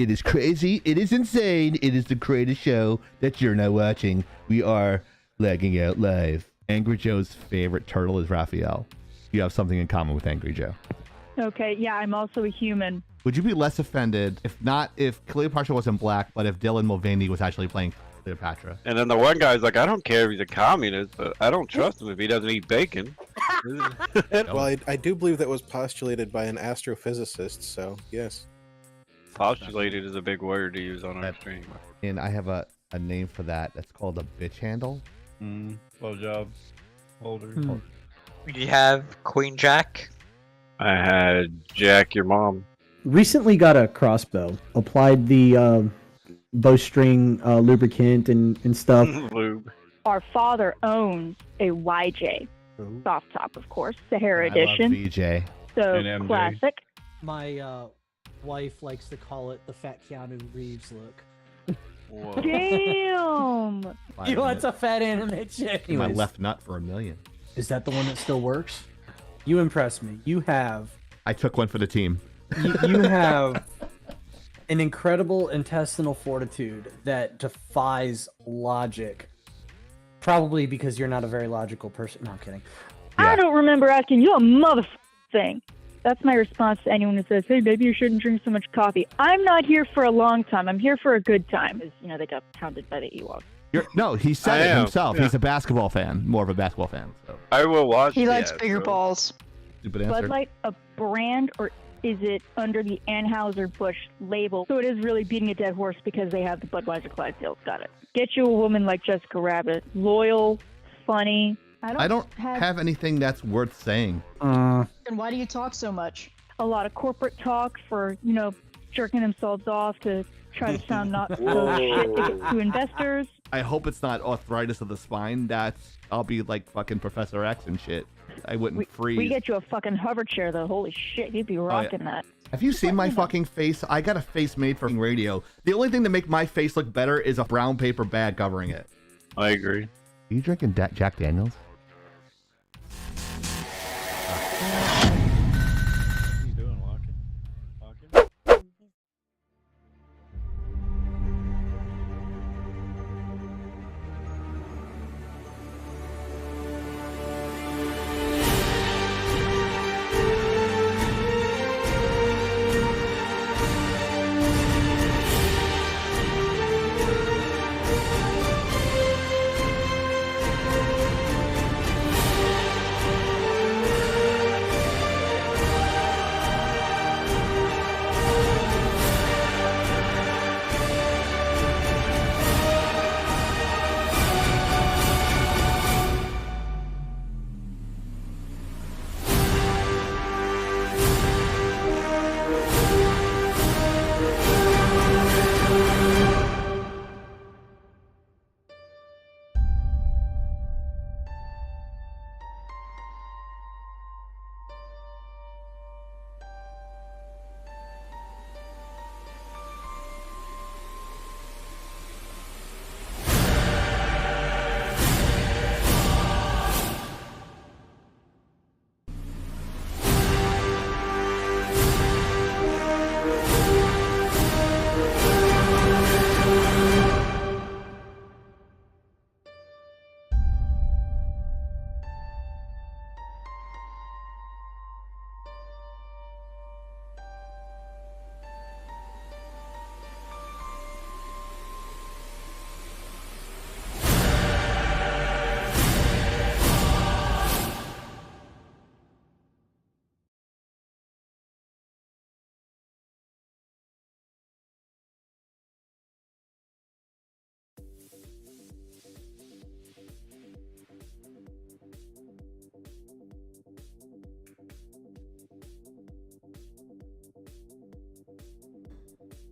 It is crazy. It is insane. It is the greatest show that you're not watching. We are Lagging Out Live. Angry Joe's favorite turtle is Raphael. You have something in common with Angry Joe. Okay, yeah, I'm also a human. Would you be less offended if Cleopatra wasn't black, but if Dylan Mulvaney was actually playing Cleopatra? And then the one guy's like, I don't care if he's a communist, but I don't trust him if he doesn't eat bacon. Well, I do believe that was postulated by an astrophysicist, so yes. Postulated is a big word to use on our stream. And I have a name for that. That's called a bitch handle. Blowjob holder. You have Queen Jack. I had Jack, your mom. Recently got a crossbow. Applied the bowstring lubricant and stuff. Lube. Our father owns a YJ. Soft top, of course. Sahara edition. I love VJ. So And MJ. classic. My wife likes to call it the fat Keanu Reeves look. Whoa. Damn! He wants a fat anime chick. My Anyways, left nut for $1 million. is that the one that still works? You impress me. You have I took one for the team. you have an incredible intestinal fortitude that defies logic. Probably because you're not a very logical person. No, I'm kidding. I don't remember asking you a mother thing. That's my response to anyone who says, hey, maybe you shouldn't drink so much coffee. I'm not here for a long time. I'm here for a good time. You know, they got pounded by the Ewoks. No, he said I it am, himself. yeah. He's a basketball fan, more of a basketball fan. So. I will watch. He likes that, bigger so. balls. Stupid answer. Bud Light a brand, or is it under the Anheuser-Busch label? So it is really beating a dead horse because they have the Budweiser Clydesdales. Got it. Get you a woman like Jessica Rabbit. Loyal, funny. I don't have anything that's worth saying. And why do you talk so much? A lot of corporate talk for, you know, jerking themselves off to try to sound not so shit to investors. I hope it's not arthritis of the spine. I'll be like fucking Professor X and shit. I wouldn't freeze. We get you a fucking hover chair, though. Holy shit, you'd be rocking that. Have you seen my fucking face? I got a face made for radio. The only thing to make my face look better is a brown paper bag covering it. I agree. Are you drinking Jack Daniels? What are you doing, walking?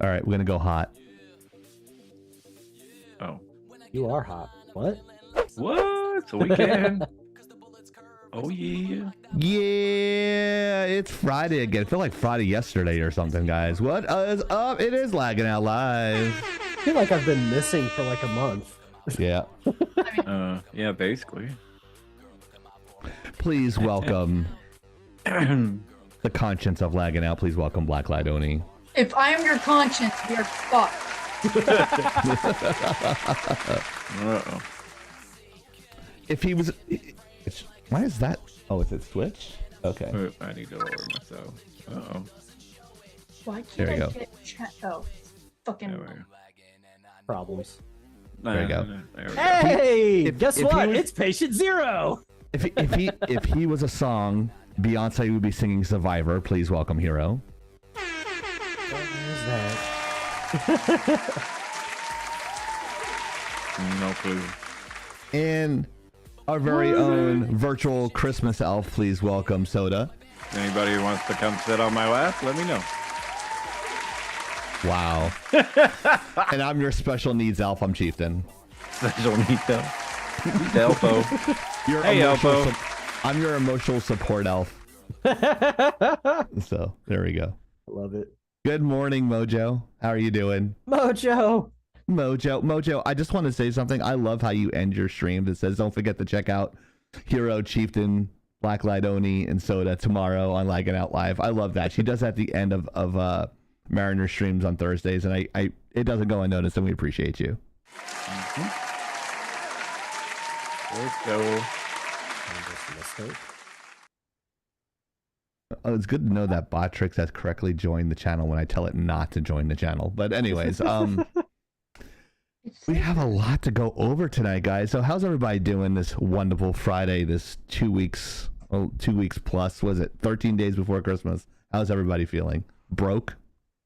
All right, we're gonna go hot. Oh. You are hot. What? What? So we can. Oh yeah. Yeah, it's Friday again. I feel like Friday yesterday or something, guys. What is up? It is Lagging Out Live. I feel like I've been missing for like a month. Yeah. Yeah, basically. Please welcome the conscience of Lagging Out. Please welcome Black Light Oni. If I am your conscience, we are fucked. Uh-oh. If he was, why is that? Oh, is it Switch? Okay. Wait, I need to lower myself. Uh-oh. Why can't There you I go. get chat? Oh, fucking. There we go. Problems. There you go. There we go. Hey, guess if he what? was- It's patient zero. If he was a song, Beyonce would be singing Survivor. Please welcome Hero. Where's that? No clue. And our very own virtual Christmas elf, please welcome Soda. Anybody who wants to come sit on my lap, let me know. Wow. And I'm your special needs elf. I'm Chieftain. Special needs elf. Elfo. Your Hey, emotional Elfo. I'm your emotional support elf. So there we go. Love it. Good morning, Mojo. How are you doing? Mojo. Mojo, I just want to say something. I love how you end your stream that says, don't forget to check out Hero, Chieftain, Blacklight Oni, and Soda tomorrow on Laggin Out Live. I love that. She does that at the end of Mariner streams on Thursdays, and I it doesn't go unnoticed, and we appreciate you. Let's go. Oh, it's good to know that Botrix has correctly joined the channel when I tell it not to join the channel. But anyways, we have a lot to go over tonight, guys. So how's everybody doing this wonderful Friday, this 2 weeks, 2 weeks plus, was it 13 days before Christmas? How's everybody feeling? Broke?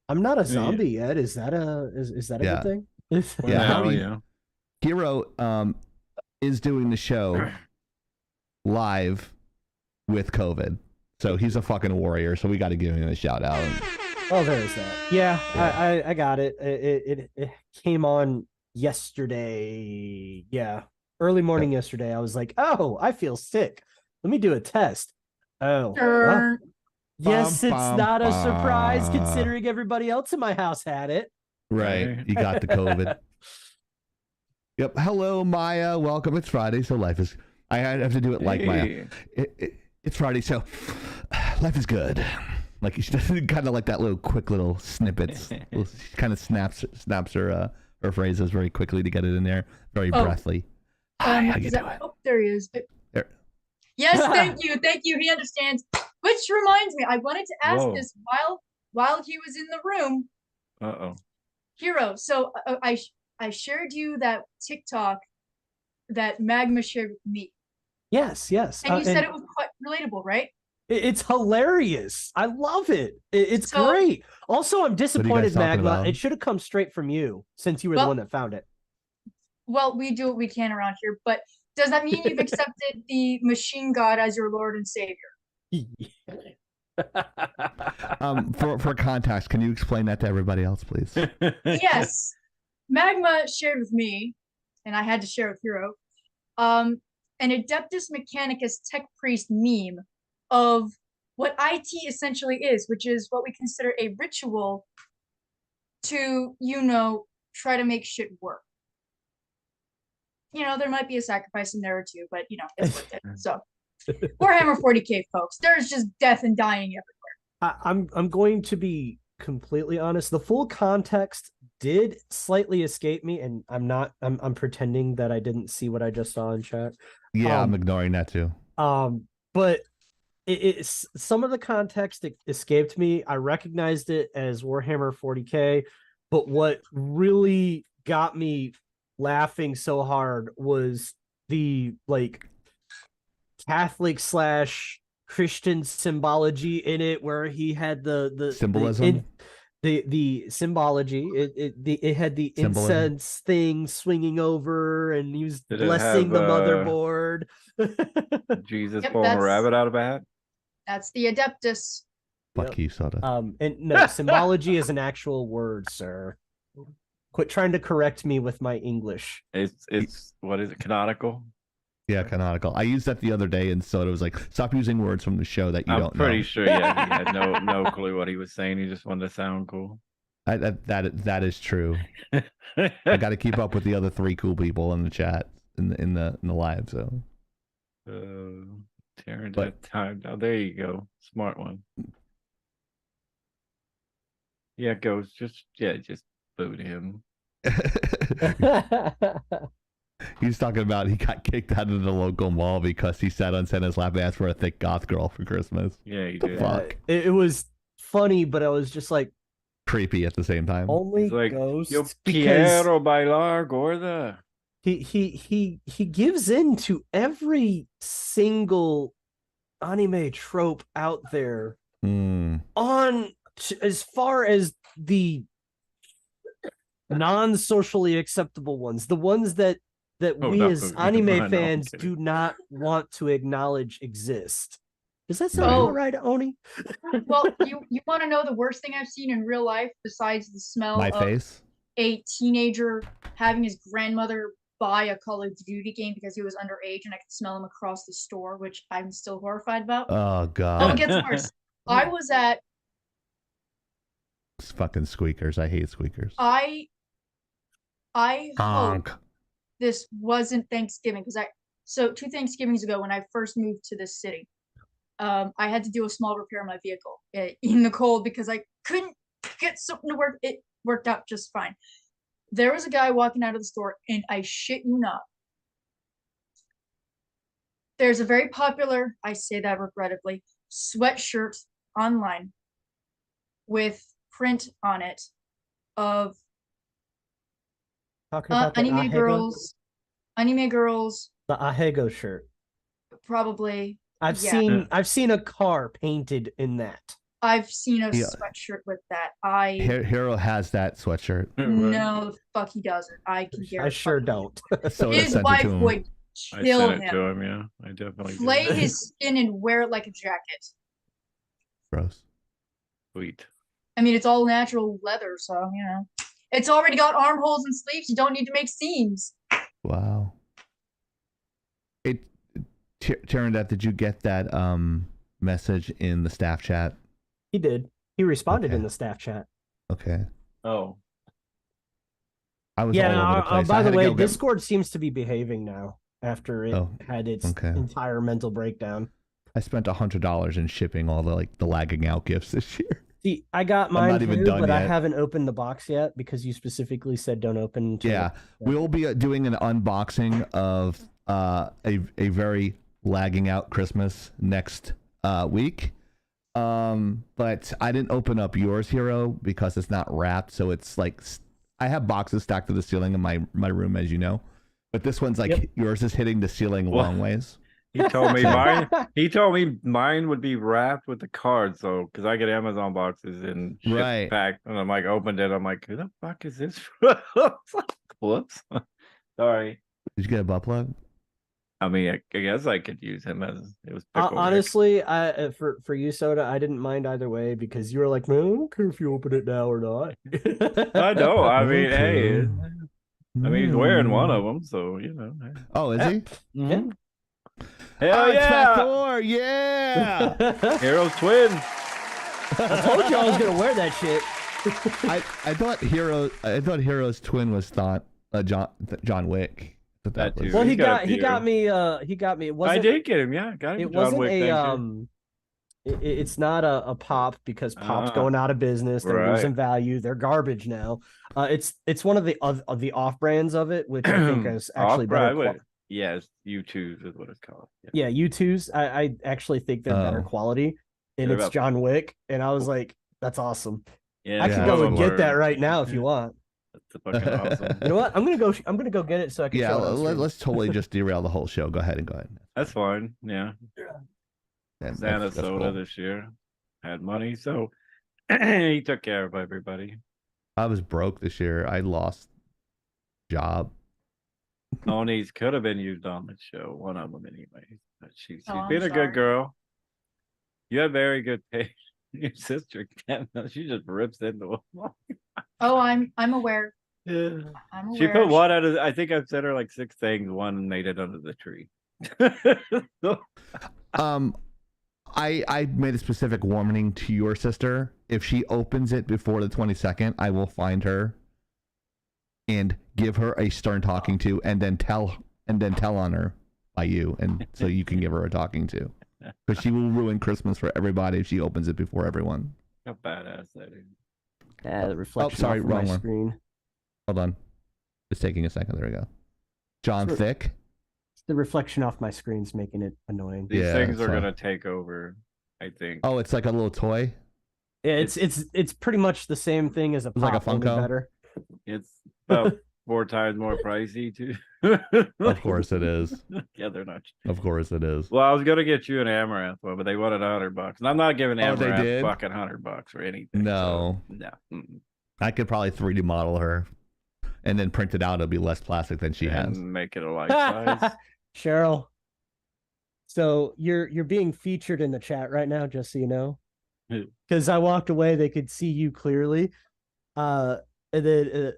I'm not a zombie yet. Is that a Yeah. good thing? Yeah, how Hell do you- yeah. Hero is doing the show live with COVID. So he's a fucking warrior, so we got to give him a shout out. Oh, there's that. Yeah, I got it. It came on yesterday. Yeah, early morning yesterday. I was like, oh, I feel sick. Let me do a test. Oh, well, Turn. yes, Bum, it's bum, not a surprise bum. considering everybody else in my house had it. Right, you got the COVID. Yep. Hello, Maya. Welcome. It's Friday, so life is. I have to do it like Maya. It's Friday, so life is good. Like she does kind of like that little quick little snippets. She kind of snaps her phrases very quickly to get it in there. Very breathly. Hi, how you doing? Oh, there he is. There. Yes, thank you. He understands. Which reminds me, I wanted to ask Whoa. this while he was in the room. Uh-oh. Hero. So I shared you that TikTok that Magma shared with me, Yes. and you said it was quite relatable, right? It's hilarious. I love it. It's So- great. Also, I'm disappointed, talking Magma. about? It should have come straight from you since you were the Well- one that found it. Well, we do what we can around here, but does that mean you've accepted the machine god as your Lord and Savior? For context, can you explain that to everybody else, please? Yes. Magma shared with me, and I had to share with Hero, an Adeptus Mechanicus tech priest meme of what IT essentially is, which is what we consider a ritual to, try to make shit work. There might be a sacrifice in there or two, but it's worth it. So Warhammer 40k, folks. There's just death and dying everywhere. I'm going to be completely honest. The full context did slightly escape me, and I'm pretending that I didn't see what I just saw in chat. Yeah, I'm ignoring that too. But it's some of the context escaped me. I recognized it as Warhammer 40k, but what really got me laughing so hard was the Catholic / Christian symbology in it, where he had the Symbolism? the symbology. It had the Symbolism. incense thing swinging over, and he was Did it blessing the have, motherboard. Jesus Yep, pulling a that's- rabbit out of a hat? That's the Adeptus. Fuck you, Soda. And no, symbology is an actual word, sir. Quit trying to correct me with my English. It's what is it? Canonical? Yeah, canonical. I used that the other day, and Soda was like, "Stop using words from the show that you I'm don't pretty know." sure. Yeah, he had no clue what he was saying. He just wanted to sound cool. That is true. I got to keep up with the other 3 cool people in the chat in the live. So Tearing But- that time. Now there you go. Smart one. Yeah, Ghost. Just boot him. He's talking about he got kicked out of the local mall because he sat on Santa's lap and asked for a thick goth girl for Christmas. Yeah, he The did. fuck? It was funny, but I was just like, Creepy at the same time. only He's like, ghosts Yo because quiero bailar, gorda. he gives in to every single anime trope out there Mm. as far as the non-socially acceptable ones, the ones that Oh, we no, as I anime know, I'm fans kidding. do not want to acknowledge exist. Does that sound Right. all right, Oni? Well, you want to know the worst thing I've seen in real life besides the smell My of face? a teenager having his grandmother buy a Call of Duty game because he was underage and I could smell him across the store, which I'm still horrified about. Oh, Oh, God. it gets worse. I was at It's fucking squeakers. I hate squeakers. I hope Honk. this wasn't Thanksgiving because so 2 Thanksgivings ago when I first moved to this city, I had to do a small repair on my vehicle in the cold because I couldn't get something to work. It worked out just fine. There was a guy walking out of the store, and I shit you not, there's a very popular, I say that regrettably, sweatshirt online with print on it of Talking about the anime Ahego, girls, the Ahego shirt. probably. I've Yeah. seen a car painted in that. I've seen a Yeah. sweatshirt with that. Hero has that sweatshirt. No, the fuck he doesn't. I can guarantee. I sure don't. So I His sent it wife to him. would I kill sent it to him, him, yeah. I definitely flay did. his skin, and wear it like a jacket. Gross. Sweet. I mean, it's all natural leather, so it's already got armholes and sleeves. You don't need to make seams. Wow. Tyrandeth, did you get that message in the staff chat? He did. He responded Okay. in the staff chat. Okay. Oh. I was Yeah. all over the place. I By had the to way, go get- Discord seems to be behaving now after it had its okay. entire mental breakdown. I spent $100 in shipping all the lagging out gifts this year. See, I got I'm mine not even too, done but I yet. haven't opened the box yet because you specifically said don't open. until- Yeah, we'll be doing an unboxing of a very lagging out Christmas next week. But I didn't open up yours, Hero, because it's not wrapped. So it's like I have boxes stacked to the ceiling in my room, as you know. But this one's like yours is hitting the ceiling long ways. He told me mine. He told me mine would be wrapped with the card, so because I get Amazon boxes and ship Right. packed, and I'm like opened it. I'm like, who the fuck is this? Whoops. Sorry. Did you get a butt plug? I mean, I guess I could use him as it was. Pickle Rick. Honestly, for you, Soda, I didn't mind either way because you were like, man, I don't care if you open it now or not. I know. I mean, Okay. hey, I mean, he's wearing one of them, so you know. Hey. Oh, is he? Mhm. Oh, Hell it's Fat yeah! Thor, yeah. Hero's twin. I told you I was gonna wear that shit. I thought Hero's twin was John Wick. That too. Well, He's he got a got me. It I wasn't. did get him. Yeah, got him. It John wasn't Wick, a thank you. It's not a pop because pop's Ah, going out of business. They're right. losing value. They're garbage now. It's one of the off brands of it, which I think is actually better. Off-Broadway. Yes, U2s is what it's called. Yeah, U2s. I actually think they're better Oh. quality, and They're it's about- John Wick. And I was like, that's awesome. Yeah, I Yeah. can some of go and them get that are- right now if you want. That's fucking awesome. You know what? I'm gonna go get it so I can. Yeah, show it on stream. let's totally just derail the whole show. Go ahead. That's fine. Yeah, That's Santa soda cool. this year had money, so he took care of everybody. I was broke this year. I lost job. Oni's could have been used on the show, one of them anyway. But she's Oh, I'm been a sorry. good girl. You have very good taste. Your sister, she just rips into them. Oh, I'm aware. Yeah. I'm aware. She put one out of. I think I've sent her like 6 things. One made it under the tree. I made a specific warning to your sister. If she opens it before the 22nd, I will find her and give her a stern talking to, and then tell on her by you, and so you can give her a talking to, because she will ruin Christmas for everybody if she opens it before everyone. How badass that is. The reflection sorry, off of wrong my one. screen. Hold on. It's taking a second. There we go. John Sure. Thick. The reflection off my screen's making it annoying. These Yeah, things that's are fine. gonna take over, I think. Oh, it's like a little toy. Yeah, it's pretty much the same thing as a It's like a pop, only Funko? better. It's about 4 times more pricey too. Of course it is. Yeah, they're not. Of course it is. Well, I was gonna get you an Amaranth one, but they wanted $100, and I'm not giving Oh, they Amaranth did? fucking $100 or anything. No. so, no. Mm-mm. I could probably 3D model her and then print it out. It'll be less plastic than she has. And make it a life size. Cheryl. So you're being featured in the chat right now, just so you know. Who? Because I walked away, they could see you clearly. And then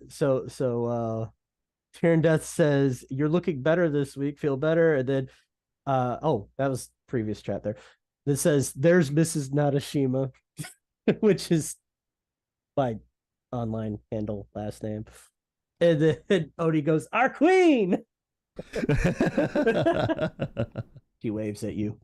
Karen Death says, "You're looking better this week, feel better." And then oh, that was previous chat there. That says, "There's Mrs. Nadashima," which is my online handle last name. And then Odie goes, "Our queen." She waves at you.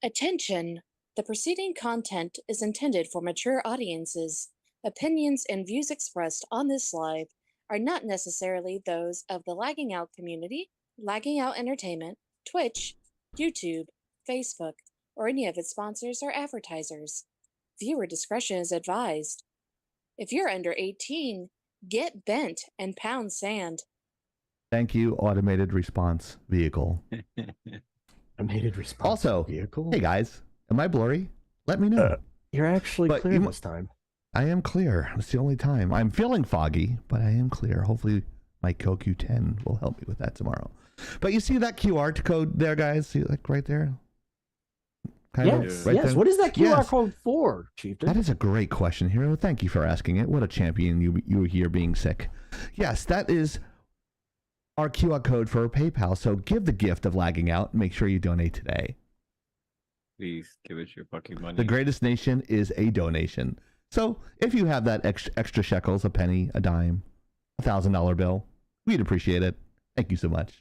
Attention! The preceding content is intended for mature audiences. Opinions and views expressed on this live are not necessarily those of the Lagging Out community, Lagging Out Entertainment, Twitch, YouTube, Facebook, or any of its sponsors or advertisers. Viewer discretion is advised. If you're under 18, get bent and pound sand. Thank you, automated response vehicle. Automated response Also, vehicle. hey guys, am I blurry? Let me know. You're actually But clear you this time. I am clear. It's the only time. I'm feeling foggy, but I am clear. Hopefully my CoQ10 will help me with that tomorrow. But you see that QR code there, guys? See, like right there? Yes, right yes. there? What is that QR Yes. code for, Chieftain? That is a great question, Hero. Thank you for asking it. What a champion you were here being sick. Yes, that is our QR code for PayPal. So give the gift of Lagging Out. Make sure you donate today. Please give us your fucking money. The greatest nation is a donation. So if you have that extra shekels, a penny, a dime, $1,000 bill, we'd appreciate it. Thank you so much.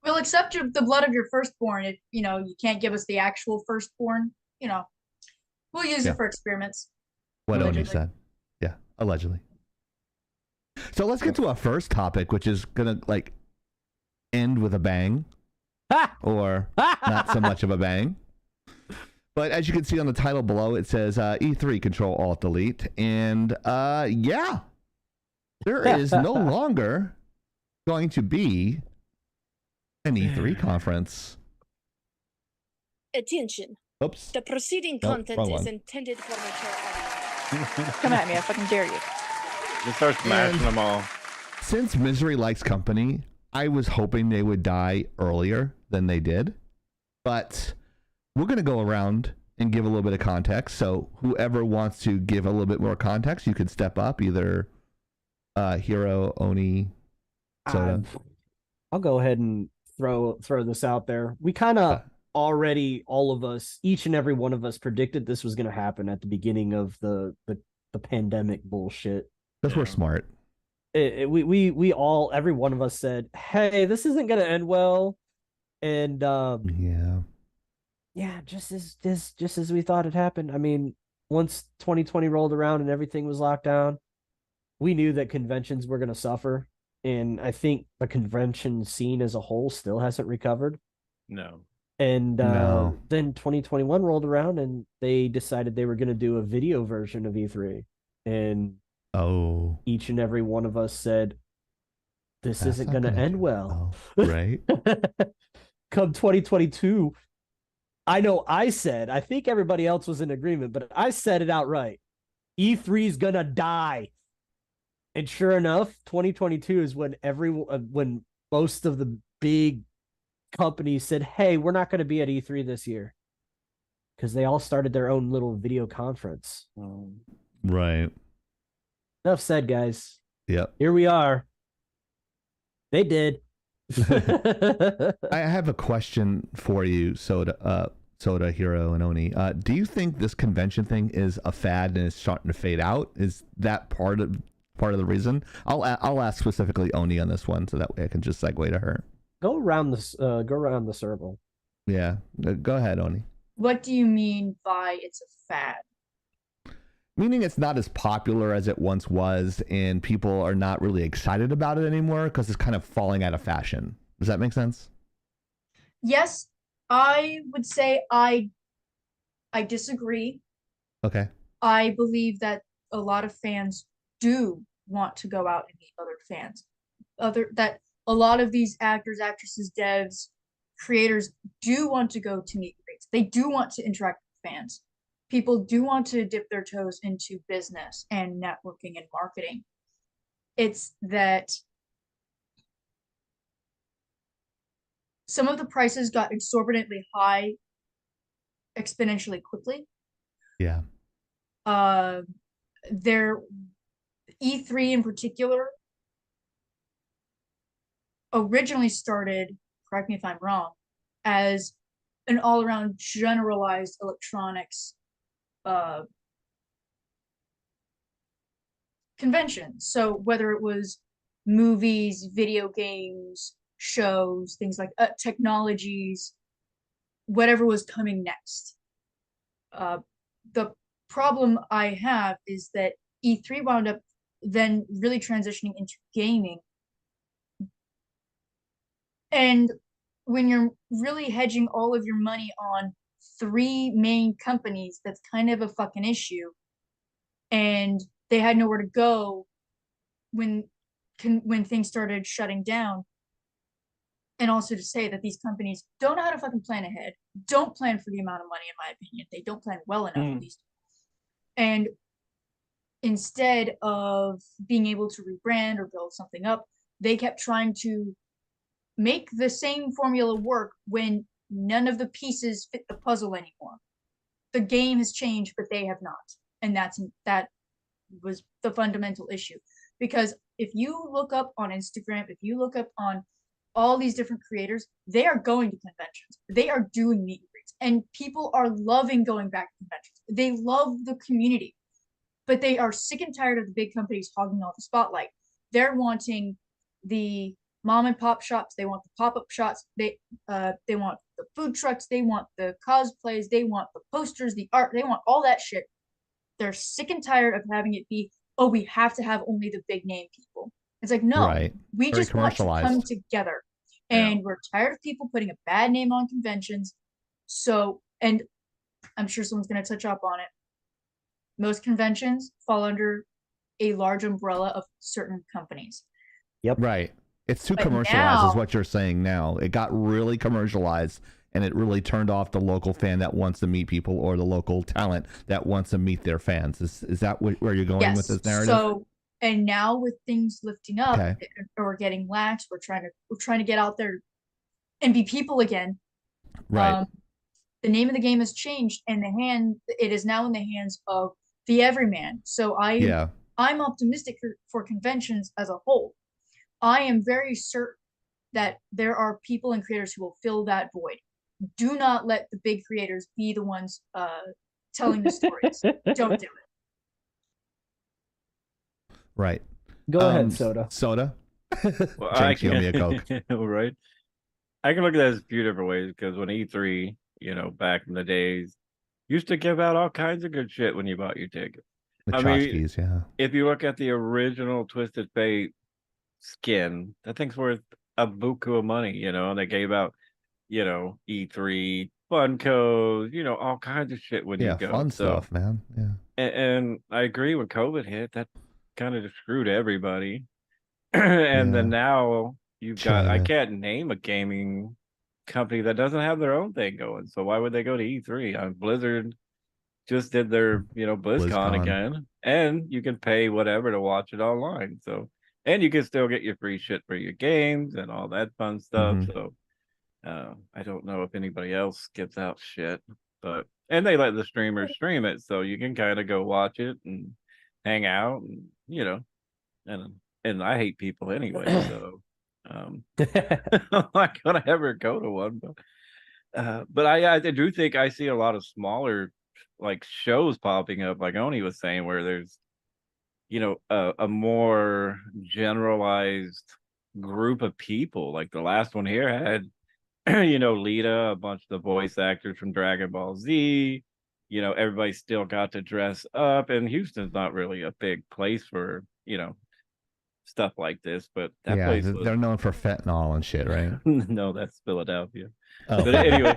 We'll accept the blood of your firstborn if you can't give us the actual firstborn. We'll use Yeah. it for experiments. What Oni Allegedly. said. Yeah, allegedly. So let's get to our first topic, which is going to end with a bang. Or not so much of a bang. But as you can see on the title below, it says E3 Ctrl+Alt+Delete. And yeah, there is no longer going to be an E3 conference. Attention! Oops. The preceding Nope, content wrong is one. intended for mature audiences. Come at me, I fucking dare you. Just start smashing them all. Since Misery likes company, I was hoping they would die earlier than they did. But we're going to go around and give a little bit of context. So whoever wants to give a little bit more context, you could step up, either Hero, Oni, Soda. I'll go ahead and throw this out there. We kind of already, all of us, each and every one of us, predicted this was going to happen at the beginning of the pandemic bullshit. Because we're smart. We all, every one of us said, "Hey, this isn't going to end well," and yeah, just as we thought it happened. I mean, once 2020 rolled around and everything was locked down, we knew that conventions were going to suffer. And I think the convention scene as a whole still hasn't recovered. No. And No. then 2021 rolled around and they decided they were going to do a video version of E3. And each and every one of us said, this That's isn't not going to gonna end do well. Right? Come 2022, I know I said, I think everybody else was in agreement, but I said it outright. E3 is going to die. And sure enough, 2022 is when when most of the big companies said, "Hey, we're not going to be at E3 this year," because they all started their own little video conference. Right. Enough said, guys. Yep. Here we are. They did. I have a question for you, Soda, Hero, and Oni. Do you think this convention thing is a fad and is starting to fade out? Is that part of the reason? I'll ask specifically Oni on this one, so that way I can just segue to her. Go around the circle. Yeah, go ahead, Oni. What do you mean by it's a fad? Meaning it's not as popular as it once was, and people are not really excited about it anymore because it's kind of falling out of fashion. Does that make sense? Yes, I would say I disagree. Okay. I believe that a lot of fans do want to go out and meet other fans. That a lot of these actors, actresses, devs, creators do want to go to meet greets. They do want to interact with fans. People do want to dip their toes into business and networking and marketing. It's that some of the prices got exorbitantly high exponentially quickly. Yeah. Their E3 in particular originally started, correct me if I'm wrong, as an all-around generalized electronics convention. So whether it was movies, video games, shows, things like technologies, whatever was coming next. The problem I have is that E3 wound up then really transitioning into gaming. And when you're really hedging all of your money on 3 main companies, that's kind of a fucking issue. And they had nowhere to go when things started shutting down. And also to say that these companies don't know how to fucking plan ahead, don't plan for the amount of money, in my opinion. They don't plan well enough, at least. And instead of being able to rebrand or build something up, they kept trying to make the same formula work when none of the pieces fit the puzzle anymore. The game has changed, but they have not. And that was the fundamental issue. Because if you look up on Instagram, if you look up on all these different creators, they are going to conventions. They are doing meet and greets. And people are loving going back to conventions. They love the community. But they are sick and tired of the big companies hogging all the spotlight. They're wanting the mom and pop shops, they want the pop-up shops, they want the food trucks, they want the cosplays, they want the posters, the art, they want all that shit. They're sick and tired of having it be, oh, we have to have only the big name people. It's like, no, Right. we Very just want to come commercialized. together. And we're tired of people putting a bad name on conventions. So, and I'm sure someone's going to touch up on it. Most conventions fall under a large umbrella of certain companies. Yep. Right. It's too But commercialized, is now- what you're saying now. It got really commercialized, and it really turned off the local fan that wants to meet people or the local talent that wants to meet their fans. Is that where you're going with this narrative? So, and now with things lifting up Okay. or getting lax, we're trying to get out there and be people again. Right. The name of the game has changed, and it is now in the hands of the everyman. So Yeah. I'm optimistic for conventions as a whole. I am very certain that there are people and creators who will fill that void. Do not let the big creators be the ones telling the stories. Don't do it. Right. Go ahead, Soda. Soda. Well, Jenks, you owe me a Coke. Right. I can look at that as a few different ways because when E3, back in the days, used to give out all kinds of good shit when you bought your ticket. The I mean, tchotchkes, yeah. If you look at the original Twisted Fate skin, that thing's worth a buku of money, and they gave out, E3 Funko, all kinds of shit when you go. Fun stuff, man. Yeah. And I agree when COVID hit, that kind of just screwed everybody. And then now you've got, I can't name a gaming company that doesn't have their own thing going. So why would they go to E3? Blizzard just did their, BlizzCon again, and you can pay whatever to watch it online. So, and you can still get your free shit for your games and all that fun stuff. So, I don't know if anybody else gives out shit, and they let the streamers stream it, so you can kind of go watch it and hang out, and and I hate people anyway, so I'm not gonna ever go to one, but I do think I see a lot of smaller like shows popping up, like Oni was saying, where there's a more generalized group of people. Like the last one here had Lita, a bunch of the voice actors from Dragon Ball Z. Everybody still got to dress up, and Houston's not really a big place for stuff like this, but that place was... they're known for fentanyl and shit, right? No, that's Philadelphia. Oh. But anyway,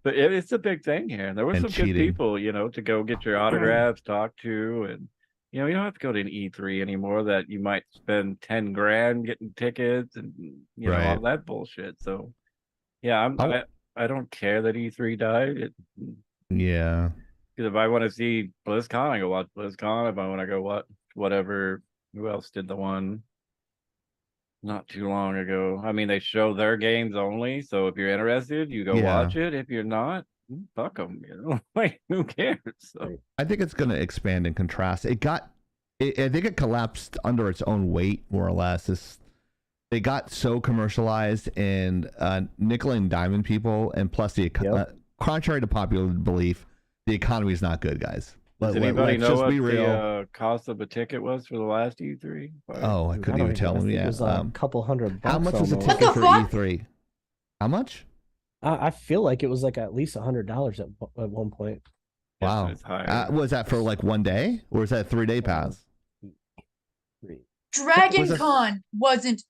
but it's a big thing here. There were And some cheating. good people, to go get your autographs, talk to, and you don't have to go to an E3 anymore that you might spend 10 grand getting tickets and Right. all that bullshit. So yeah, I don't care that E3 died. Yeah. Because if I want to see BlizzCon, I go watch BlizzCon. If I want to go watch whatever, who else did the one not too long ago? I mean, they show their games only, so if you're interested, you go watch it. If you're not, fuck them. Like, who cares? So. I think it's going to expand and contrast. I think it collapsed under its own weight, more or less. They got so commercialized and nickel and diamond people, and plus contrary to popular belief, the economy is not good, guys. Does anybody know what the cost of a ticket was for the last E3? Oh, I couldn't even tell them. It was a couple $100. How much was a almost. ticket for E3? How much? I feel like it was like at least $100 at one point. Wow. Was that for like one day, or was that a 3-day pass? Dragon Con wasn't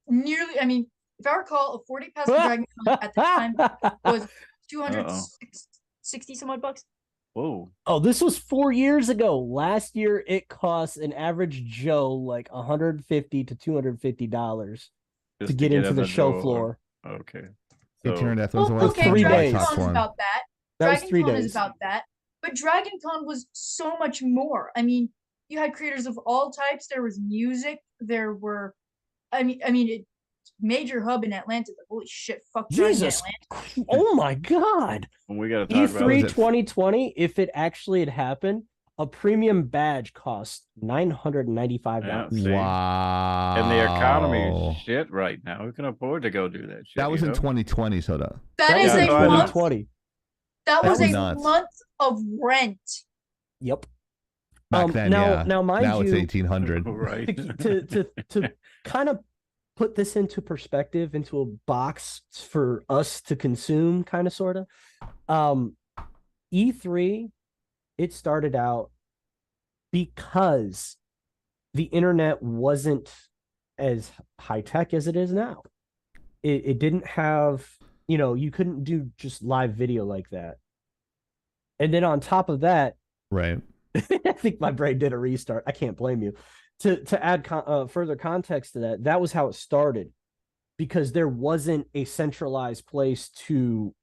nearly. I mean, if I recall, a 40 pass for Dragon Con at the time was 260 some odd bucks. Whoa. Oh, this was 4 years ago. Last year, it cost an average Joe like $150 to $250 to get into the show floor. Okay. So, okay, 3 Dragon days. Con's about that. That was 3 Con days. is about that. But Dragon Con was so much more. I mean, you had creators of all types. There was music. There were, major hub in Atlanta. But holy shit, fuck Jesus. Atlanta. Oh my God. We got to talk E3 about 2020, if it actually had happened, a premium badge cost $995. Wow. And the economy is shit right now. Who can afford to go do that shit? That was in 2020 , Soda. That is a month. 2020. That was a nuts. month of rent. Yep. Back then, now, mind now you, it's 1800. Right. to kind of put this into perspective, into a box for us to consume, kind of, sort of. E3, it started out because the internet wasn't as high tech as it is now. It didn't have, you couldn't do just live video like that. And then on top of that, right. I think my brain did a restart. I can't blame you. To add further context to that was how it started, because there wasn't a centralized place to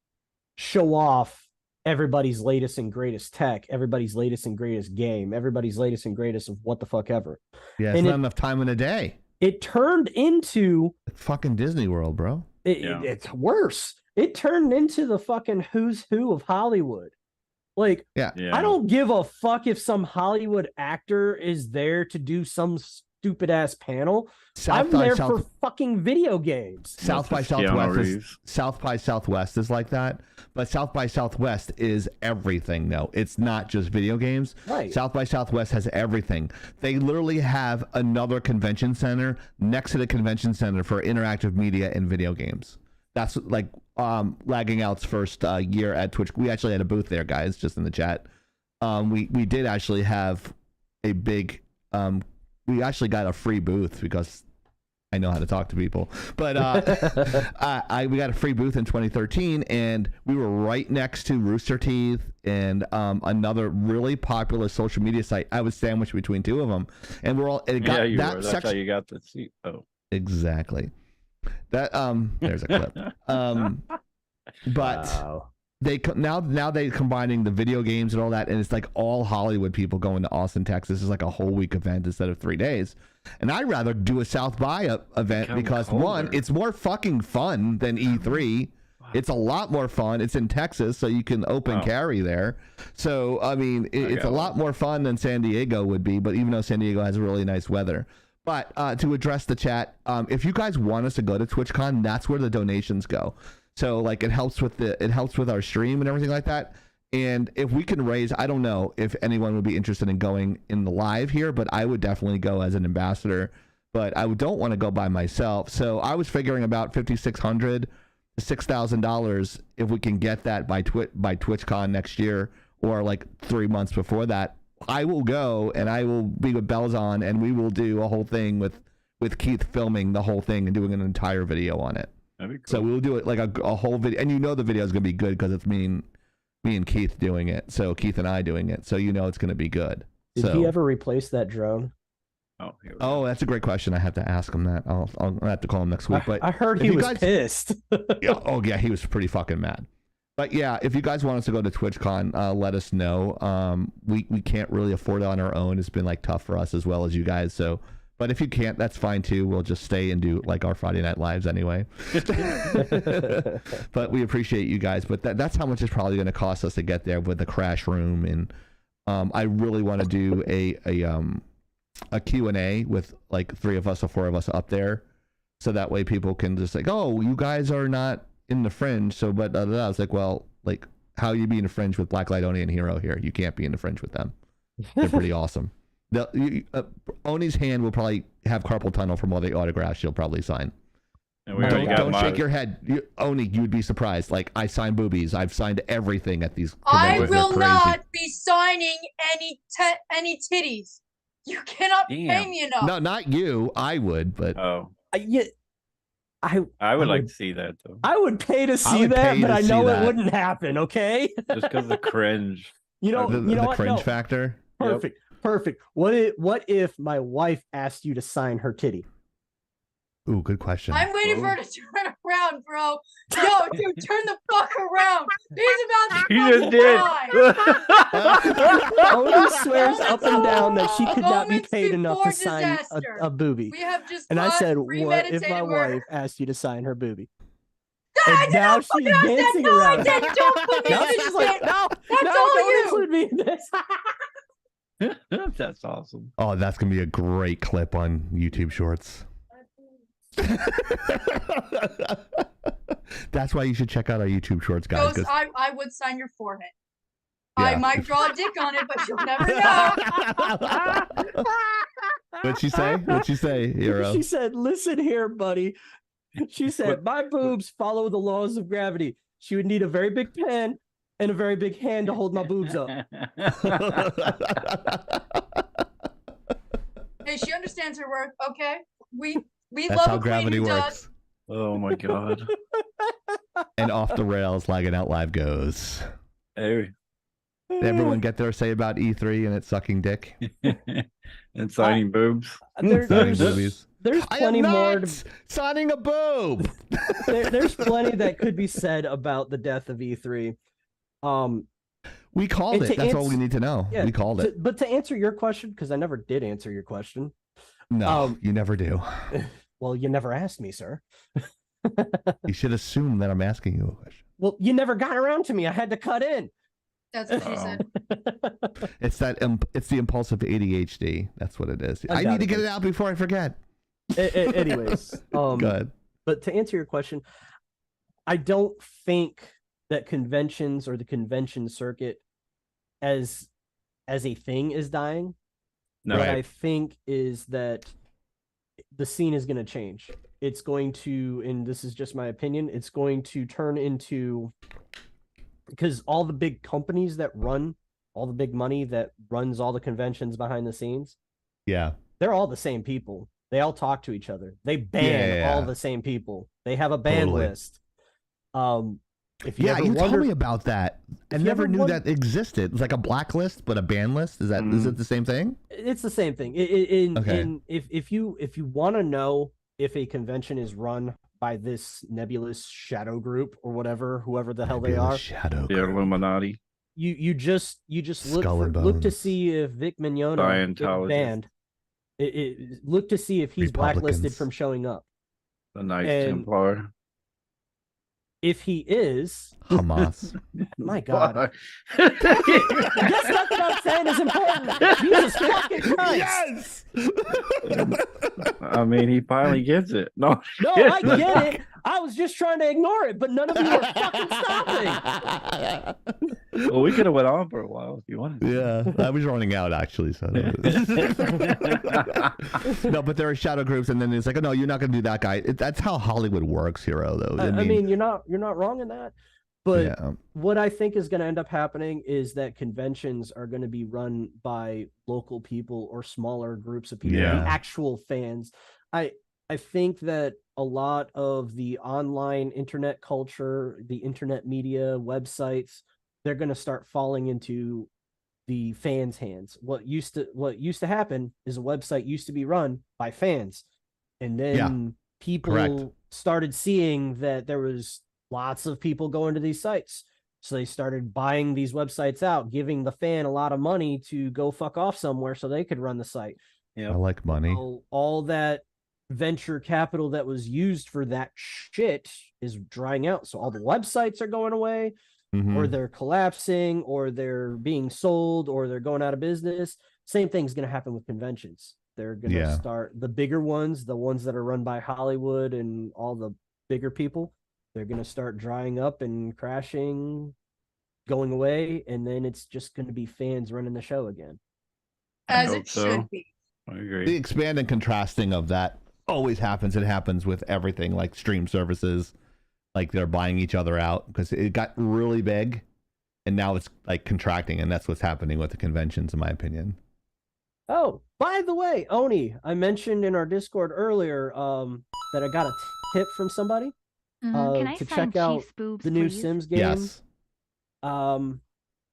show off everybody's latest and greatest tech, everybody's latest and greatest game, everybody's latest and greatest of what the fuck ever. Yeah, it's not enough time in a day. It turned into fucking Disney World, bro. It's worse. It turned into the fucking who's who of Hollywood. Like, I don't give a fuck if some Hollywood actor is there to do some stupid ass panel. I'm there for fucking video games. South by Southwest is like that, but South by Southwest is everything. No, it's not just video games. Right. South by Southwest has everything. They literally have another convention center next to the convention center for interactive media and video games. That's like Lagging Out's first year at Twitch. We actually had a booth there, guys, just in the chat. We did actually have a big we actually got a free booth because I know how to talk to people. But we got a free booth in 2013, and we were right next to Rooster Teeth and another really popular social media site. I was sandwiched between two of them, and we're all. It got, you that were. That's how you got the seat. Oh, exactly. That there's a clip. But wow. Now they combining the video games and all that, and it's like all Hollywood people going to Austin, Texas. It's like a whole week event instead of 3 days. And I'd rather do a South by event because one, it's more fucking fun than E3. It's a lot more fun. It's in Texas, so you can open carry there. So I mean, it's a lot more fun than San Diego would be. But even though San Diego has really nice weather. But to address the chat, if you guys want us to go to TwitchCon, that's where the donations go. So like it helps with our stream and everything like that. And if we can raise, I don't know if anyone would be interested in going in the live here, but I would definitely go as an ambassador but I don't want to go by myself. So I was figuring about $5,600 to $6,000 if we can get that by TwitchCon next year, or like 3 months before that. I will go and I will be with bells on, and we will do a whole thing with Keith filming the whole thing and doing an entire video on it. That'd be cool. So we'll do it like a whole video, and the video is gonna be good because it's me and Keith doing it. So Keith and I doing it. So it's gonna be good. Did he ever replace that drone? Oh, that's a great question. I have to ask him that. I'll have to call him next week. But I heard he was pissed. yeah, he was pretty fucking mad. But yeah, if you guys want us to go to TwitchCon, let us know. We can't really afford it on our own. It's been like tough for us as well as you guys. So, but if you can't, that's fine too. We'll just stay and do like our Friday Night Lives anyway. But we appreciate you guys. But that's how much it's probably going to cost us to get there with the crash room. And I really want to do a Q&A with like 3 of us or 4 of us up there, so that way people can just like, oh, you guys are not in the fringe, so but I was like, well, like, how you be in the fringe with Black Light Oni and Hero here? You can't be in the fringe with them. They're pretty awesome. Oni's hand will probably have carpal tunnel from all the autographs she'll probably sign. And don't shake your head, Oni. You would be surprised. Like, I sign boobies. I've signed everything at these. I will not be signing any titties. You cannot pay me enough. No, not you. I would, but I would like to see that though. I would pay to see that, but I know it wouldn't happen. Okay. Just because of the cringe. You know the what? cringe factor. Perfect. What if my wife asked you to sign her titty? Ooh, good question. I'm waiting for her to turn around, bro. Yo, dude, turn the fuck around. He's about to fucking die. Oni swears up and down that she could not be paid enough to sign a boobie. We have just and I said, what if my wife asked you to sign her boobie? And now she's dancing around. Don't put me Now in she's this like, shit. no, That's all you. don't include me in this. That's awesome. Oh, that's gonna be a great clip on YouTube Shorts. That's why you should check out our YouTube Shorts, guys. Ghost, I would sign your forehead. Yeah. I might draw a dick on it, but you'll never know. What'd she say, Hero? She said, listen here, buddy. She said, my boobs follow the laws of gravity. She would need a very big pen and a very big hand to hold my boobs up. Hey, she understands her worth, okay? We That's love how a gravity queen who works. does. Oh my god. And off the rails, Laggin Out Live goes. Hey. Did everyone get their say about E3 and its sucking dick? And signing boobs. Signing boobies. There's plenty more. Signing a boob. There's plenty that could be said about the death of E3. We called it. That's all we need to know. Yeah, we called it. But to answer your question, because I never did answer your question. No, you never do. Well, you never asked me, sir. You should assume that I'm asking you a question. Well, you never got around to me. I had to cut in. That's what she said. It's the impulsive ADHD. That's what it is. I need to get it out before I forget. Anyways, good. But to answer your question, I don't think that conventions or the convention circuit as a thing is dying. No. What Right. I think is that the scene is going to change. It's going to, and this is just my opinion, it's going to turn into, because all the big companies that run all the big money that runs all the conventions behind the scenes, Yeah. they're all the same people. They all talk to each other. They ban all the same people. They have a ban Totally. list. If you ever you wonder, told me about that. I never knew that existed. It's like a blacklist, but a ban list. Is it the same thing? it's the same thing. If you want to know if a convention is run by this nebulous shadow group or whoever the hell they are, Shadow The group. Illuminati. you just Skull and look to Bones. see if Vic Mignogna gets Scientologist. banned. Look to see if he's blacklisted Republicans. from showing up. The Knights And- Templar. If he is, Hamas. my God, Why? I guess that's what I'm saying is important. Jesus fucking Christ! Yes. I mean, he finally gets it. No, No, I get it. I was just trying to ignore it, but none of you are fucking stopping. Well, we could have went on for a while if you wanted. Yeah, I was running out actually. So no, but there are shadow groups, and then it's like, oh no, you're not going to do that guy. That's how Hollywood works, Hero. Though I mean, you're not wrong in that. But yeah. what I think is going to end up happening is that conventions are going to be run by local people or smaller groups of people, Yeah. the actual fans. I think that a lot of the online internet culture, the internet media, websites, they're going to start falling into the fans' hands. What used to happen is a website used to be run by fans, and then people Correct. started seeing that there was lots of people going to these sites. So they started buying these websites out, giving the fan a lot of money to go fuck off somewhere so they could run the site. I like money. So all that venture capital that was used for that shit is drying out. So all the websites are going away, or they're collapsing, or they're being sold, or they're going out of business. Same thing's going to happen with conventions. They're going to start the bigger ones, the ones that are run by Hollywood and all the bigger people. They're going to start drying up and crashing, going away, and then it's just going to be fans running the show again. As it should be. I agree. The expand and contrasting of that always happens. It happens with everything, like stream services, like they're buying each other out because it got really big, and now it's like contracting, and that's what's happening with the conventions, in my opinion. Oh, by the way, Oni, I mentioned in our Discord earlier that I got a tip from somebody. Can I to sign check out Chief's boobs, the new please? Sims game. Yes.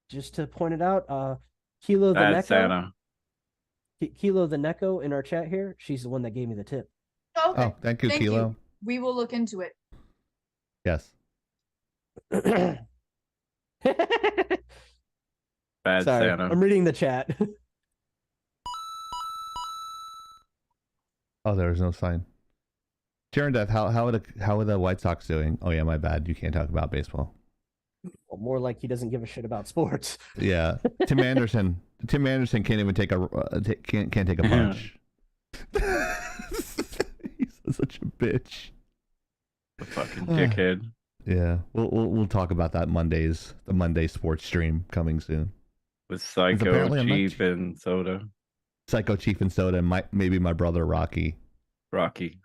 Just to point it out, Kilo the Bad Neko. Santa. Kilo the Neko in our chat here. She's the one that gave me the tip. Okay. Oh, thank you, Kilo. We will look into it. Yes. Bad Sorry, Santa. I'm reading the chat. Oh, there was no sign. Sharon Death, how are the White Sox doing? Oh yeah, my bad. You can't talk about baseball. Well, more like he doesn't give a shit about sports. Yeah, Tim Anderson. Tim Anderson can't even take can't take a punch. He's such a bitch. The fucking dickhead. Yeah, we'll talk about that Mondays. The Monday sports stream coming soon. With Psycho, Chief, and Soda. Psycho, Chief, and Soda, and maybe my brother Rocky. Rocky.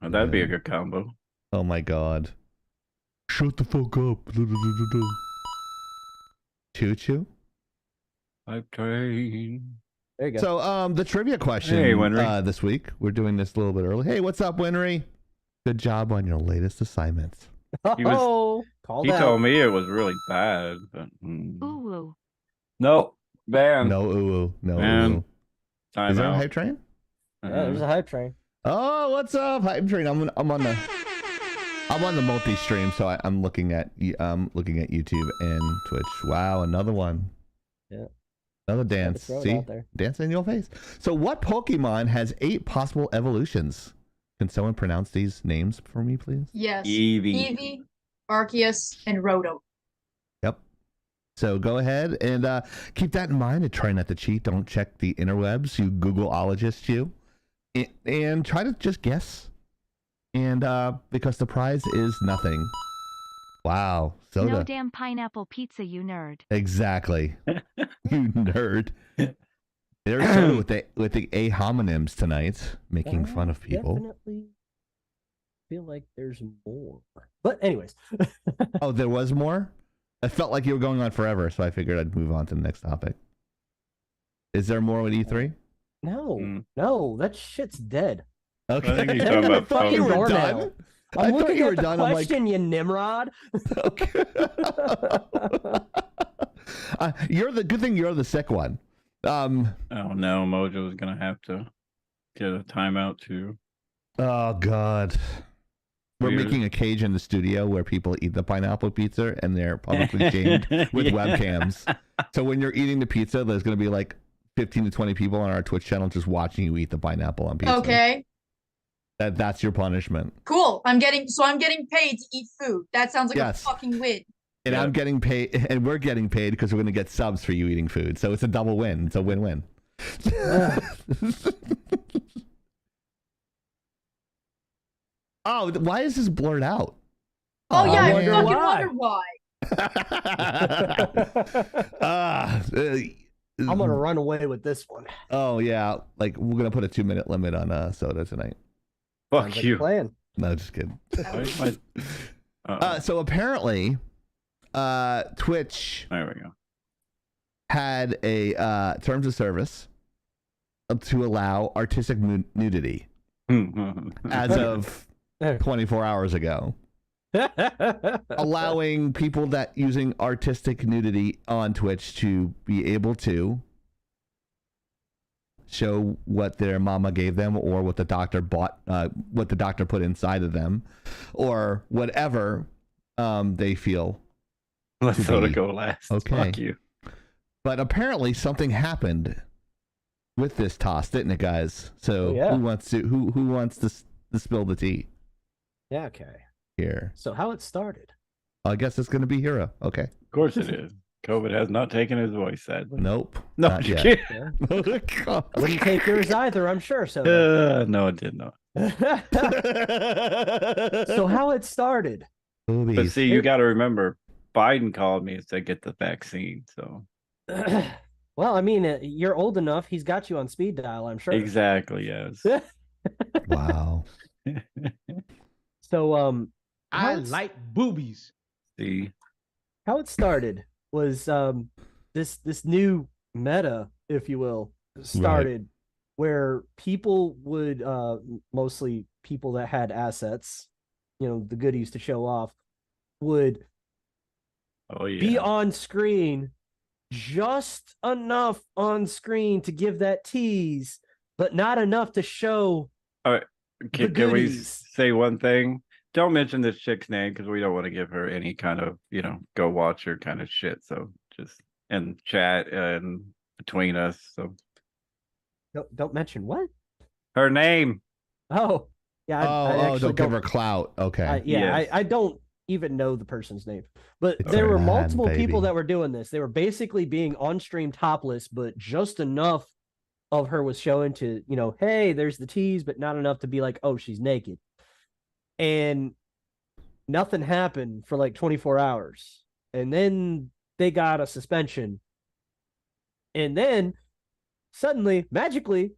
That'd be a good combo. Oh my god. Shut the fuck up. Choo choo. Hype train. There you go. So the trivia question this week. We're doing this a little bit early. Hey, what's up, Winry? Good job on your latest assignments. He told me it was really bad, but Ooh. no, ban. No ooh. No Man. ooh. Time Is there out. a hype train? Yeah, there's a hype train. Oh, what's up, hype train? I'm on the multi stream, so I'm looking at YouTube and Twitch. Wow, another one. Yeah. Another dance. throw it See, out there. dance in your face. So, what Pokemon has 8 possible evolutions? Can someone pronounce these names for me, please? Yes. Eevee. Arceus, and Rotom. Yep. So go ahead and keep that in mind and try not to cheat. Don't check the interwebs, you Googleologist, you. And try to just guess. And because the prize is nothing. Wow. Soda. No damn pineapple pizza, you nerd. Exactly. You nerd. There's Soda with the A homonyms tonight, making fun of people. Definitely feel like there's more. But anyways. Oh, there was more? I felt like you were going on forever, so I figured I'd move on to the next topic. Is there more with E3? No, that shit's dead. Okay. I think you're talking about I thought you were done. I'm I thought looking you at were the done. I'm like, question, you Nimrod. okay. You're the good thing. You're the sick one. Oh no, Mojo's gonna have to get a timeout too. Oh God. We're Weird. making a cage in the studio where people eat the pineapple pizza and they're publicly shamed with webcams. So when you're eating the pizza, there's going to be like 15 to 20 people on our Twitch channel just watching you eat the pineapple on pizza. Okay. That's your punishment. Cool. I'm getting paid to eat food. That sounds like a fucking win. And I'm getting paid, and we're getting paid because we're going to get subs for you eating food. So it's a double win. It's a win-win. Oh, why is this blurred out? Oh yeah, I man. fucking wonder why. I'm gonna run away with this one. Oh yeah, like we're gonna put a 2-minute limit on soda tonight. Fuck Sounds like you. a plan. No, just kidding. Uh-oh. So apparently, Twitch There we go. had a terms of service to allow artistic nudity as of 24 hours ago, allowing people that using artistic nudity on Twitch to be able to show what their mama gave them or what the doctor bought, what the doctor put inside of them, or whatever they feel. Let to soda be. go last. Okay. Fuck you. But apparently something happened with this toss, didn't it, guys? So Yeah. who wants to spill the tea Yeah, okay. here? So how it started? I guess it's going to be Hero. Okay. Of course it is. COVID has not taken his voice, sadly. Nope. No, not you yet. can't. Wouldn't take yours either, I'm sure. So No, it did not. so how it started? But see, you got to remember, Biden called me and said get the vaccine. So Well, I mean, you're old enough. He's got you on speed dial, I'm sure. exactly, yes. Wow. So, I like boobies. See, how it started was this new meta, if you will, started where people would mostly people that had assets, you know, the goodies to show off, would be on screen just enough on screen to give that tease, but not enough to show all right. the Can we goodies. say one thing? Don't mention this chick's name because we don't want to give her any kind of, go watch her kind of shit. So just in chat and between us. So Don't mention what? her name. Oh, yeah. I actually don't give her clout. Okay. I don't even know the person's name, but It's there her were man, multiple people baby. that were doing this. They were basically being on stream topless, but just enough of her was showing to, hey, there's the tease, but not enough to be like, oh, she's naked. And nothing happened for like 24 hours. And then they got a suspension. And then suddenly, magically,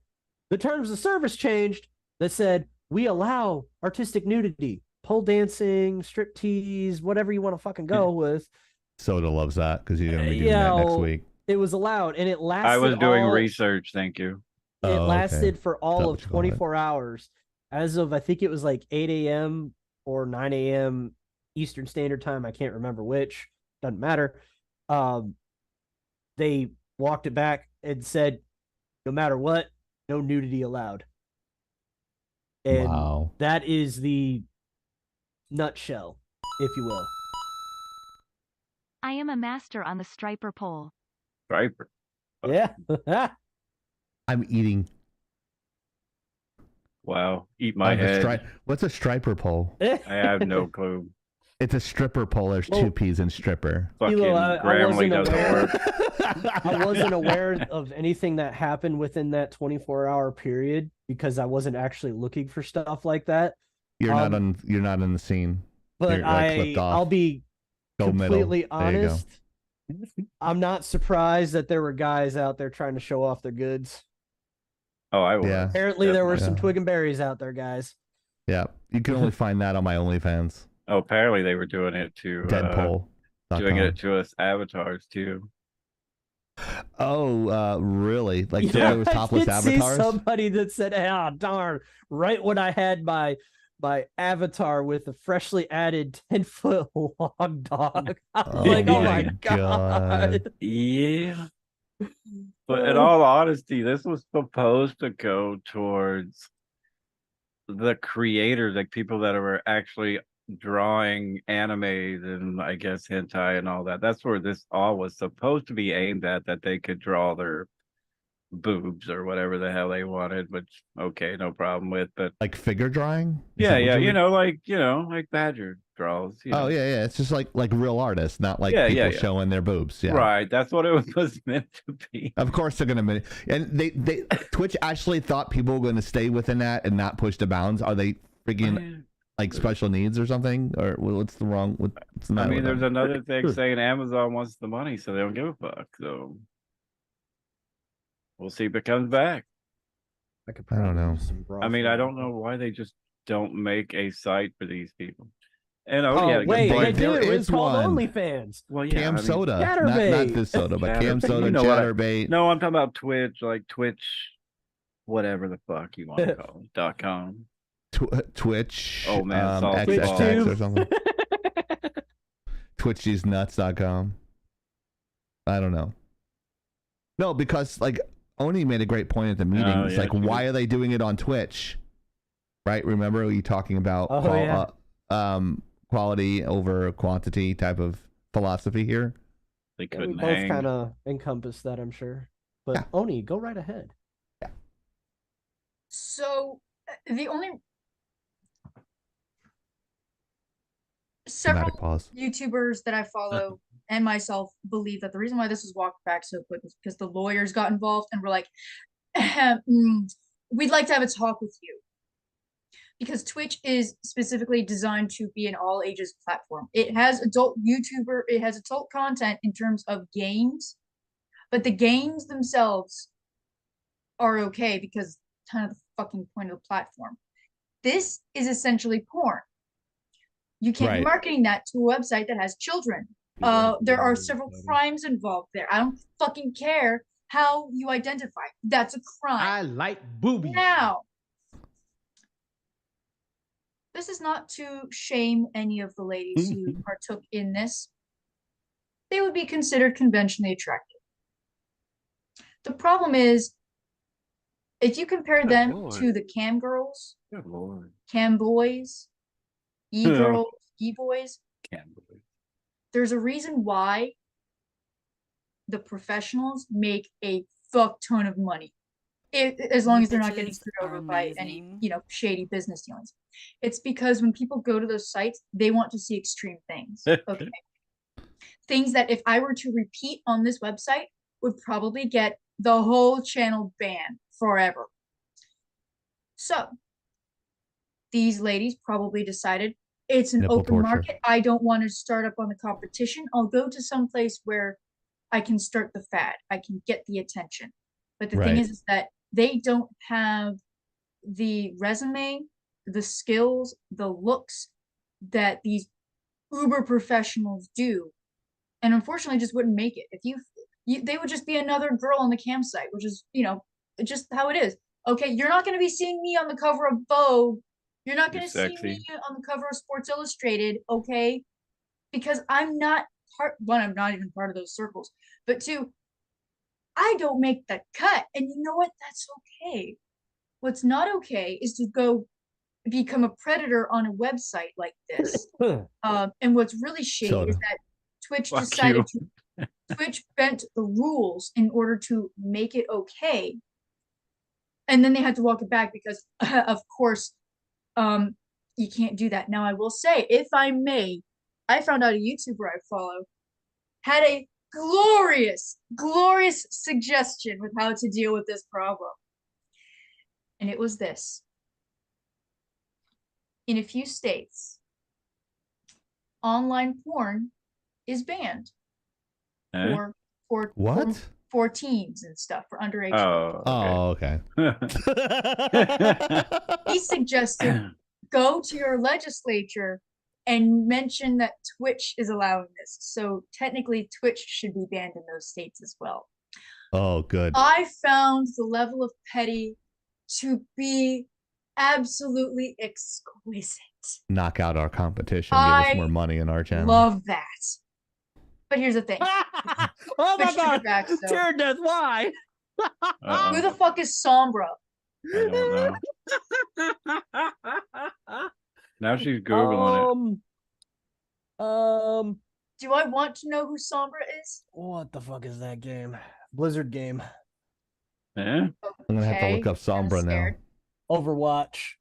the terms of service changed that said, we allow artistic nudity, pole dancing, strip tease, whatever you want to fucking go with. Soda loves that because you're going to be doing that next week. It was allowed, and it lasted. I was doing research. Thank you. It lasted for all of what you call it. 24 hours. As of, I think it was like 8 a.m. or 9 a.m. Eastern Standard Time. I can't remember which. Doesn't matter. They walked it back and said, no matter what, no nudity allowed. And Wow. that is the nutshell, if you will. I am a master on the striper pole. Striper. Yeah. I'm eating. Wow. Eat my on the head. What's a striper pole? I have no clue. It's a stripper pole. There's two P's in stripper. Fucking Grammarly doesn't work. I wasn't aware of anything that happened within that 24-hour period because I wasn't actually looking for stuff like that. You're not in the scene. But You're, clipped off. I'll be Go completely middle. There you go. honest. I'm not surprised that there were guys out there trying to show off their goods. Oh, I was. Yeah. Apparently, there were some Yeah. twig and berries out there, guys. Yeah. You can only find that on my OnlyFans. Oh, apparently they were doing it to Deadpool. doing it to us avatars too. Oh, really? Like Yeah, there was topless I did see avatars? somebody that said, "Ah, darn!" Right when I had my avatar with a freshly added 10-foot long dog, I was like, "Oh my god!" Yeah. But in all honesty, this was supposed to go towards the creators, like people that were actually drawing animes and I guess hentai and all that. That's where this all was supposed to be aimed at, that they could draw their boobs or whatever the hell they wanted, which okay, no problem with. But like figure drawing? Yeah, like Badger draws. Oh yeah. It's just like real artists, not like Yeah, people yeah. showing their boobs. Yeah. Right. That's what it was meant to be. Of course they're gonna and they Twitch actually thought people were gonna stay within that and not push the bounds. Are they freaking like special needs or something, or what's the wrong? What's the I matter mean, with there's them? another thing saying Amazon wants the money, so they don't give a fuck. So we'll see if it comes back. I could I don't probably know. use some I mean, I don't know why they just don't make a site for these people. And Odie had a good wait, point. they do. There It's is called one. OnlyFans. Well, yeah, Cam I mean, soda, not Chatterbait. this soda, but Cam Chatterbait. soda, You know what I- Chatterbait. No, I'm talking about Twitch, like Twitch, whatever the fuck you want to call it, .com. Twitch, Oh, man, salty XXX balls. or something. TwitchTheseNuts.com. I don't know. No, because like Oni made a great point at the meeting. Oh, It's yeah, like, she why did. are they doing it on Twitch? Right? Remember you talking about quality over quantity type of philosophy here? They Yeah, we couldn't both hang. kind of encompass that, I'm sure. But Yeah. Oni, go right ahead. So the only several Dramatic pause. YouTubers that I follow and myself believe that the reason why this was walked back so quick is because the lawyers got involved and were like, we'd like to have a talk with you. Because Twitch is specifically designed to be an all ages platform. It has adult content in terms of games, but the games themselves are okay because kind of the fucking point of the platform. This is essentially porn. You can't be marketing that to a website that has children. There are several crimes involved there. I don't fucking care how you identify. That's a crime. I like boobies. Now, this is not to shame any of the ladies who partook in this. They would be considered conventionally attractive. The problem is, if you compare Good them Lord. to the cam girls, Good Lord. cam boys, e-girls, e-boys, there's a reason why the professionals make a fuck ton of money. As long as they're not getting screwed over by any, shady business dealings. It's because when people go to those sites, they want to see extreme things. Okay. Things that if I were to repeat on this website would probably get the whole channel banned forever. So these ladies probably decided it's an open market. I don't want to start up on the competition. I'll go to some place where I can start the fad. I can get the attention. But the thing is that they don't have the resume, the skills, the looks that these uber professionals do, and unfortunately just wouldn't make it. If they would just be another girl on the campsite, which is just how it is. Okay, you're not going to be seeing me on the cover of Vogue. You're not going to see me on the cover of Sports Illustrated. Okay, because I'm not one. I'm not even part of those circles, but two, I don't make the cut. And you know what? That's okay. What's not okay is to go become a predator on a website like this. And what's really shady is that Twitch decided to Twitch bent the rules in order to make it okay. And then they had to walk it back because of course you can't do that. Now I will say, if I may, I found out a YouTuber I follow had a glorious suggestion with how to deal with this problem. And it was this. In a few states, online porn is banned for teens and stuff, for underage. Okay. He suggested go to your legislature and mention that Twitch is allowing this. So technically Twitch should be banned in those states as well. Oh, good. I found the level of petty to be absolutely exquisite. Knock out our competition. Give us more money in our channel. Love that. But here's the thing. Oh my god! Tear death, why? Who the fuck is Sombra? I don't know. Now she's Googling it. Do I want to know who Sombra is? What the fuck is that game? Blizzard game. Yeah. I'm gonna have to look up Sombra now. Overwatch.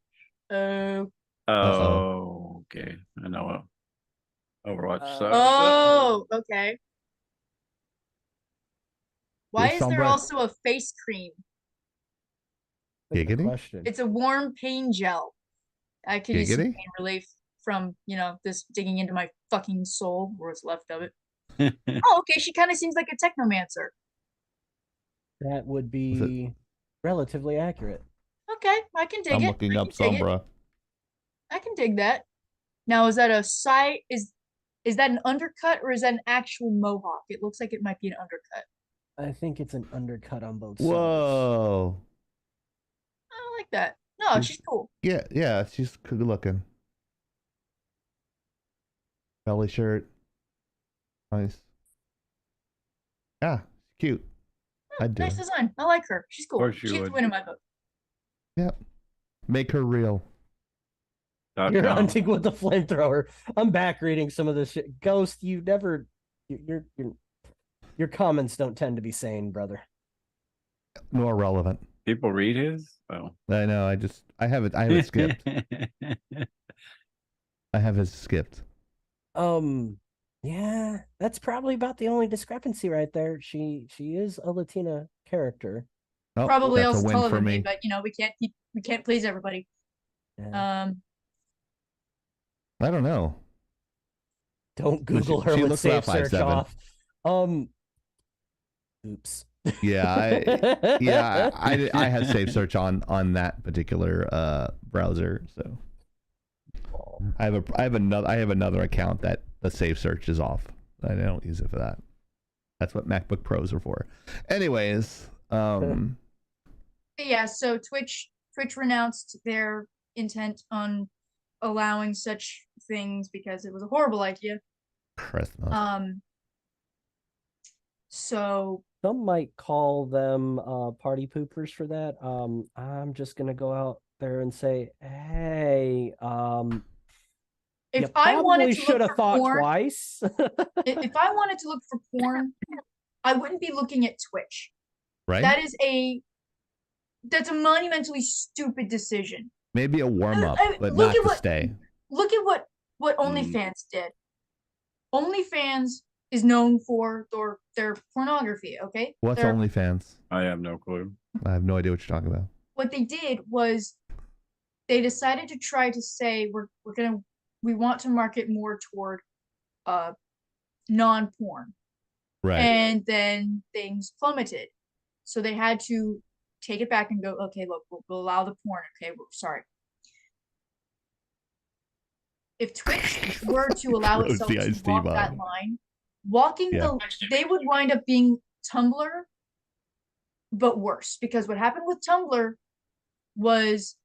Oh, okay. I know. Overwatch sucks. Oh, okay. Why is there Sombra also a face cream? Giggity? It's a warm pain gel. I could use some Giggity? pain relief from, this digging into my fucking soul, or what's left of it. Oh, okay, she kind of seems like a technomancer. That would be relatively accurate. Okay, I can dig I'm it. looking I up can dig it. Sombra. I can dig that. Now, is that a side? Is that an undercut or is that an actual mohawk? It looks like it might be an undercut. I think it's an undercut on both sides. Whoa. I like that. No, she's cool. Yeah, she's good looking. Belly shirt. Nice. Yeah, cute. I'd do Nice it. design. I like her. She's cool. course you She's would. the win in my book. Yep. Make her real. You're hunting with the flamethrower. I'm back reading some of this shit. Ghost, you never your comments don't tend to be sane, brother. More relevant. People read his? Oh. I know, I have it skipped. I have it skipped. Yeah, that's probably about the only discrepancy right there. She is a Latina character. Oh, Probably that's a also win taller for than me, me. but we can't please everybody. Yeah. I don't know. Don't Google her she with looks safe about search 5'7". off. Oops. Yeah, I had safe search on that particular browser, so I have another account that the safe search is off. I don't use it for that. That's what MacBook Pros are for. Anyways, Yeah, so Twitch renounced their intent on allowing such things because it was a horrible idea. Christmas. So some might call them party poopers for that. I'm just gonna go out there and say, hey, if I wanted to should have thought porn, twice. if I wanted to look for porn, I wouldn't be looking at Twitch. Right? That's a monumentally stupid decision. Maybe a warm up, but look not at to stay. Look at what OnlyFans did. OnlyFans is known for their pornography, okay? What's OnlyFans? I have no clue. I have no idea what you're talking about. What they did was they decided to try to say we want to market more toward non-porn. Right. And then things plummeted. So they had to take it back and go, okay, look, we'll allow the porn. Okay, we're sorry. If Twitch were to allow itself to walk that line, they would wind up being Tumblr, but worse. Because what happened with Tumblr was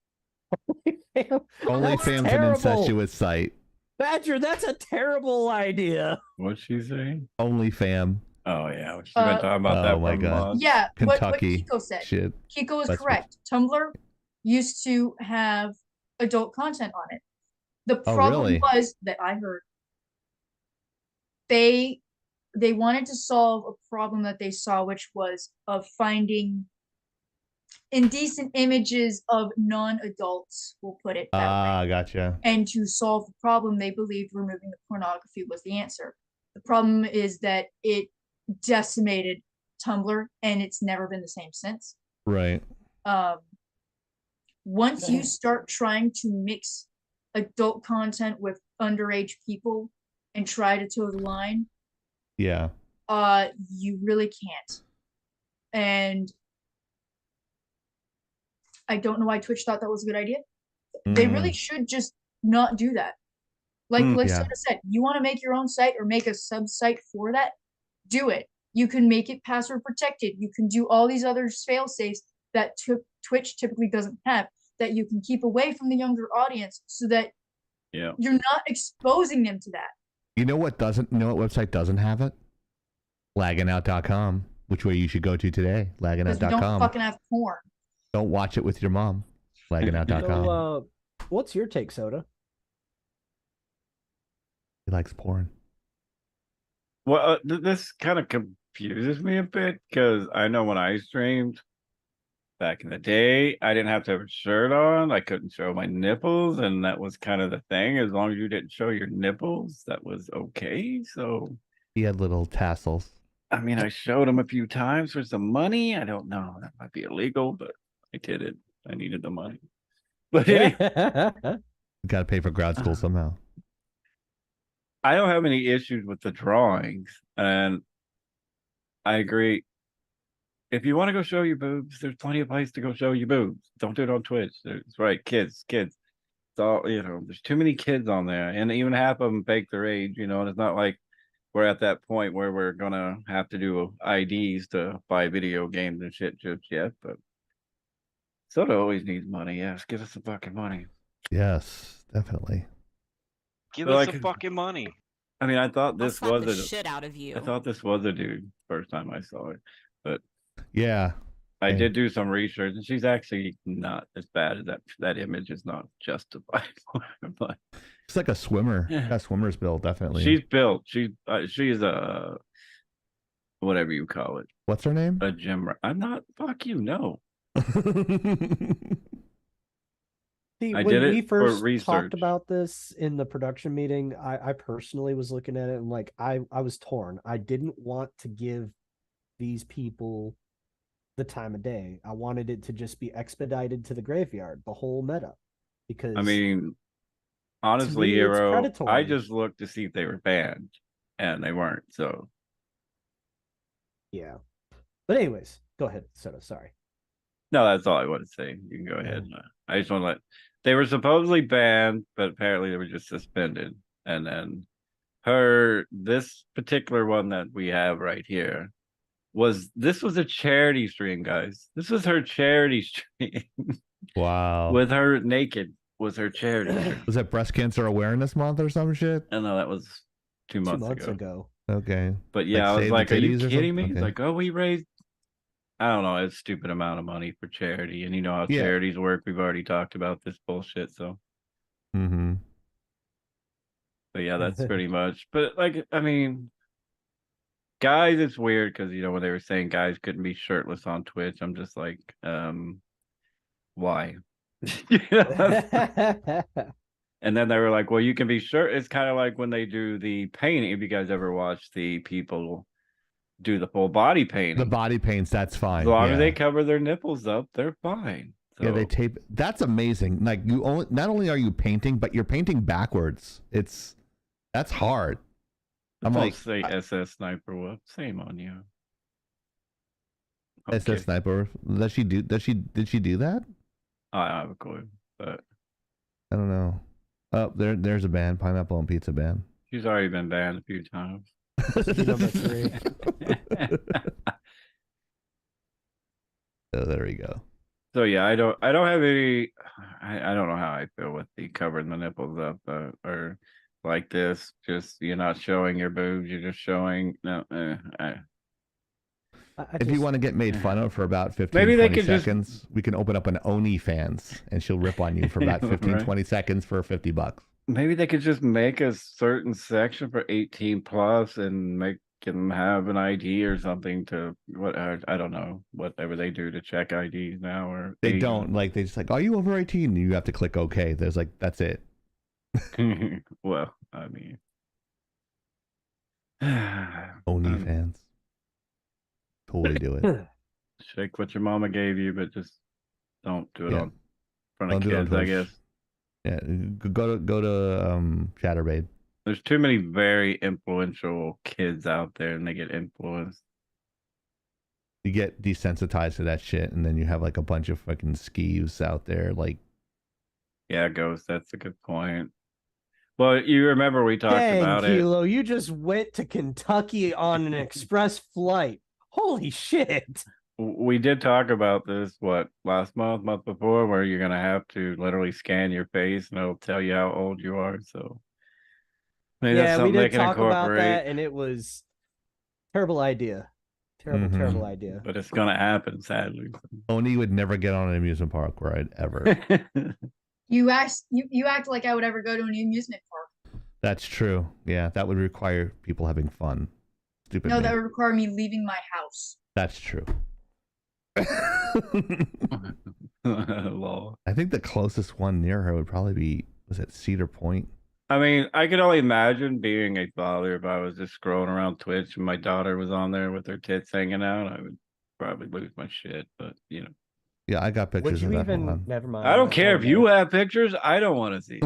OnlyFans an incestuous site. Badger, that's a terrible idea. What's she saying? OnlyFam. Oh yeah, she's been talking about that. Oh my god. Yeah, Kentucky. what Kiko said. Shit. Kiko is correct. Tumblr used to have adult content on it. The problem was that I heard they wanted to solve a problem that they saw, which was of finding indecent images of non-adults, we'll put it that way. Gotcha. And to solve the problem, they believed removing the pornography was the answer. The problem is that it decimated Tumblr, and it's never been the same since. Right. Once you start trying to mix adult content with underage people and try to toe the line, yeah, you really can't. And I don't know why Twitch thought that was a good idea. They really should just not do that. Like Soda said, you want to make your own site or make a sub site for that, do it. You can make it password protected. You can do all these other fail safes that Twitch typically doesn't have, that you can keep away from the younger audience so that you're not exposing them to that. You know what website doesn't have it? Lagginout.com, which way you should go to today. Lagginout.com. We don't fucking have porn. Don't watch it with your mom. Lagginout.com. So, what's your take, Soda? He likes porn. Well, this kind of confuses me a bit because I know when I streamed back in the day, I didn't have to have a shirt on. I couldn't show my nipples, and that was kind of the thing. As long as you didn't show your nipples, that was okay. So he had little tassels. I mean, I showed him a few times for some money. I don't know. That might be illegal, but I did it. I needed the money. But anyway, Got to pay for grad school somehow. I don't have any issues with the drawings, and I agree. If you want to go show your boobs, there's plenty of places to go show your boobs. Don't do it on Twitch. It's right, kids. It's all, there's too many kids on there, and even half of them fake their age, and it's not like we're at that point where we're gonna have to do IDs to buy video games and shit just yet, but Soda always needs money. Yes, give us the fucking money. Yes, definitely. Give us the fucking money. I mean, I thought this was the shit out of you. I thought this was a dude first time I saw it, but yeah, I did do some research, and she's actually not as bad as that. That image is not justified. But it's like a swimmer. That swimmer's built, definitely. She's built. She's a whatever you call it. What's her name? A gym. I'm not. Fuck you. No. See, I when did we it for first research. talked about this in the production meeting, I personally was looking at it and like I was torn. I didn't want to give these people the time of day. I wanted it to just be expedited to the graveyard, the whole meta. Because I mean, honestly, me, it's Hero, predatory. I just looked to see if they were banned, and they weren't. So yeah. But anyways, go ahead, Soda. Sorry. no, that's all I want to say. You can go ahead. I just want to let. They were supposedly banned, but apparently they were just suspended. And then this particular one that we have right here was a charity stream, guys. This was her charity stream. Wow. With her naked was her charity stream. Was it Breast Cancer Awareness Month or some shit? Oh, no, that was 2 months, ago. Okay. But yeah, I was Save like, the are you Titties or kidding me? something? He's Okay. like, oh, we raised, I don't know, a stupid amount of money for charity. And you know how Yeah. charities work. We've already talked about this bullshit. So, Mm-hmm. but yeah, that's pretty much. But like, I mean, guys, it's weird because, when they were saying guys couldn't be shirtless on Twitch, I'm just like, why? And then they were like, well, you can be sure. It's kind of like when they do the painting. If you guys ever watch the people do the full body painting, The body paints, that's fine. as long yeah. as they cover their nipples up, they're fine. Yeah, they So- tape. That's amazing. Like not only are you painting, but you're painting backwards. That's hard. I'm Don't like say SS sniper. What? Shame on you. SS Sniper. Did she do that? I have a clue, but I don't know. Oh, there's a ban. Pineapple and Pizza ban. she's already been banned a few times. Number 3. Oh, there we go. So yeah, I don't have any. I don't know how I feel with the covering the nipples up or like this. Just you're not showing your boobs. You're just showing no. If you want to get made fun of for about 15, Maybe they 20 could just- seconds, we can open up an OnlyFans and she'll rip on you for about 15, Right. 20 seconds for $50. Maybe they could just make a certain section for 18 plus and make them have an ID or something to what I don't know, whatever they do to check IDs now or They Asian. don't they just like, are you over 18? And you have to click OK. There's like, that's it. Well, I mean, OnlyFans. Totally do it. shake what your mama gave you, but just don't do it Yeah. on front Don't of do it on kids, I Twitch. guess. Yeah, go to Chatterbait. There's too many very influential kids out there, and they get influenced. You get desensitized to that shit, and then you have like a bunch of fucking skeeves out there. Like, Yeah, Ghost, that's a good point. Well, you remember we talked Dang, about it. Kilo, you just went to Kentucky on an express flight. Holy shit. We did talk about this, last month before, where you're going to have to literally scan your face and it'll tell you how old you are. So maybe that's Yeah, we something they did can talk about incorporate. that, and it was terrible idea. Terrible idea. But it's going to happen, sadly. Oni would never get on an amusement park ride ever. You act like I would ever go to an amusement park. That's true. Yeah, that would require people having fun. Stupid. No, me. that would require me leaving my house. That's true. Lol. I think the closest one near her would probably be, was it Cedar Point? I mean, I could only imagine being a father if I was just scrolling around Twitch and my daughter was on there with her tits hanging out. I would probably lose my shit, but Yeah, I got pictures Would you of that. Hold even? on. Never mind. I don't care if know. you have pictures. I don't want to see.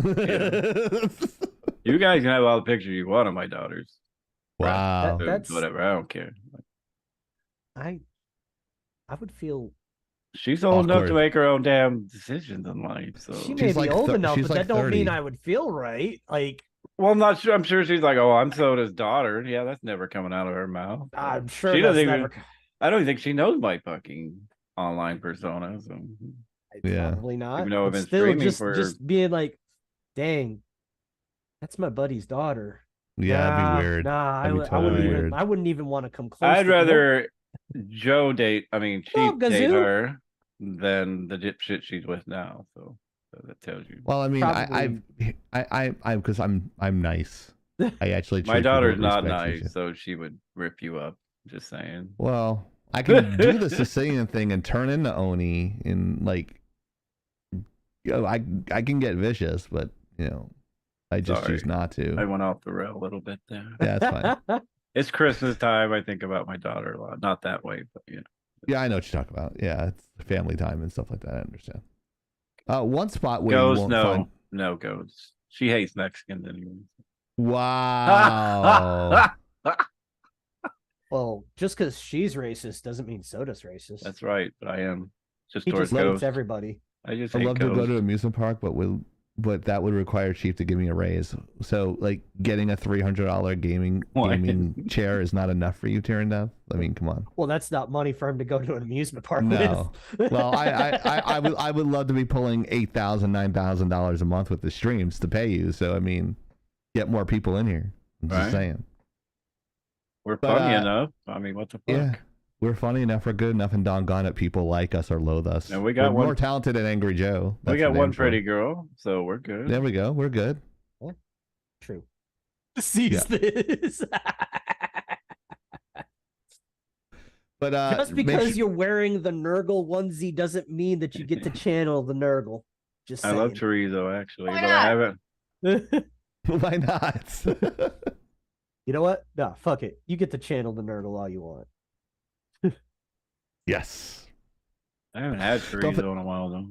You guys can have all the pictures you want of my daughters. Wow. That's whatever. I don't care. I would feel She's old enough to Awkward. make her own damn decisions in life. So she may be like old enough, she's but like that don't mean 30. I would feel right. Like well, I'm not sure. I'm sure she's like, oh, I'm Soda's daughter. Yeah, that's never coming out of her mouth. I'm sure she that's doesn't even. never. I don't even think she knows my fucking online persona. So Yeah. Probably not. Even though I've But been still, streaming just being like, dang, that's my buddy's daughter. Yeah, that'd be weird. Nah, That'd be totally weird. I wouldn't even want to come close. I'd to rather Joe date. I mean, she Oh, date Gazoo. her than the dipshit she's with now. So that tells you. Well, I mean, Probably. I because I'm nice. I actually My treat people daughter's with not respect and nice, shit. so she would rip you up. Just saying. Well, I can do the Sicilian thing and turn into Oni and like, I can get vicious, but I just Sorry. choose not to. I went off the rail a little bit there. Yeah, that's fine. It's Christmas time. I think about my daughter a lot. Not that way, but Yeah, I know what you're talking about. Yeah, it's family time and stuff like that. I understand. One spot where Goes you won't no, find. no goes. She hates Mexicans anyway. Wow. Well, just because she's racist doesn't mean Soda's racist. That's right, but I am just He towards just hates Ghost. everybody. I just I'd hate love to go Ghost. to an amusement park, but that would require Chief to give me a raise. So, like, getting a $300 gaming chair is not enough for you, Tyrandov? I mean, come on. Well, that's not money for him to go to an amusement park No. with. Well, I would love to be pulling $8,000, $9,000 a month with the streams to pay you. So, I mean, get more people in here. I'm just Right. saying. We're But, funny enough. I mean, what the fuck? Yeah. We're funny enough, we're good enough, and doggone it, people like us or loathe us. And we got we're one more talented than Angry Joe. We That's got for one damn sure. pretty girl, so we're good. There we go. We're good. True. Sees this. But Just because you're wearing the Nurgle onesie doesn't mean that you get to channel the Nurgle. Just I saying. love chorizo actually, Why but not? I haven't. Why not? You know what? No, fuck it. You get to channel the Nurgle all you want. Yes. I haven't had Don't chorizo in a while though.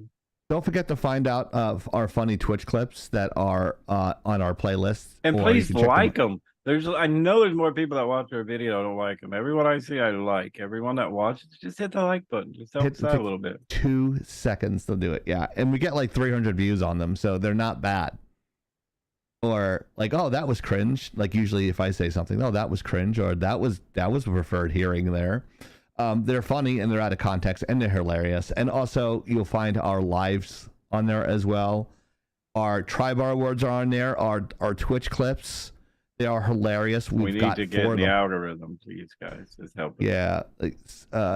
Don't forget to find out our funny Twitch clips that are on our playlist. And or please you can check like them. I know there's more people that watch our video don't like them. Everyone I see, I like. Everyone that watches, just hit the like button. Just help us out a little bit. 2 seconds to do it. Yeah, and we get like 300 views on them, so they're not bad. Or like, oh, that was cringe. Like usually, if I say something, oh, that was cringe, or that was preferred hearing there. They're funny and they're out of context and they're hilarious. And also, you'll find our lives on there as well. Our Tribar awards are on there. Our Twitch clips, they are hilarious. We need got to get 4 in of the them. algorithm, please, guys. Just help us. Yeah,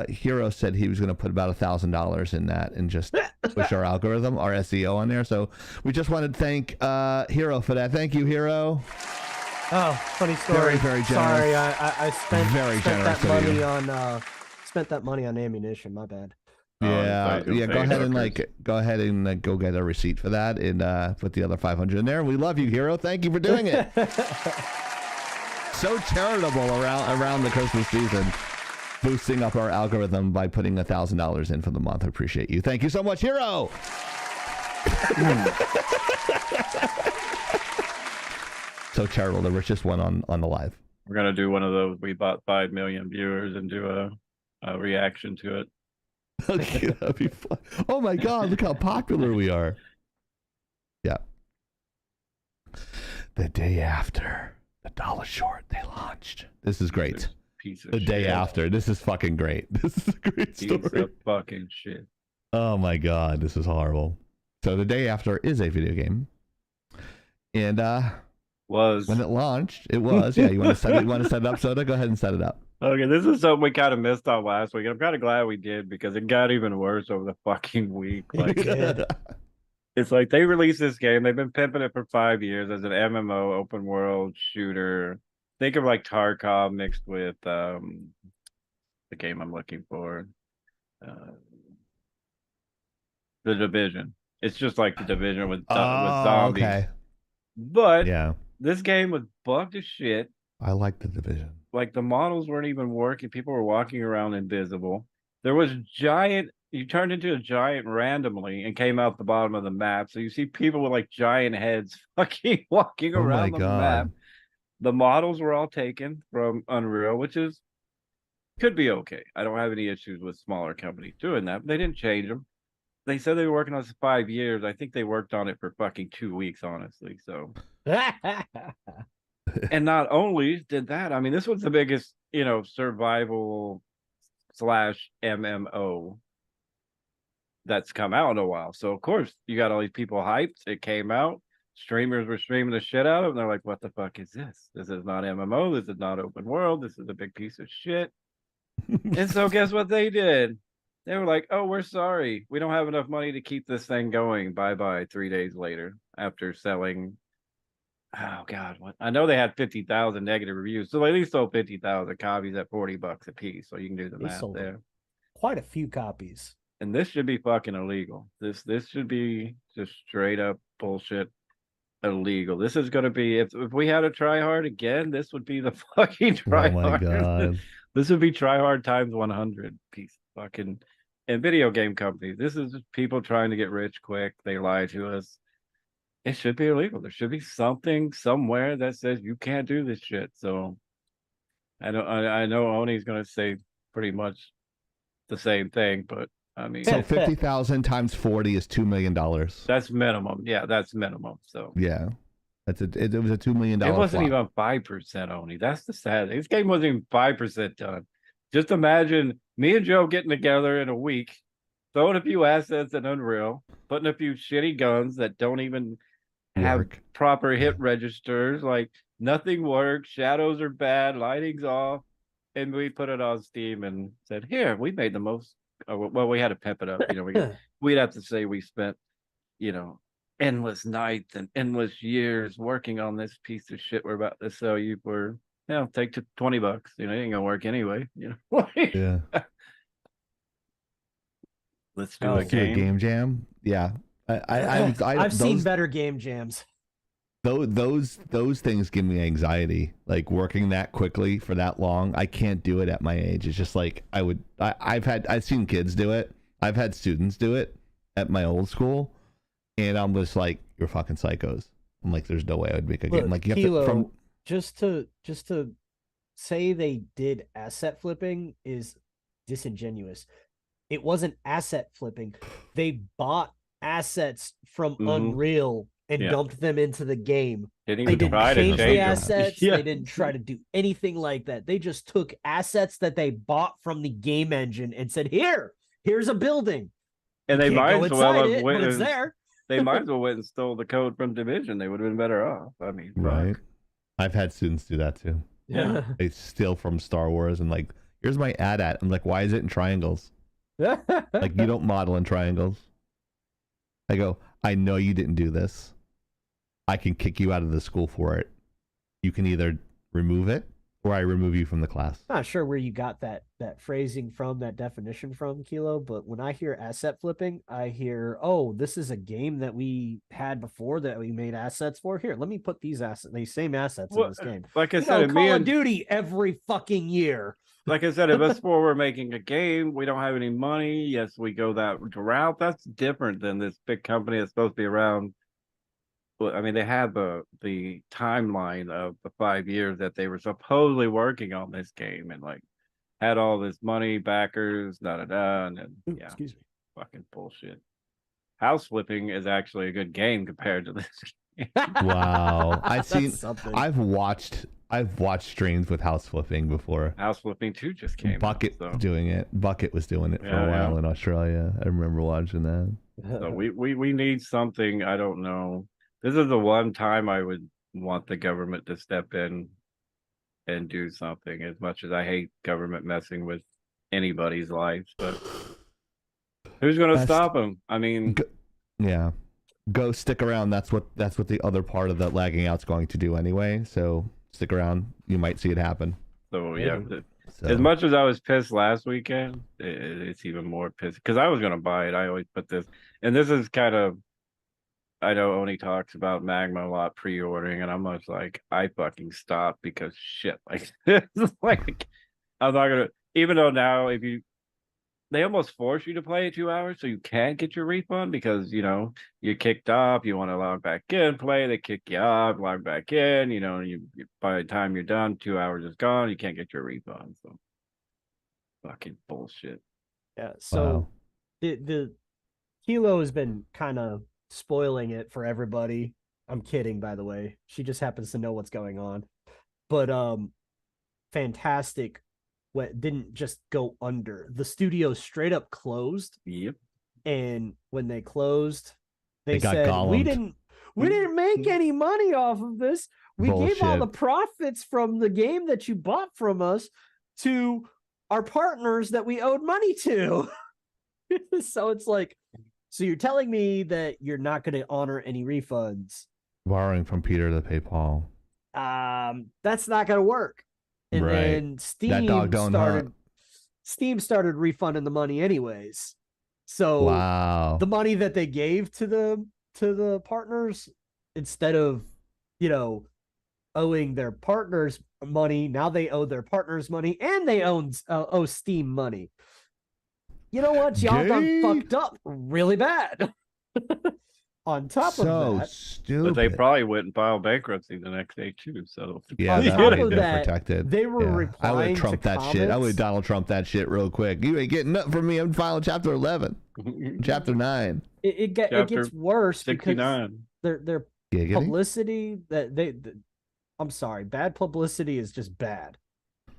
Hero said he was going to put about $1,000 in that and just push our algorithm, our SEO on there. So we just wanted to thank Hero for that. Thank you, Hero. Oh, funny story. Very, very generous. Sorry, I spent generous that of you. money on spent that money on ammunition. My bad. Yeah, Go ahead and go get a receipt for that and put the other 500 in there. We love you, Hero. Thank you for doing it. So charitable around the Christmas season, boosting up our algorithm by putting $1,000 in for the month. I appreciate you. Thank you so much, Hero. So charitable, the richest one on the live. We're gonna do one of those. We bought 5 million viewers and do a reaction to it. Okay, that'd be fun. Oh my God, look how popular we are. Yeah. The day after the Dollar Short, they launched. This is great. Piece of The day shit. after. This is fucking great. This is a great Piece story. of fucking shit. Oh my God, this is horrible. So the day after is a video game. And when it launched, it was. Yeah, you want to set it up, Soda? Go ahead and set it up. Okay, this is something we kind of missed on last week. I'm kind of glad we did because it got even worse over the fucking week. Like, it's like they released this game. They've been pimping it for 5 years as an MMO open world shooter. Think of like Tarkov mixed with the game I'm looking for, The Division. It's just like The Division with zombies. Okay. But yeah, this game was bugged as shit. I like The Division. Like the models weren't even working. People were walking around invisible. There was giant you turned into a giant randomly and came out the bottom of the map. So you see people with like giant heads fucking walking Oh my around the map. God. The models were all taken from Unreal, which could be okay. I don't have any issues with smaller companies doing that. But they didn't change them. They said they were working on this 5 years. I think they worked on it for fucking 2 weeks, honestly. So, and not only did that, I mean, this was the biggest, survival / MMO that's come out in a while. So of course you got all these people hyped. It came out. Streamers were streaming the shit out of it. And they're like, what the fuck is this? This is not MMO. This is not open world. This is a big piece of shit. And so guess what they did? They were like, oh, we're sorry. We don't have enough money to keep this thing going. Bye-bye 3 days later after selling. Oh God, what? I know they had 50,000 negative reviews. So they at least sold 50,000 copies at $40 a piece. So you can do the math there. Quite a few copies. And this should be fucking illegal. This should be just straight up bullshit illegal. This is going to be, if we had a try hard again, this would be the fucking try hard. Oh my God. This would be try hard times 100 piece fucking. And video game companies, this is just people trying to get rich quick. They lie to us. It should be illegal. There should be something somewhere that says you can't do this shit. So I know Oni's going to say pretty much the same thing, but I mean, so 50,000 times 40 is $2 million. That's minimum. Yeah, that's minimum. So yeah, it was a $2 million. It wasn't even 5% only. That's the sad thing. This game wasn't even 5% done. Just imagine me and Joe getting together in a week, throwing a few assets in Unreal, putting a few shitty guns that don't even have proper hit registers. Like nothing works. Shadows are bad. Lighting's off. And we put it on Steam and said, here, we made the most. Well, we had to pimp it up. We'd have to say we spent, endless nights and endless years working on this piece of shit we're about to sell you for, take $20. It ain't gonna work anyway. Yeah. Let's do a game jam. Yeah. I've seen better game jams. Those things give me anxiety. Like working that quickly for that long, I can't do it at my age. It's just like I've seen kids do it. I've had students do it at my old school, and I'm just like, you're fucking psychos. I'm like, there's no way I would make a game. Like you have to just to say they did asset flipping is disingenuous. It wasn't asset flipping. They bought assets from Unreal and dumped them into the game. They didn't change the assets. Yeah. They didn't try to do anything like that. They just took assets that they bought from the game engine and said, here's a building. And they might as well have went it's there. They might as well went and stole the code from Division. They would have been better off. I mean, right. I've had students do that too. Yeah. They steal from Star Wars and like, here's my AT-AT. I'm like, why is it in triangles? Like, you don't model in triangles. I go, I know you didn't do this. I can kick you out of the school for it. You can either remove it or I remove you from the class. Not sure where you got that phrasing from, that definition from, Kilo, but when I hear asset flipping, I hear, oh, this is a game that we had before that we made assets for. Here, let me put these same assets in this game. Like I said, Call of Duty every fucking year. Like I said, if us four were making a game, we don't have any money. Yes, we go that route. That's different than this big company that's supposed to be around. Well, I mean, they had the timeline of the 5 years that they were supposedly working on this game and like had all this money, backers, and then yeah, excuse me, fucking bullshit. House flipping is actually a good game compared to this game. Wow, I've watched streams with house flipping before. House flipping 2 just came Bucket out, so. doing it. Bucket was doing it for a while in Australia. I remember watching that. So we need something. I don't know. This is the one time I would want the government to step in and do something, as much as I hate government messing with anybody's lives, but who's going to stop them? I mean, go stick around. That's what the other part of that lagging out's going to do anyway. So stick around. You might see it happen. So yeah, as much as I was pissed last weekend, it's even more pissed because I was going to buy it. I always put this, and this is kind of, I know Oni talks about Magma a lot pre-ordering, and I'm just like, I fucking stopped because shit, like this is like, I'm not gonna. Even though now, if you they almost force you to play 2 hours so you can't get your refund because you're kicked off, you want to log back in, play, they kick you off, log back in, by the time you're done, 2 hours is gone, you can't get your refund. So fucking bullshit. Yeah. So Wow. the Kilo has been kind of spoiling it for everybody. I'm kidding, by the way. She just happens to know what's going on. But Fantastic didn't just go under. The studio straight up closed. Yep. And when they closed, they got said golemed. we didn't make any money off of this. We gave all the Bullshit. profits from the game that you bought from us to our partners that we owed money to. So it's like, so you're telling me that you're not going to honor any refunds? Borrowing from Peter to pay Paul. That's not going to work. And Right. then That dog don't hunt. Steam started refunding the money anyways. So Wow. the money that they gave to the partners, instead of owing their partners money, now they owe their partners money, and they owe Steam money. You know what? Y'all done fucked up really bad. On top of that, stupid. But they probably went and filed bankruptcy the next day too. So Yeah, on that top would of be that, protected. they were I would replying have Trump to that shit. I would comments. Donald Trump that shit real quick. You ain't getting nothing from me. I'm filing Chapter 11, Chapter 9. It gets worse because 69. their Giggity? publicity I'm sorry, bad publicity is just bad.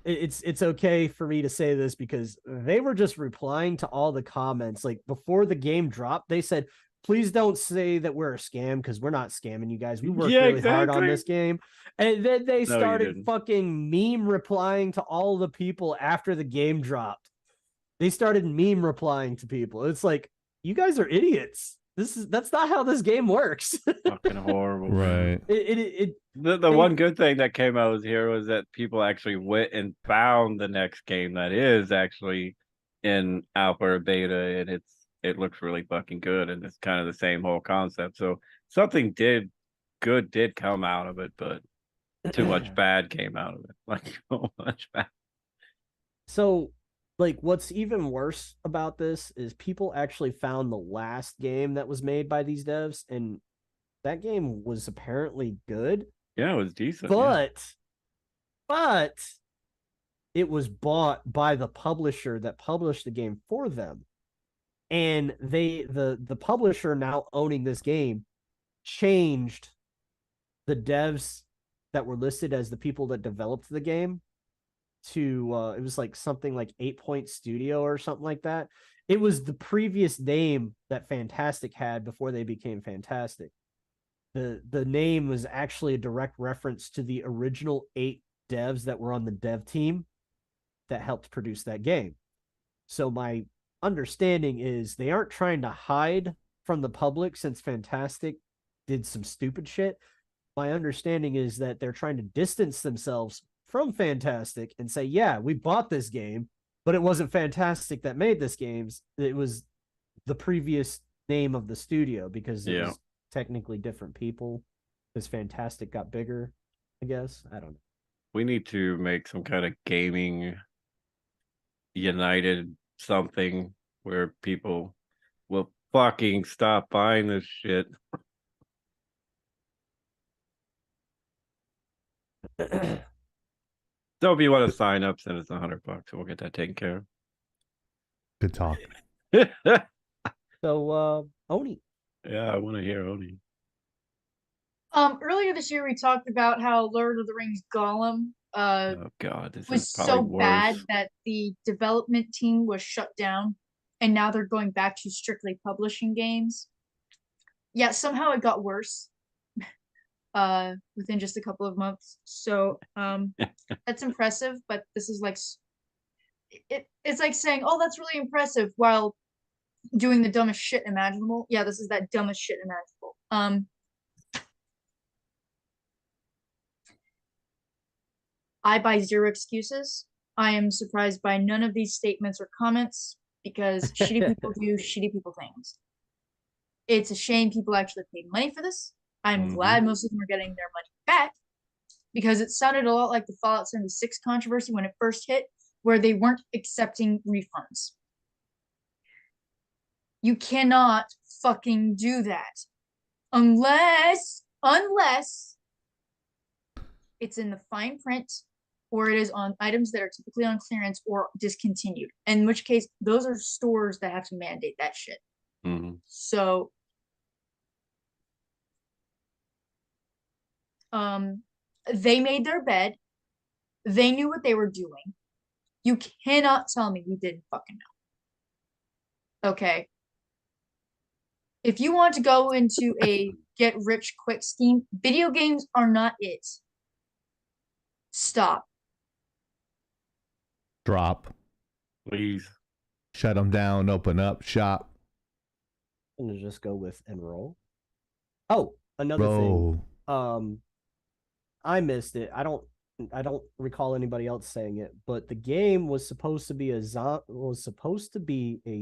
It's okay for me to say this because they were just replying to all the comments. Like before the game dropped, they said, please don't say that we're a scam because we're not scamming you guys. We worked really hard on this game. And then they started fucking meme replying to all the people after the game dropped. They started meme replying to people. It's like, you guys are idiots. That's not how this game works. Fucking horrible. Right. The one good thing that came out of here was that people actually went and found the next game that is actually in alpha or beta, and it looks really fucking good, and it's kind of the same whole concept. So something good did come out of it, but too much bad came out of it. Like so much bad. So like what's even worse about this is people actually found the last game that was made by these devs, and that game was apparently good. Yeah, it was decent. But it was bought by the publisher that published the game for them. And the publisher now owning this game changed the devs that were listed as the people that developed the game to it was like something like 8 Point Studio or something like that. It was the previous name that Fantastic had before they became Fantastic. The name was actually a direct reference to the original 8 devs that were on the dev team that helped produce that game. So my understanding is they aren't trying to hide from the public since Fantastic did some stupid shit. My understanding is that they're trying to distance themselves from Fantastic and say, yeah, we bought this game, but it wasn't Fantastic that made this game. It was the previous name of the studio because it was technically different people because Fantastic got bigger, I guess. I don't know. We need to make some kind of gaming united something where people will fucking stop buying this shit. So if you want to sign up, send us $100 and we'll get that taken care of. Good talk. So Oni. Yeah, I want to hear Oni. Earlier this year we talked about how Lord of the Rings Gollum oh god, this was is probably so worse. bad that the development team was shut down and now they're going back to strictly publishing games. Yeah, somehow it got worse within just a couple of months. So that's impressive, but this is like it's like saying, oh, that's really impressive while doing the dumbest shit imaginable. Yeah, this is that dumbest shit imaginable. I buy zero excuses. I am surprised by none of these statements or comments because shitty people do shitty people things. It's a shame people actually paid money for this. I'm glad most of them are getting their money back because it sounded a lot like the Fallout 76 controversy when it first hit, where they weren't accepting refunds. You cannot fucking do that. Unless it's in the fine print or it is on items that are typically on clearance or discontinued. In which case, those are stores that have to mandate that shit. Mm-hmm. So, they made their bed. They knew what they were doing. You cannot tell me you didn't fucking know. Okay. If you want to go into a get rich quick scheme, video games are not it. Stop. Drop. Please. Shut them down. Open up shop. I'm gonna just go with enroll. Oh, another thing. I missed it. I don't recall anybody else saying it, but the game was supposed to be a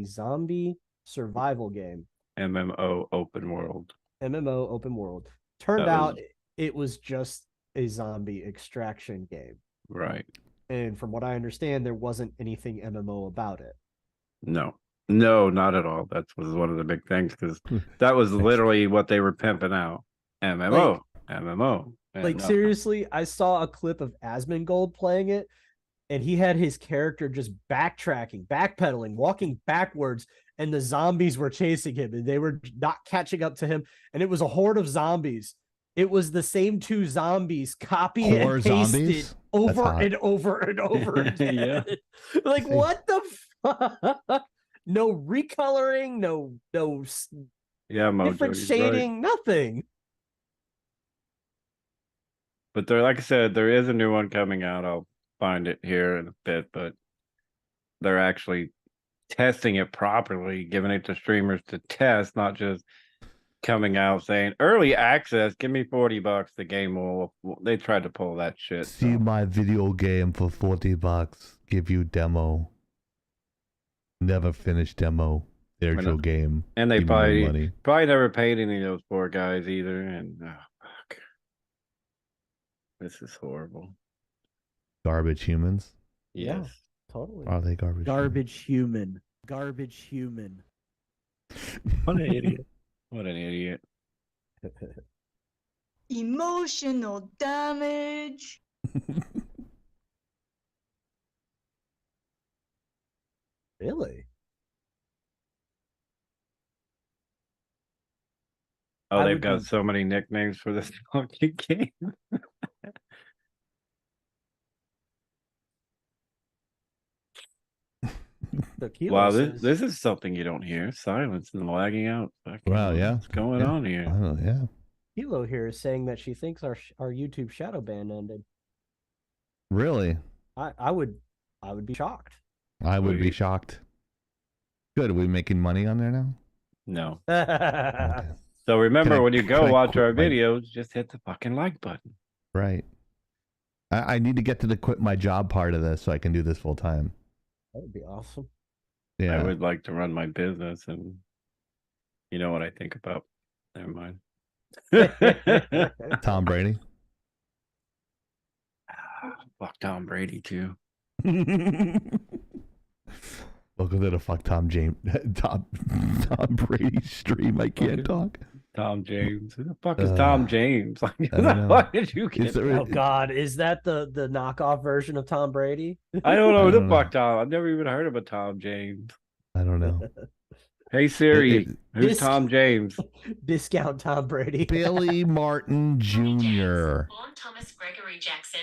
zombie survival game. MMO open world. Turned out it was just a zombie extraction game. Right. And from what I understand, there wasn't anything MMO about it. No, not at all. That was one of the big things because that was literally what they were pimping out. MMO. Like seriously, I saw a clip of Asmongold playing it, and he had his character just backtracking, backpedaling, walking backwards, and the zombies were chasing him, and they were not catching up to him, and it was a horde of zombies. It was the same two zombies copied and pasted over and over and over again. Yeah. Like, what the fuck? No recoloring, no different shading, nothing. But there, like I said, there is a new one coming out. I'll find it here in a bit, but they're actually testing it properly, giving it to streamers to test, not just coming out saying early access, give me $40, the game will. They tried to pull that shit. See my video game for $40. Give you demo. Never finish demo. There's your game. And they probably never paid any of those poor guys either. And fuck. This is horrible. Garbage humans. Yes. Yeah, totally. Are they garbage? Garbage human. Garbage human. What an idiot. What an idiot. Emotional damage. Really? Oh, they've got so many nicknames for this fucking game. Wow, this is something you don't hear. Silence and lagging out. Wow, yeah. What's going on here? Oh, yeah. Hilo here is saying that she thinks our YouTube shadow ban ended. Really? I would be shocked. I would be shocked. Good. Are we making money on there now? No. Okay. So remember, when you go watch our videos, just hit the fucking like button. Right. I need to get to the quit my job part of this so I can do this full time. That would be awesome. Yeah. I would like to run my business, and you know what I think about. Never mind. Tom Brady. Fuck Tom Brady too. Welcome to the fuck Tom Brady stream. I can't talk. Tom James. Who the fuck is Tom James? Like, who the fuck did you get? Oh God, is that the knockoff version of Tom Brady? I don't know who the fuck Tom. I've never even heard of a Tom James. I don't know. Hey Siri, who's Tom James? Discount Tom Brady. Billy Martin Jr. Born Thomas Gregory Jackson,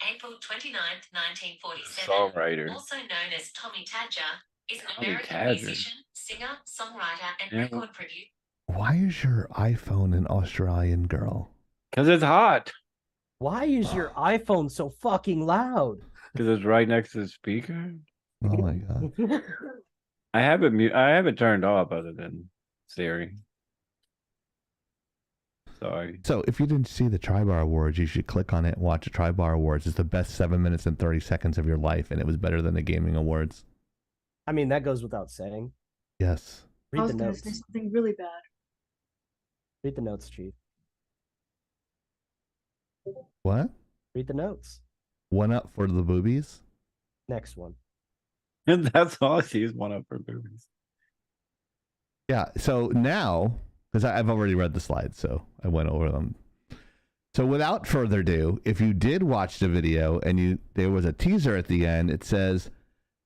April 29th, 1947. Songwriter. Also known as Tommy Tadger, is an Tommy American Tadger. musician, singer, songwriter, and record producer. Why is your iPhone an Australian girl? Because it's hot. Why is your iPhone so fucking loud? Because it's right next to the speaker. Oh my God. I have it turned off other than Siri. Sorry. So if you didn't see the Tri-Bar Awards, you should click on it and watch the Tri-Bar Awards. It's the best 7 minutes and 30 seconds of your life, and it was better than the Gaming Awards. I mean, that goes without saying. Yes. I was going to say something really bad. Read the notes, Chief. What? Read the notes. One up for the boobies? Next one. And that's all I see is one up for movies. Yeah. So now, because I've already read the slides, so I went over them. So without further ado, if you did watch the video and there was a teaser at the end, it says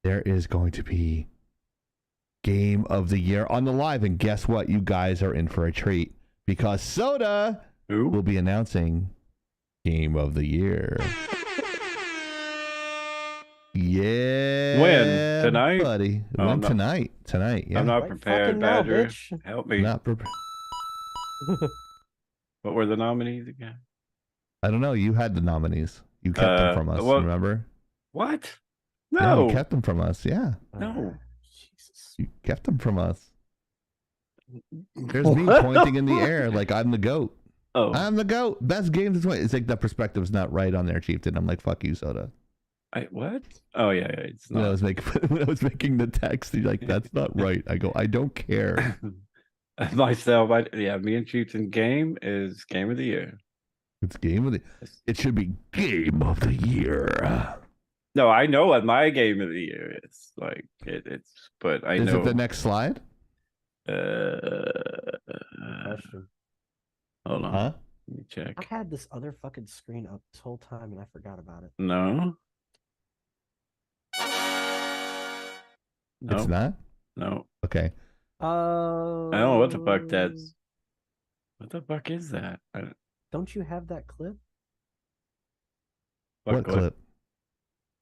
there is going to be Game of the Year on the live, and guess what? You guys are in for a treat because Soda will be announcing Game of the Year. Yeah. When? Tonight? Buddy. When tonight? Tonight, yeah. I'm not prepared, Badger. Help me. Not prepared. What were the nominees again? I don't know. You had the nominees. You kept them from us, remember? What? No. Yeah, you kept them from us, yeah. No. Jesus. You kept them from us. There's me pointing in the air like I'm the GOAT. Oh. I'm the GOAT. Best games of 20. It's like the perspective's not right on there, Chieftain. I'm like, fuck you, Soda. What? Oh, yeah. It's not. When I was making the text, he's like, that's not right. I go, I don't care. Myself, me and Chieftain game is Game of the Year. It's Game of the... It should be Game of the Year. No, I know what my Game of the Year is. Like, but I know... Is it the next slide? Hold on. Huh? Let me check. I had this other fucking screen up this whole time and I forgot about it. No. It's not? No. Okay. I don't know what the fuck that's... What the fuck is that? Don't you have that clip? What clip?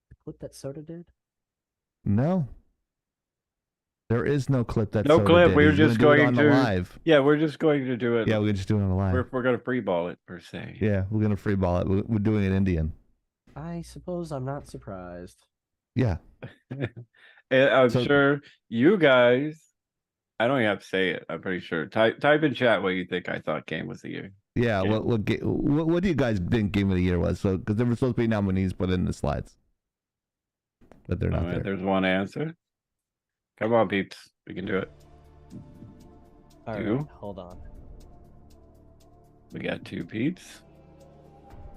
The clip that Soda did? No. There is no clip that no Soda clip. did. We were He's just gonna going do it on the live. Yeah, we're just going to do it. Yeah, we're just doing it on the live. We're going to free ball it, per se. Yeah, we're going to free ball it. We're doing it Indian. I suppose I'm not surprised. Yeah. And I'm sure you guys, I don't even have to say it. I'm pretty sure. Type in chat what you think I thought Game was the Year. Yeah, what do you guys think Game of the Year was? So, because there were supposed to be nominees put in the slides, but they're not there. There's one answer. Come on, peeps, we can do it. All right, hold on. We got 2 peeps.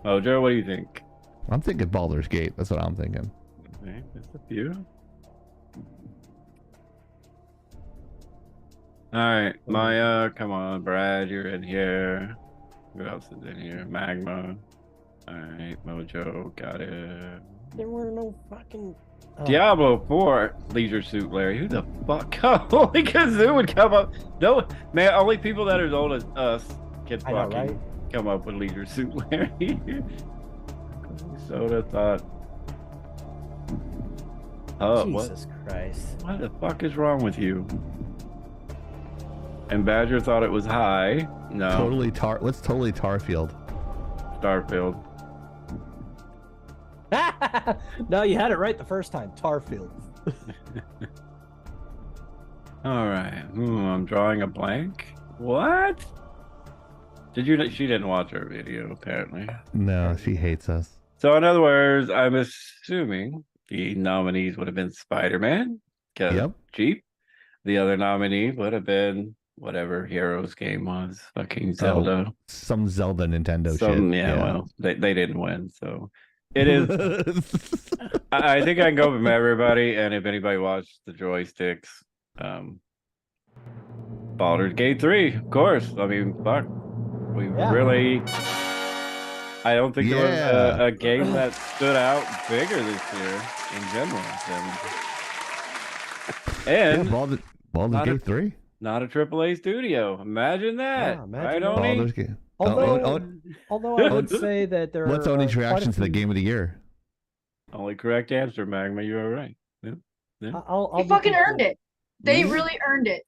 Oh, Joe, what do you think? I'm thinking Baldur's Gate. That's what I'm thinking. Okay, that's a few. All right, Maya, come on, Brad, you're in here. Who else is in here? Magma. All right, Mojo, got it. There were no fucking... Diablo 4 Leisure Suit Larry. Who the fuck? Only Kazoo would come up. No, man, only people that are as old as us can fucking come up with Leisure Suit Larry. Soda thought. Oh, Jesus Christ. What the fuck is wrong with you? And Badger thought it was high. No. What's totally Tarfield? Starfield. No, you had it right the first time. Tarfield. All right. I'm drawing a blank. What? She didn't watch our video, apparently. No, she hates us. So, in other words, I'm assuming the nominees would have been Spider-Man. Yep. Jeep. The other nominee would have been whatever Heroes game was. Fucking Zelda. Oh, some Zelda Nintendo shit. Yeah, well, they didn't win, so it is. I think I can go from everybody, and if anybody watched the joysticks, Baldur's Gate 3, of course. I mean, fuck. We really. I don't think there was a game that stood out bigger this year in general. And Baldur's Gate 3? Not a AAA studio. Imagine that. Yeah, right, Oni? Although I would say that there What's are Oni's quite a reaction to the few- Game of the Year? Only correct answer, Magma. You were right. Yeah. They fucking earned it. They really earned it.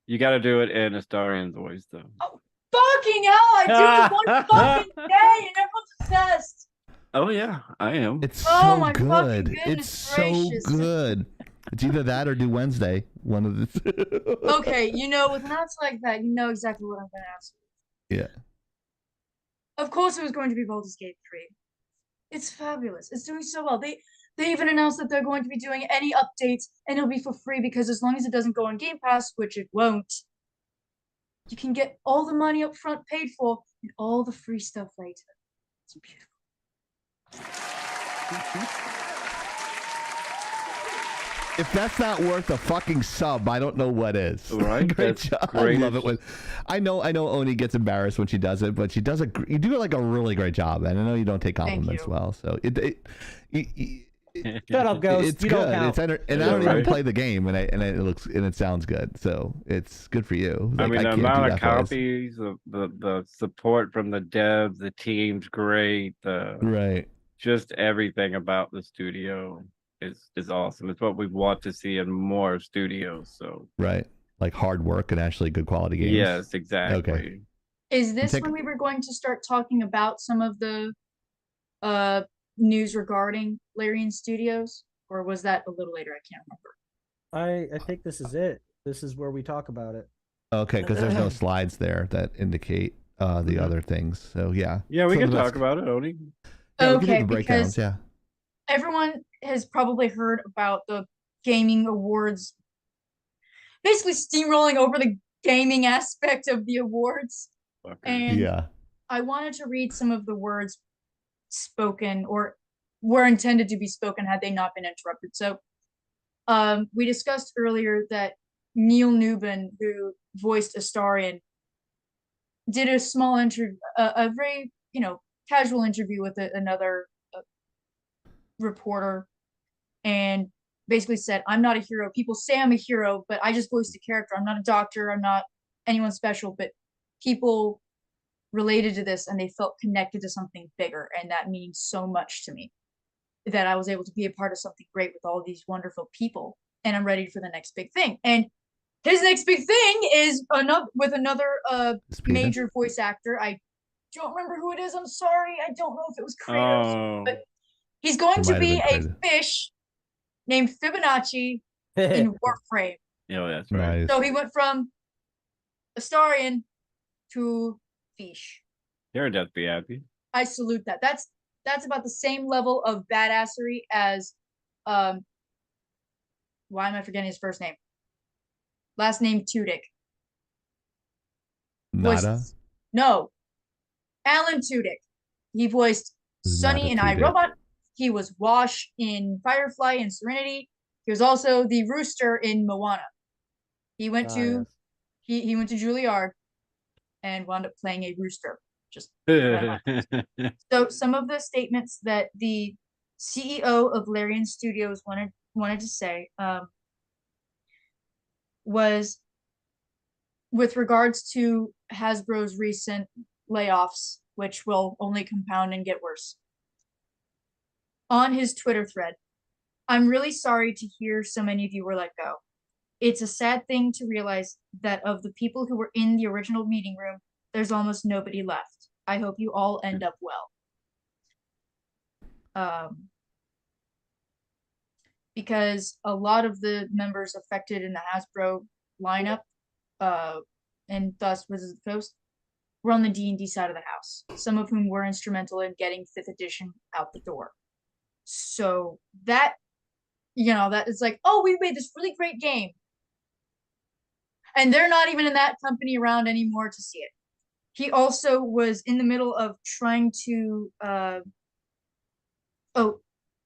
You got to do it in Astarian's voice, though. Fucking hell! I do it one fucking day, and everyone's obsessed. Oh yeah, I am. It's Oh so my good. fucking It's goodness so good. It's either that or do Wednesday. One of the. Okay, with nuts like that, you know exactly what I'm gonna ask. Yeah. Of course, it was going to be Baldur's Gate 3. It's fabulous. It's doing so well. They even announced that they're going to be doing any updates, and it'll be for free because as long as it doesn't go on Game Pass, which it won't, you can get all the money up front paid for and all the free stuff later. It's beautiful. If that's not worth a fucking sub, I don't know what is. Right? Great That's job. great. I love it when I know Oni gets embarrassed when she does it, but she does you do like a really great job, and I know you don't take compliments well. So Shut up, Ghost. it's You good. don't count. And I don't even play the game, and it sounds good. So it's good for you. I Like, mean, the can't do amount that of for us. copies, the support from the devs, the team's great. Right. Just everything about the studio is awesome. It's what we want to see in more studios. So Right. Like hard work and actually good quality games. yes, exactly. Okay. Is this when we were going to start talking about some of the news regarding Larian Studios, or was that a little later? I can't remember. I think this is it. This is where we talk about it. Okay, because there's no slides there that indicate the other things. So yeah. Yeah, we Some can of that's- talk about it, Oni. Yeah, we can Okay, do the breakdowns. because Yeah. everyone has probably heard about the gaming awards basically steamrolling over the gaming aspect of the awards. And Yeah. I wanted to read some of the words spoken or were intended to be spoken had they not been interrupted. So we discussed earlier that Neil Newbin, who voiced Astarion, did a small interview, a very, casual interview with another reporter, and basically said, I'm not a hero. People say I'm a hero, but I just voiced a character. I'm not a doctor. I'm not anyone special, but people related to this and they felt connected to something bigger. And that means so much to me that I was able to be a part of something great with all these wonderful people. And I'm ready for the next big thing. And his next big thing is another major voice actor. I don't remember who it is. I'm sorry. I don't know if it was Kratos, but he's going to be a fish named Fibonacci in Warframe. Yeah, that's right. Nice. So he went from Astarion to fish. Your death be happy. I salute that. That's about the same level of badassery as why am I forgetting his first name? Last name Tudyk. Nada? No. Alan Tudyk. He voiced Sonny in Tudyk. iRobot. He was Wash in Firefly and Serenity. He was also the rooster in Moana. He went to he went to Juilliard and wound up playing a rooster. Just so some of the statements that the CEO of Larian Studios wanted to say was with regards to Hasbro's recent layoffs, which will only compound and get worse. On his Twitter thread, I'm really sorry to hear so many of you were let go. It's a sad thing to realize that of the people who were in the original meeting room, there's almost nobody left. I hope you all end up well. Because a lot of the members affected in the Hasbro lineup, and thus Wizards of the Coast, were on the D&D side of the house, some of whom were instrumental in getting 5th edition out the door. So that, that is like, oh, we made this really great game. And they're not even in that company around anymore to see it. He also was in the middle of trying to,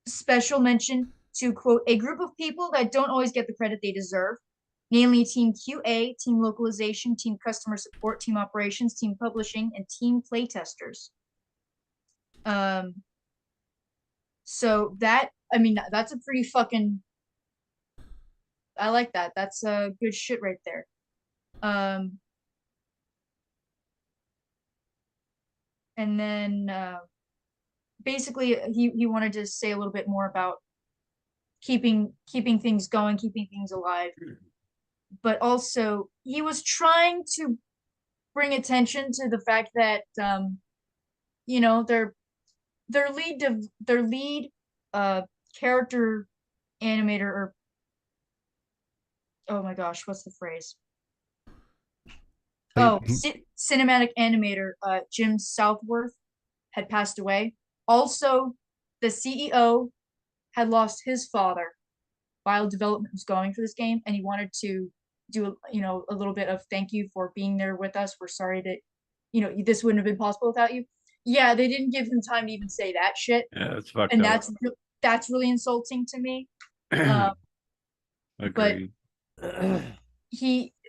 special mention to, quote, a group of people that don't always get the credit they deserve, namely Team QA, Team Localization, Team Customer Support, Team Operations, Team Publishing, and Team Playtesters. So that, that's a pretty fucking, I like that. That's good shit right there. And then basically he wanted to say a little bit more about keeping things going, keeping things alive. But also he was trying to bring attention to the fact that their lead character animator, or oh my gosh, what's the phrase? Cinematic animator Jim Southworth had passed away. Also, the CEO had lost his father while development was going for this game, and he wanted to do a little bit of thank you for being there with us. We're sorry that this wouldn't have been possible without you. Yeah, they didn't give him time to even say that shit. Yeah, that's fucked and up. that's really insulting to me. Agreed. But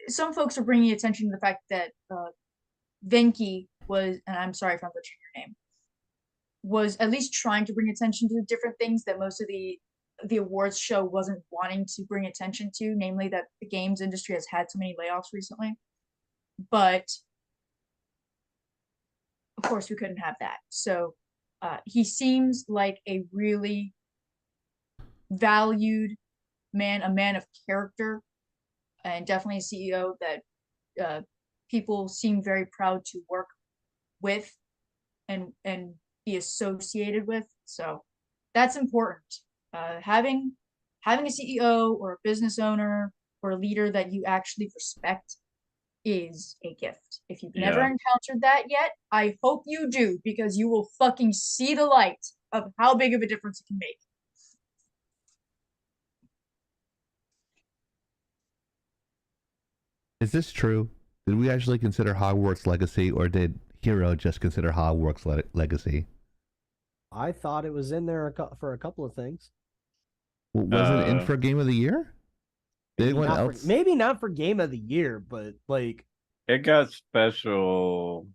some folks are bringing attention to the fact that Venki was, and I'm sorry if I'm butchering your name, was at least trying to bring attention to different things that most of the awards show wasn't wanting to bring attention to, namely that the games industry has had so many layoffs recently. But of course we couldn't have that. So he seems like a really valued man, a man of character, and definitely a CEO that people seem very proud to work with and be associated with. So that's important. Having a CEO or a business owner or a leader that you actually respect is a gift. If you've never encountered that yet, I hope you do, because you will fucking see the light of how big of a difference it can make. Is this true? Did we actually consider Hogwarts Legacy, or did Hero just consider Hogwarts Legacy? I thought it was in there for a couple of things. Well, was it in for Game of the Year? Did anyone else? Maybe not for Game of the Year, but like it got special.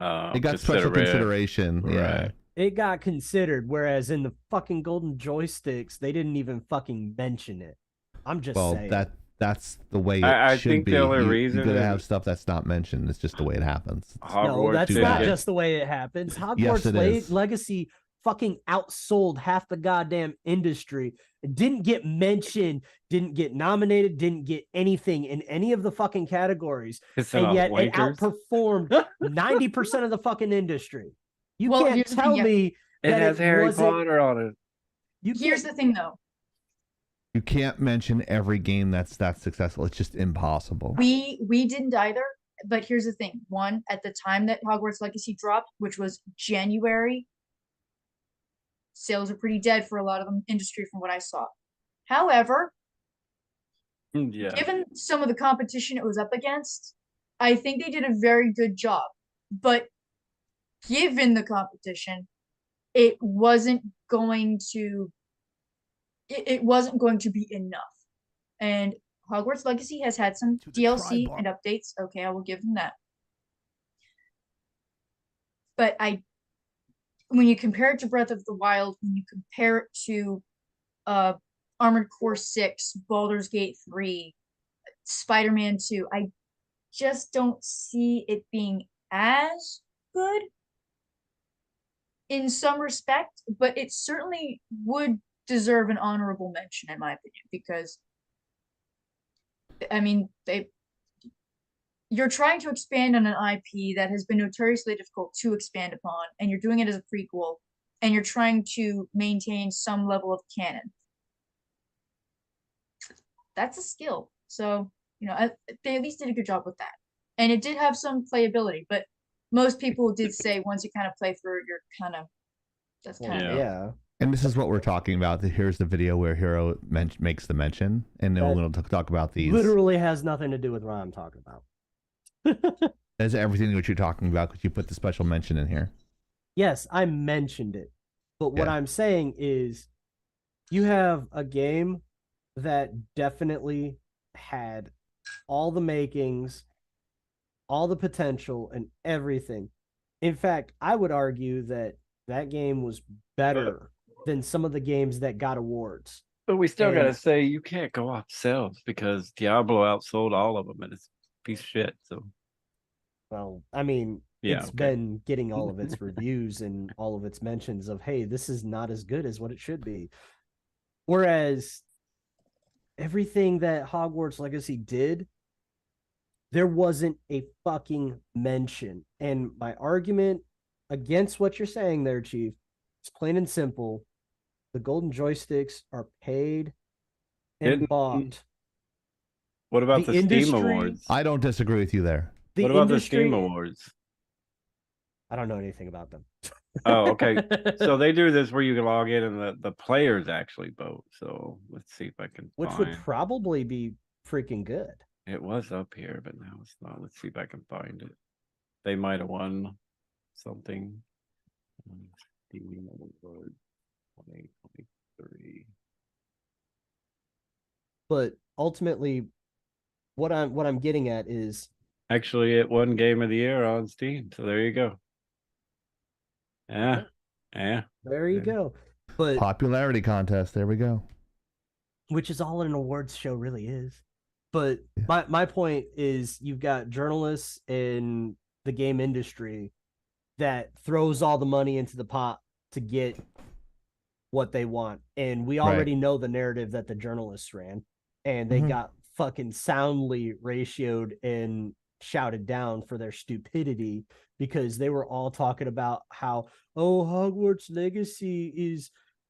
It got special consideration. Right. Yeah, it got considered. Whereas in the fucking Golden Joysticks, they didn't even fucking mention it. I'm just saying. That's the way it I should think be. The only reason you're gonna have stuff that's not mentioned. It's just the way it happens. No, that's not just the way it happens. Hogwarts Legacy fucking outsold half the goddamn industry. It didn't get mentioned, didn't get nominated, didn't get anything in any of the fucking categories, and yet it outperformed 90% of the fucking industry. You can't tell me it has Harry Potter on it. Here's the thing, though. You can't mention every game that's successful. It's just impossible. We didn't either, but here's the thing. One, at the time that Hogwarts Legacy dropped, which was January, sales are pretty dead for a lot of the industry from what I saw. However, given some of the competition it was up against, I think they did a very good job. But given the competition, it wasn't going to be enough. And Hogwarts Legacy has had some DLC and updates. Okay, I will give them that. But when you compare it to Breath of the Wild, when you compare it to Armored Core 6, Baldur's Gate 3, Spider-Man 2, I just don't see it being as good in some respect, but it certainly would deserve an honorable mention, in my opinion, because I mean, you're trying to expand on an IP that has been notoriously difficult to expand upon, and you're doing it as a prequel, and you're trying to maintain some level of canon. That's a skill. So, you know, they at least did a good job with that. And it did have some playability, but most people did say once you kind of play through it, you're kind of, that's kind of it. Yeah. And this is what we're talking about. Here's the video where Hero makes the mention, and then we're going to talk about these. Literally has nothing to do with what I'm talking about. That's everything what you're talking about, because you put the special mention in here. Yes, I mentioned it. But what I'm saying is you have a game that definitely had all the makings, all the potential, and everything. In fact, I would argue that that game was better than some of the games that got awards. But we still got to say, you can't go off sales, because Diablo outsold all of them, and it's a piece of shit. So, well, I mean, it's been getting all of its reviews and all of its mentions of, hey, this is not as good as what it should be. Whereas everything that Hogwarts Legacy did, there wasn't a fucking mention. And my argument against what you're saying there, Chief, is plain and simple. The Golden Joysticks are paid and bought. What about the Steam Awards? I don't disagree with you there. What about the Steam Awards? I don't know anything about them. Oh, okay. So they do this where you can log in and the players actually vote. So let's see if I can would probably be freaking good. It was up here, but now it's not. Let's see if I can find it. They might have won something. Steam Awards 2023. But ultimately, what I'm getting at is actually it won Game of the Year on Steam. So there you go. Yeah. There you go. But popularity contest. There we go. Which is all an awards show really is. But my point is, you've got journalists in the game industry that throws all the money into the pot to get what they want. And we already know the narrative that the journalists ran, and they got fucking soundly ratioed and shouted down for their stupidity, because they were all talking about how, oh, Hogwarts Legacy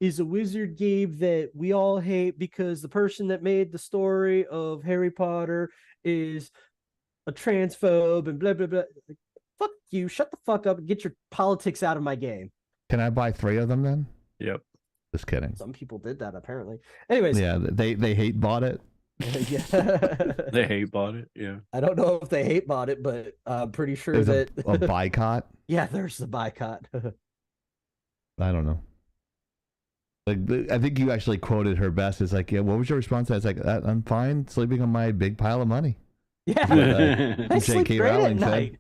is a wizard game that we all hate because the person that made the story of Harry Potter is a transphobe and blah blah blah. Like, fuck you, shut the fuck up and get your politics out of my game. Can I buy 3 of them then? Yep. Just kidding. Some people did that apparently. Anyways. Yeah, they hate bought it. Yeah. They hate bought it. Yeah. I don't know if they hate bought it, but I'm pretty sure There's that a boycott. Yeah, there's the boycott. I don't know. Like, I think you actually quoted her best. It's like, yeah, what was your response? It's like, I'm fine sleeping on my big pile of money. Yeah, I sleep J.K. great Rowling at said. night.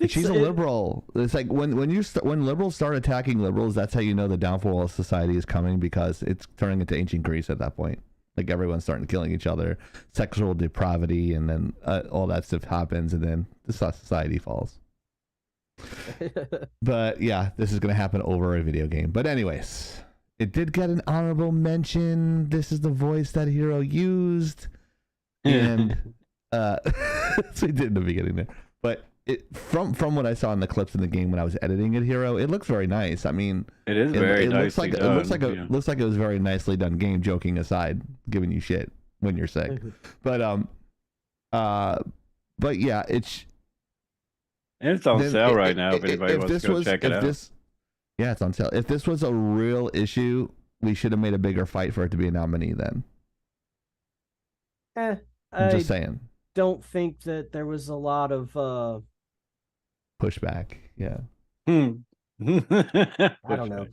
She's a liberal. It's like when liberals start attacking liberals, that's how you know the downfall of society is coming, because it's turning into ancient Greece at that point. Like, everyone's starting killing each other, sexual depravity, and then all that stuff happens, and then the society falls. But yeah, this is going to happen over a video game. But anyways, it did get an honorable mention. This is the voice that Hero used, and so he did in the beginning there. But from what I saw in the clips in the game when I was editing it, Hero, it looks very nice. I mean, it is very looks like nicely done, looks like it was very nicely done game. Joking aside, giving you shit when you're sick, but yeah, it's on sale right now. If anybody wants to go check it out. Yeah, it's on sale. If this was a real issue, we should have made a bigger fight for it to be a nominee then. I'm just saying. Don't think that there was a lot of pushback. Yeah. I don't know.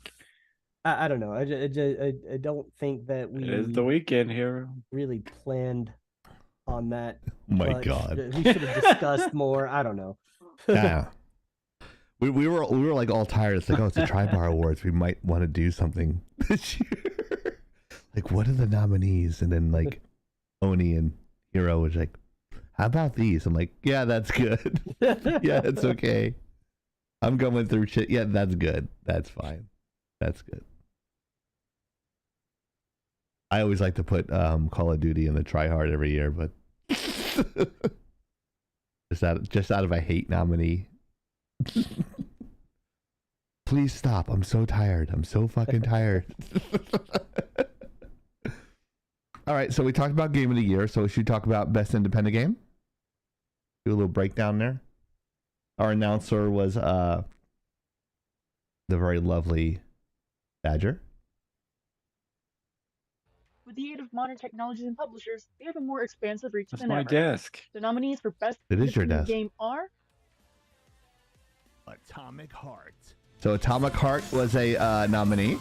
I don't know. I don't think that we. It is the weekend here. Really planned on that. Oh my God. We should have discussed more. I don't know. Yeah. We were like all tired. It's like, oh, it's the Tribar Awards. We might want to do something this year. Like, what are the nominees? And then like Oni and Hero was like, how about these? I'm like, yeah, that's good. Yeah, it's okay. I'm going through shit. Yeah, that's good. That's fine. That's good. I always like to put Call of Duty in the try hard every year, but just out of a hate nominee. Please stop. I'm so tired. I'm so fucking tired. All right, so we talked about Game of the Year, so should we talk about Best Independent Game? Do a little breakdown there. Our announcer was the very lovely Badger. With the aid of modern technologies and publishers, we have a more expansive reach That's than my ever. desk. The nominees for Best It is your Independent desk. Game are Atomic Heart. So Atomic Heart was a nominee.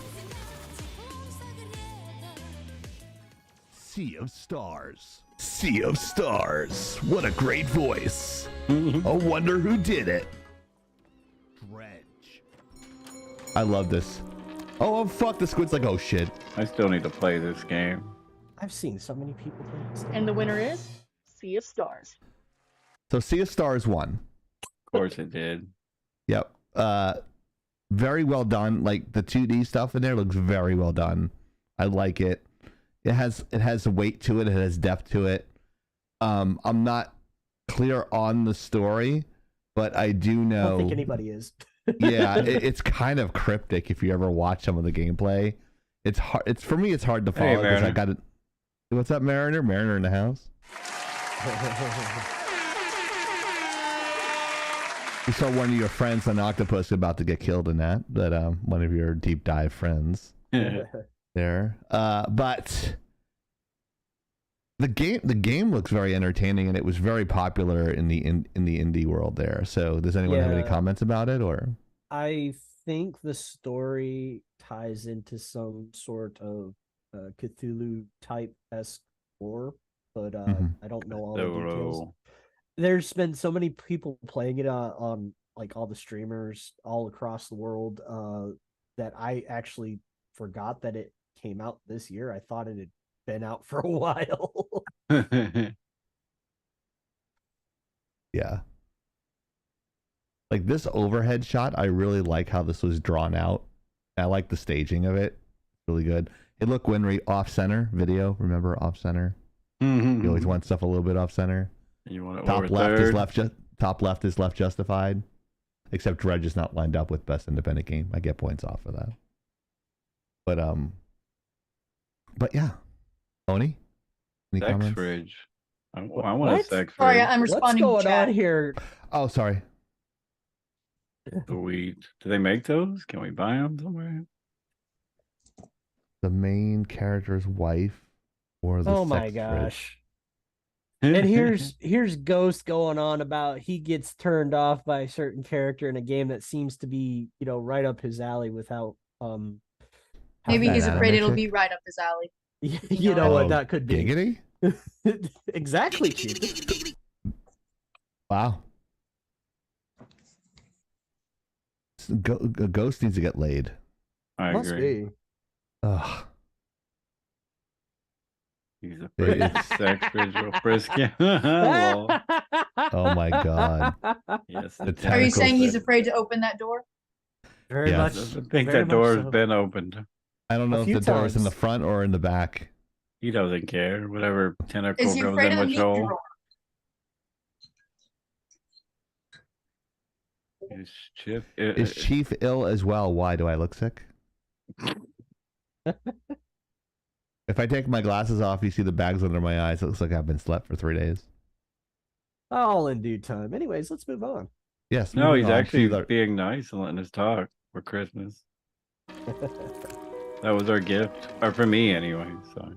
Sea of Stars. Sea of Stars. What a great voice. I wonder who did it. Dredge. I love this. Oh, fuck. The squid's like, oh, shit. I still need to play this game. I've seen so many people play this. and the winner is Sea of Stars. So Sea of Stars won. Of course it did. Yep. Very well done. Like, the 2D stuff in there looks very well done. I like it. It has weight to it. It has depth to it. I'm not clear on the story, but I do know. I don't think anybody is. Yeah, it's kind of cryptic if you ever watch some of the gameplay. It's hard. It's for me. It's hard to follow because I got it. What's up, Mariner? Mariner in the house. You saw one of your friends on Octopus about to get killed in that, but one of your deep dive friends there. But the game looks very entertaining, and it was very popular in the indie world there. So does anyone have any comments about it, or? I think the story ties into some sort of Cthulhu type esque before, but I don't know all the Solo. details. There's been so many people playing it on like all the streamers all across the world that I actually forgot that it came out this year. I thought it had been out for a while. Yeah. Like this overhead shot, I really like how this was drawn out. I like the staging of it. Really good. Hey, look, Winry, off center video. Remember off center? You always want stuff a little bit off center. You want it top left is top left is left justified. Except Dredge is not lined up with best independent game. I get points off for that. But yeah. Tony? Any Sex comments? fridge. I want a sex fridge. Sorry, I'm responding What's to going chat. on here? Oh, sorry. Do they make those? Can we buy them somewhere? The main character's wife or the Oh my sex gosh. Fridge? And here's Ghost going on about he gets turned off by a certain character in a game that seems to be, right up his alley without Maybe he's afraid it'll chick? be right up his alley. you know what that could be. Giggity? Exactly, Chief. Wow. Ghost needs to get laid. I Must agree. be. Ugh. He's afraid it's sex fridge real frisky. Lol. Oh my god. Yes. Are you saying he's afraid to open that door? Very Yes. much. I think very that door much has been opened. I don't know if few the door is in the times. front or in the back. He doesn't care. Whatever tentacle Is he goes afraid in of the which meat hole. drawer? Is Chief ill as well? Why do I look sick? If I take my glasses off, you see the bags under my eyes. It looks like I've been slept for 3 days. All in due time. Anyways, let's move on. Yes. No, moving he's on actually to the- being nice and letting us talk for Christmas. That was our gift, or for me anyway. So.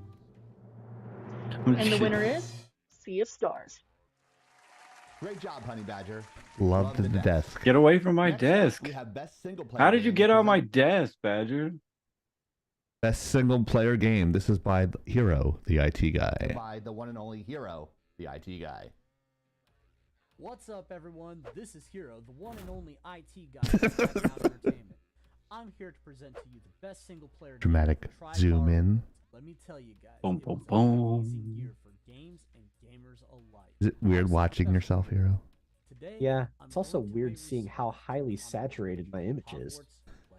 And the winner is Sea of Stars. Great job, Honey Badger. Loved the desk. Get away from my desk. We have best single player How did you game get on my presented- desk, Badger? Best single player game. This is by Hero, the IT guy. By the one and only Hero, the IT guy. What's up, everyone? This is Hero, the one and only IT guy at Laggin Out Entertainment. I'm here to present to you the best single-player game Dramatic to try zoom borrow. in. Let me tell you guys, Boom, it boom, was an amazing boom. year for games and gamers alike. Is it weird watching yourself, Hero? Today, Yeah, I'm it's also going to weird pay seeing how respect highly to saturated my image is.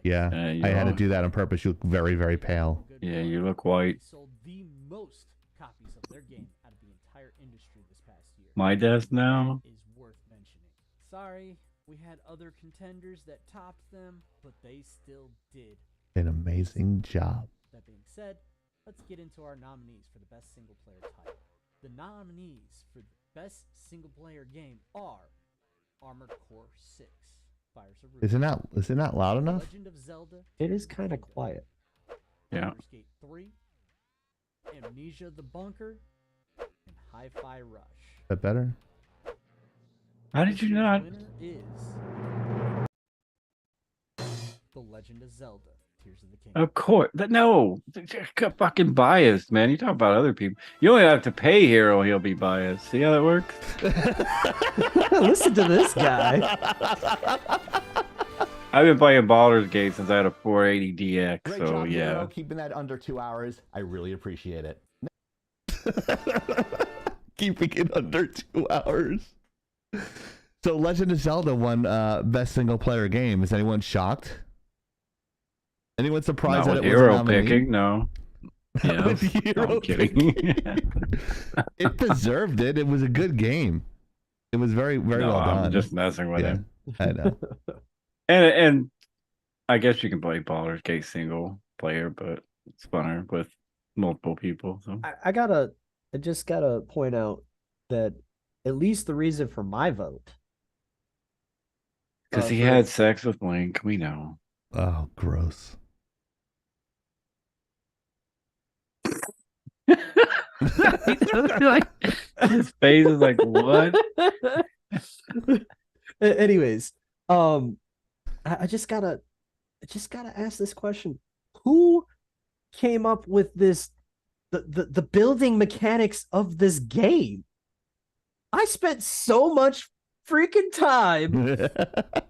Yeah, you I had to are. do that on purpose. You look very, very pale. Yeah, you look white. Sold the most copies of their game out of the entire industry this past year. My desk now. Is worth mentioning. Sorry, we had other contenders that topped them, but they still did. An amazing job. That being said, let's get into our nominees for the best single player title. The nominees for the best single player game are Armored Core 6, Fires of Ruin, Is it not loud enough? Legend of Zelda, It is kind of quiet. Yeah. Baldur's Gate 3, Amnesia the Bunker, and Hi-Fi Rush. Is that better? How did you not? The winner is The Legend of Zelda, Tears of the Kingdom. Of course. No. Got fucking biased, man. You talk about other people. You only have to pay Hero, he'll be biased. See how that works? Listen to this guy. I've been playing Baldur's Gate since I had a 480 DX, Great so job, yeah. Hero, keeping that under 2 hours. I really appreciate it. Keeping it under 2 hours. So Legend of Zelda won best single player game. Is anyone shocked? Anyone surprised Not that with it was a Hero nominee? picking, no. Yeah, With no, Hero I'm kidding. It deserved it. It was a good game. It was very, very No, well done. I'm just messing with him. I know. And I guess you can play Baldur's Gate single player, but it's funner with multiple people. So I just gotta point out that at least the reason for my vote. because he had sex with Link, we know. Oh, gross. Like, his face is like, what? Anyways, I just gotta ask this question: who came up with this the building mechanics of this game. I spent so much freaking time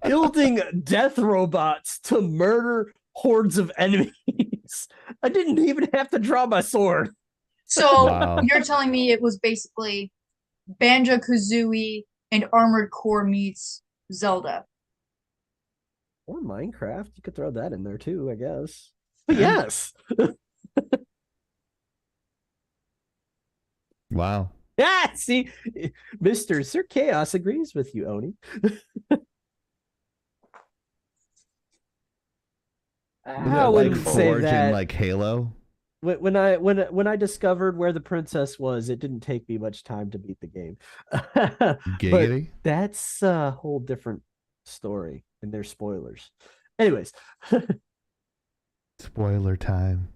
building death robots to murder hordes of enemies. I didn't even have to draw my sword. So you're telling me it was basically Banjo-Kazooie and Armored Core meets Zelda. Or Minecraft. You could throw that in there too, I guess. But yes. Wow. Yeah, see, Mr. Sir Chaos agrees with you, Oni. I wouldn't say that. Like Halo. When I discovered where the princess was, it didn't take me much time to beat the game. Giggity. But that's a whole different story, and there's spoilers. Anyways, spoiler time.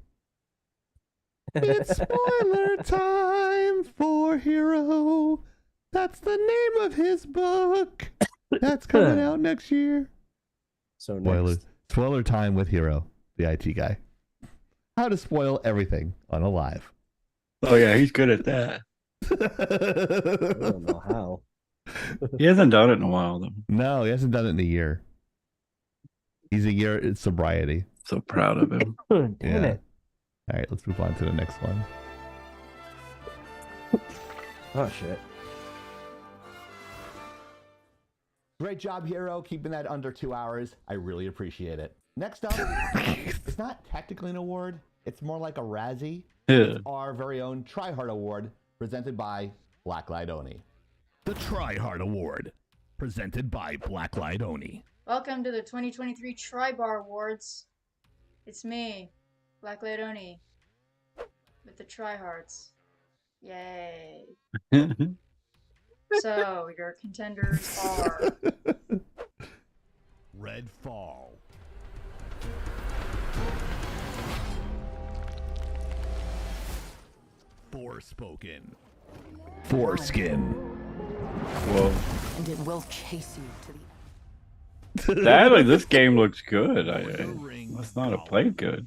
It's spoiler time for Hero. That's the name of his book. That's coming out next year. So spoiler time with Hero, the IT guy. How to spoil everything on a live. Oh yeah, he's good at that. I don't know how. He hasn't done it in a while though. No, he hasn't done it in a year. He's a year in sobriety. So proud of him. Damn it. All right, let's move on to the next one. Oh shit. Great job, Hero, keeping that under 2 hours. I really appreciate it. Next up, it's not technically an award. It's more like a Razzie. It's our very own Try Hard Award, presented by Blacklight Oni. The Try Hard Award, presented by Blacklight Oni. Welcome to the 2023 Tri-Bar Awards. It's me, Blacklight Oni, with the Tryhards. Yay. So, your contenders are... Red Fall. Forspoken. Foreskin. Whoa. And it will chase you to the This game looks good. I must not have played good.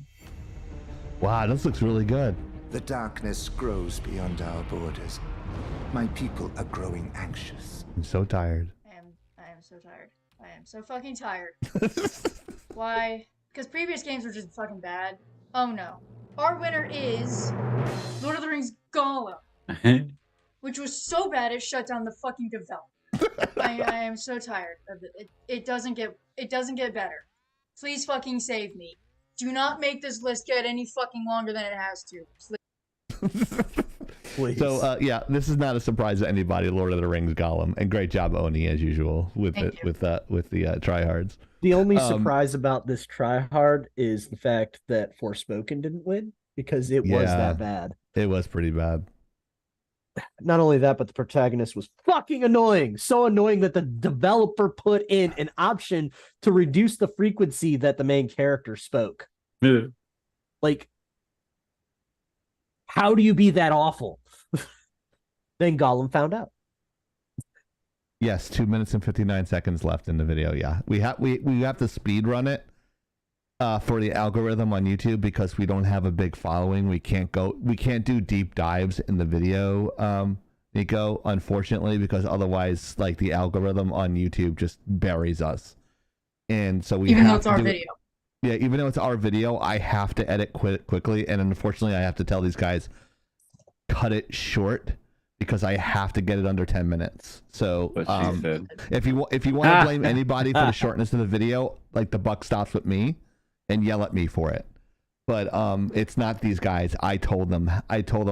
Wow, this looks really good. The darkness grows beyond our borders. My people are growing anxious. I'm so tired. I am so tired. I am so fucking tired. Why? Because previous games were just fucking bad. Oh no. Our winner is Lord of the Rings Gollum, which was so bad it shut down the fucking development. I am so tired of it. It doesn't get better. Please fucking save me. Do not make this list get any fucking longer than it has to. Please. So yeah, this is not a surprise to anybody. Lord of the Rings Gollum, and great job, Oni, as usual with the tryhards. The only surprise about this tryhard is the fact that Forspoken didn't win, because it was that bad. It was pretty bad. Not only that, but the protagonist was fucking annoying. So annoying that the developer put in an option to reduce the frequency that the main character spoke. Yeah. Like, how do you be that awful? Then Gollum found out. Yes, 2 minutes and 59 seconds left in the video. Yeah, we have to speed run it for the algorithm on YouTube, because we don't have a big following. We can't do deep dives in the video, Nico, unfortunately, because otherwise, like, the algorithm on YouTube just buries us. And so we even have though it's our video. Yeah, even though it's our video, I have to edit quickly, and unfortunately, I have to tell these guys, cut it short, because I have to get it under 10 minutes. So if you want to blame anybody for the shortness of the video, like, the buck stops with me, and yell at me for it. But it's not these guys. I told them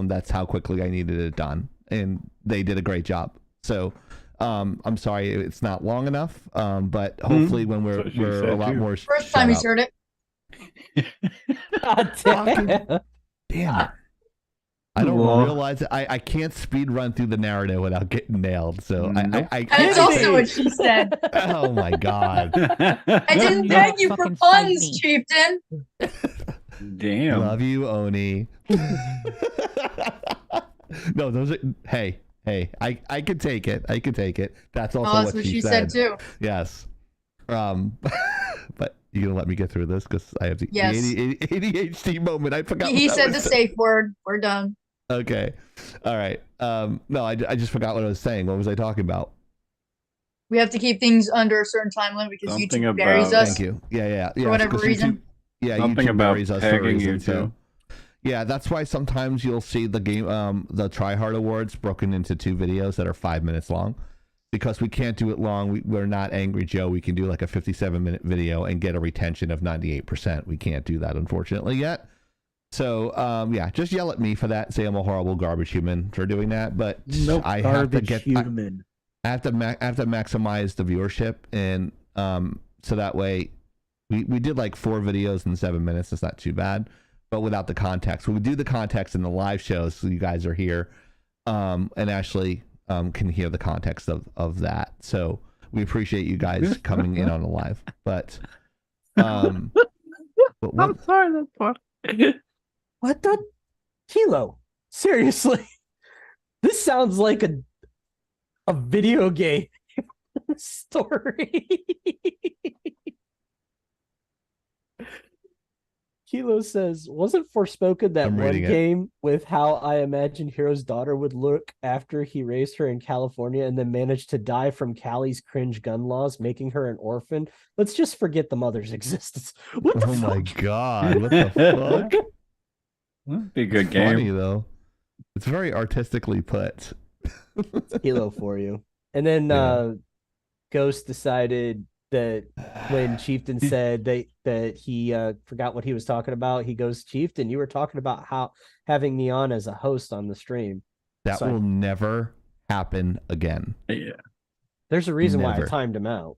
that's how quickly I needed it done, and they did a great job. So I'm sorry it's not long enough, but hopefully when we're a lot more. First time he's heard it. Damn it. I don't realize I can't speed run through the narrative without getting nailed. So I That's also what she said. Oh my god! I didn't beg you for puns, chieftain. Damn. Love you, Oni. No, those are. Hey, I could take it. I could take it. That's also that's what she said too. Yes. But you gonna let me get through this because I have the Yes. ADHD moment. I forgot. He what I said the was safe word. We're done. Okay. All right. No, I just forgot what I was saying. What was I talking about? We have to keep things under a certain time limit because Something YouTube buries about- us. Thank you. Yeah. For whatever 'cause reason. Something YouTube about buries us for a pegging reason. you So, two. yeah, that's why sometimes you'll see the game, the Try Hard Awards broken into 2 videos that are 5 minutes long, because we can't do it long. We're not Angry Joe. We can do like a 57-minute video and get a retention of 98%. We can't do that, unfortunately, yet. So, yeah, just yell at me for that. Say I'm a horrible garbage human for doing that. But Nope, I have to get. human. I have to maximize the viewership, and so that way, we did like 4 videos in 7 minutes. It's not too bad, but without the context, we do the context in the live shows, so you guys are here, and actually can hear the context of that. So we appreciate you guys coming in on the live. But I'm sorry, that's funny. What the Kilo? Seriously, this sounds like a video game story. Kilo says, wasn't Forspoken that I'm one reading it. game with how I imagine Hero's daughter would look after he raised her in California and then managed to die from Callie's cringe gun laws, making her an orphan? Let's just forget the mother's existence. What the Oh fuck? my god, what the fuck? That'd be a good It's game. funny though. It's very artistically put. Kilo for you. And then Ghost decided that when Chieftain said that he forgot what he was talking about, he goes, Chieftain, you were talking about how having me on as a host on the stream. That So will never happen again. Yeah. there's a reason why I Never. timed him out.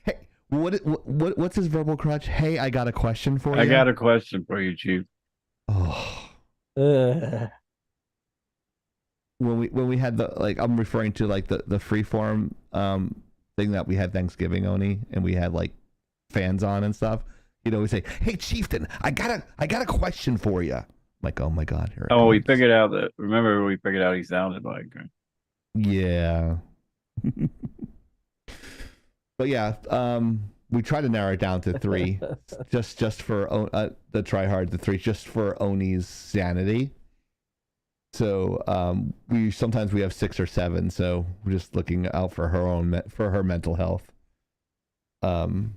Hey, what's his verbal crutch? Hey, I got a question for you. I got a question for you, Chief. Oh. Ugh. When we had the, like, I'm referring to like the freeform thing that we had Thanksgiving, Oni, and we had like fans on and stuff. He'd always say, "Hey, Chieftain, I got a question for you." I'm like, oh my god, here it Oh, we comes. figured out that. Remember, we figured out he sounded like. Right? Yeah. But yeah, we try to narrow it down to 3, just for the try hard, the 3, just for Oni's sanity. So we sometimes have 6 or 7, so we're just looking out for her mental health.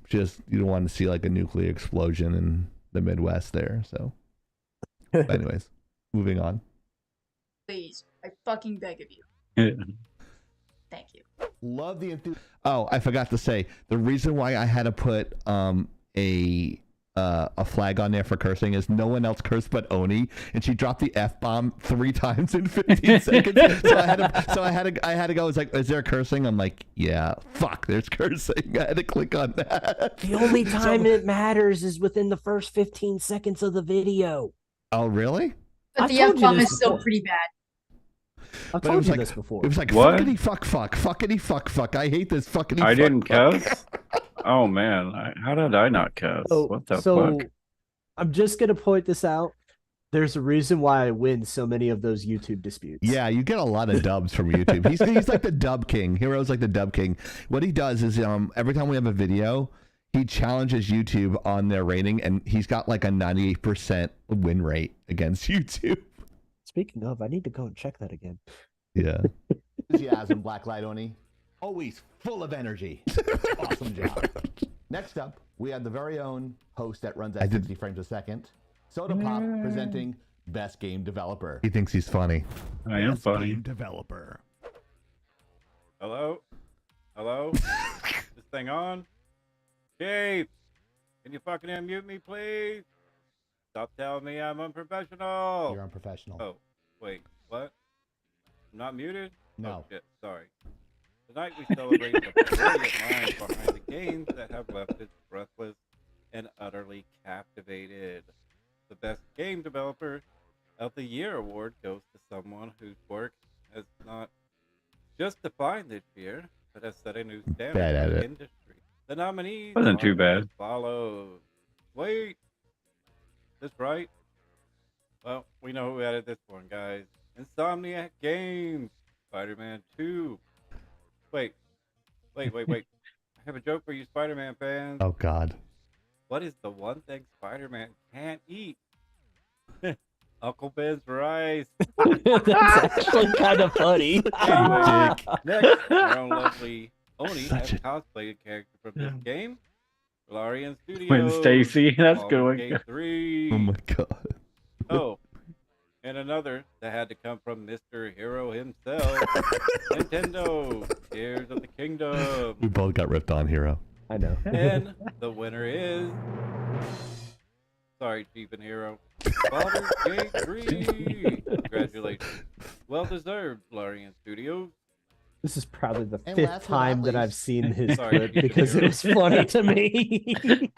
Just, you don't want to see like a nuclear explosion in the Midwest there. So, but anyways, moving on. Please, I fucking beg of you. Thank you. Love the enthusiasm. Oh, I forgot to say, the reason why I had to put a flag on there for cursing is no one else cursed but Oni, and she dropped the F-bomb 3 times in 15 seconds. So I had to go. I was like, is there cursing? I'm like, yeah, fuck, there's cursing. I had to click on that. The only time it matters is within the first 15 seconds of the video. Oh, really? But the F-bomb is still pretty bad. I've But it told was you like, this before. It was like, What? fuckity fuck fuck, fuckity fuck fuck. I hate this fuckity fuck I didn't fuck. cuss. Oh man, how did I not cuss? What the fuck? I'm just gonna point this out. There's a reason why I win so many of those YouTube disputes. Yeah, you get a lot of dubs from YouTube. He's like the dub king. Hero's like the dub king. What he does is every time we have a video, he challenges YouTube on their rating, and he's got like a 98% win rate against YouTube. Speaking of, I need to go and check that again. Yeah. Enthusiasm, Blacklight Oni. Always full of energy. Awesome job. Next up, we have the very own host that runs at 60 frames a second, Soda Pop, presenting Best Game Developer. He thinks he's funny. I am Best funny. Game Developer. Hello? Hello? This thing on? Chief, can you fucking unmute me, please? Stop telling me I'm unprofessional. You're unprofessional. Oh, wait, what? I'm not muted? No. Oh, shit, sorry. Tonight we celebrate the brilliant minds behind the games that have left us breathless and utterly captivated. The Best Game Developer of the Year award goes to someone whose work has not just defined this year, but has set a new standard Bad at for the it. industry. The nominees Wasn't too are bad. as follows. Wait, this right? Well, we know who added this one, guys. Insomniac Games, Spider-Man 2. Wait. have a joke for you Spider-Man fans. Oh God. What is the one thing Spider-Man can't eat? Uncle Ben's rice. That's actually kind of funny. Anyway, next, our own lovely Oni has Such cosplayed a character from this game. Larian Studios. Gwen Stacy, that's Baldur's Oh good. Gate 3. my God. Oh, and another that had to come from Mr. Hero himself. Nintendo, Tears of the Kingdom. We both got ripped on, Hero. I know. And the winner is... Sorry, Chief and Hero. Baldur's Gate 3. Congratulations. Well deserved, Larian Studios. This is probably the And fifth last but not time that least- I've seen his Sorry, clip you because can it was funny to me.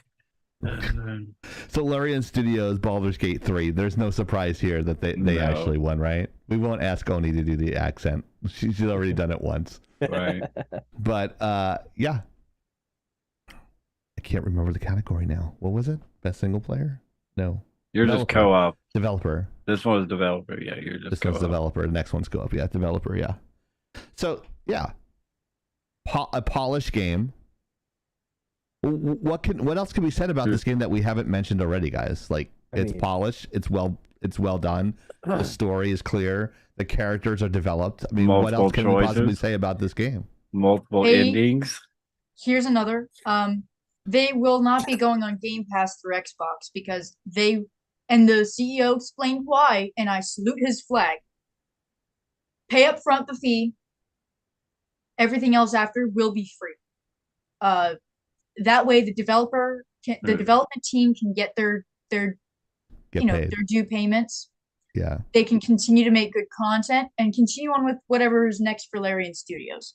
So Larian Studios, Baldur's Gate 3. There's no surprise here that they No. actually won, right? We won't ask Oni to do the accent. She's already done it once. Right. But yeah. I can't remember the category now. What was it? Best single player? No. You're just Developer. co-op. Developer. This one's developer. Yeah, you're just This co-op. one's developer. The next one's co-op. Yeah, developer. Yeah. So yeah, a polished game. What else can be said about this game that we haven't mentioned already, guys? Like it's polished. It's well done. The story is clear. The characters are developed. I mean, what Multiple else can we possibly choices. say about this game? Multiple Hey. endings. Here's another. They will not be going on Game Pass through Xbox because the CEO explained why, and I salute his flag. Pay up front the fee. Everything else after will be free. That way the development team can get their Get paid. paid. Their due payments. Yeah. They can continue to make good content and continue on with whatever is next for Larian Studios.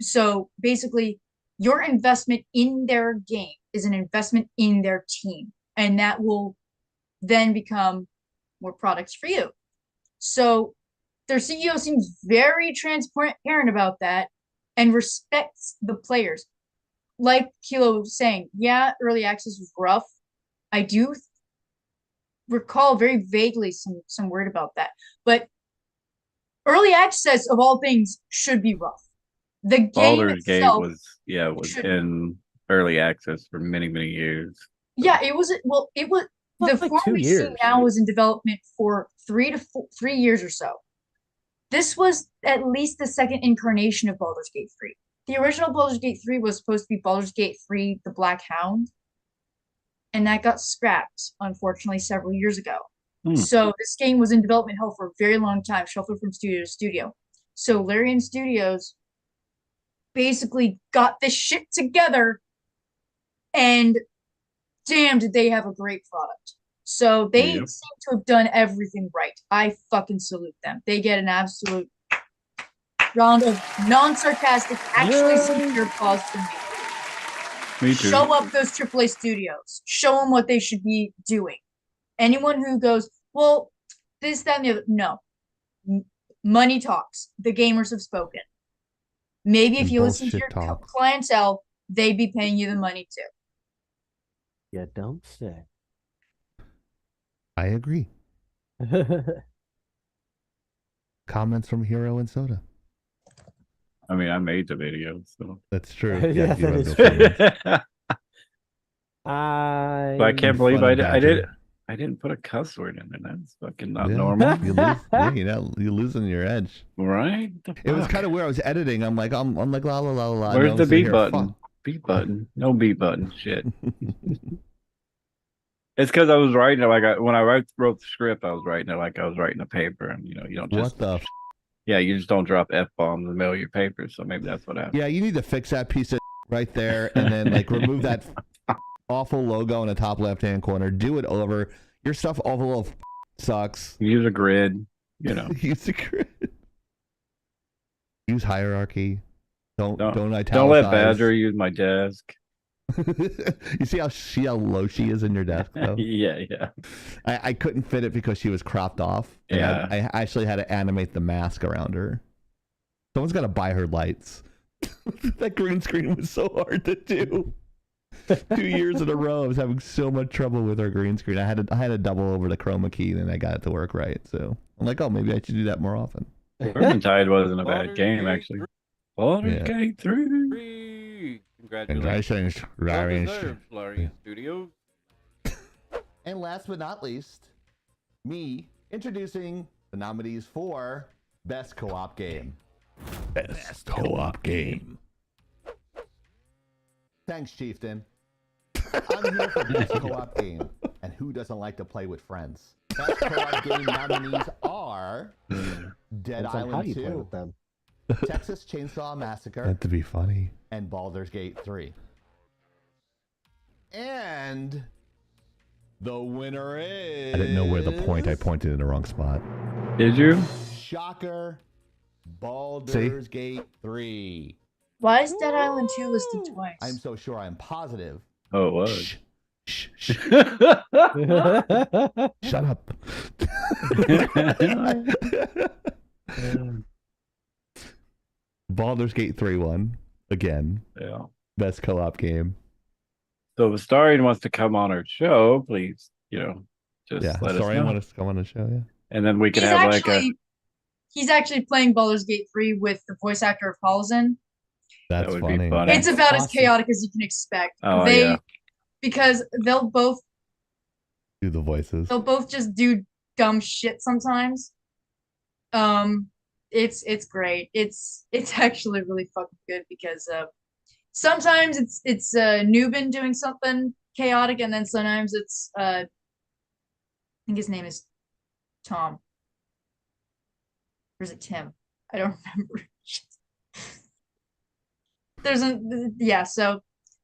So basically, your investment in their game is an investment in their team, and that will then become more products for you. So their CEO seems very transparent about that and respects the players. Like Kilo was saying, yeah, early access was rough. I do recall very vaguely some word about that, but early access of all things should be rough. The game Baldur's Gate itself was should- in early access for many years. Yeah, it was. Well, it was. Well, The like form 2 we see years. now was in development for 3 years or so. This was at least the second incarnation of Baldur's Gate 3. The original Baldur's Gate 3 was supposed to be Baldur's Gate 3: The Black Hound, and that got scrapped, unfortunately, several years ago. So this game was in development hell for a very long time, shuffled from studio to studio. So Larian Studios basically got this shit together, and damn, did they have a great product. So they Yep. seem to have done everything right. I fucking salute them. They get an absolute round of non-sarcastic, actually sincere applause from me. Me too. Show up those AAA studios. Show them what they should be doing. Anyone who goes, well, this, that, and the other, no. Money talks. The gamers have spoken. Maybe if And you listen to bullshit your talks. clientele, they'd be paying you the money too. You don't say. I agree. Comments from Hero and Soda. I mean, I made the video, so That's true. Yeah, you that have is no true. comments. But I can't believe Funny I badger. didn't put a cuss word in there. That's fucking not Yeah, normal, You lose. Yeah, you're losing your edge. right? It was kind of weird. I was editing. I'm like la la la la. and Where's I'm the sitting B here, button? fuck. B button. No B button. Shit. It's because I was writing it when I wrote the script, I was writing it like I was writing a paper, and you don't just What the? yeah, you just don't drop F bombs in the middle of your paper. So maybe that's what happened. Yeah, you need to fix that piece of right there, and then like remove that awful logo in the top left-hand corner. Do it over. Your stuff all sucks. Use a grid. Use a grid. Use hierarchy. Don't italicize. Don't let Badger use my desk. You see how low she is in your desk, though? Yeah. I couldn't fit it because she was cropped off. And Yeah. I actually had to animate the mask around her. Someone's got to buy her lights. That green screen was so hard to do. 2 years in a row, I was having so much trouble with our green screen. I had to double over the chroma key, and I got it to work right. So I'm like, oh, maybe I should do that more often. Vermintide wasn't a bad game, actually. Baldur's Yeah. Gate 3. Hey, congratulations. Well deserved, Larian Studios. And last but not least, me introducing the nominees for Best Co-op Game. Best co-op game. Thanks, Chieftain. I'm here for Best Co-op Game. And who doesn't like to play with friends? Best Co-op Game nominees are Dead It's like, how Island do you play 2, with them? Texas Chainsaw Massacre, That to be funny. and Baldur's Gate 3. And the winner is... I didn't know where the point. I pointed in the wrong spot. Did you? Shocker, Baldur's Gate 3. Why is Dead Island 2 listed twice? I'm so sure I'm positive. Oh, it was. Shut up. Baldur's Gate 3 won again. Yeah. Best co-op game. So if Starian wants to come on our show, please, just Yeah, let us sorry, I know. want us to come on the show. Yeah, And then we can have He's actually playing Baldur's Gate 3 with the voice actor of Paulson. that's would be funny. funny. It's about as chaotic as you can expect. Oh, yeah. Because they'll both Do the voices. just do dumb shit sometimes. It's great. It's actually really fucking good because sometimes it's Newbin doing something chaotic, and then sometimes it's I think his name is Tom. Or is it Tim? I don't remember. So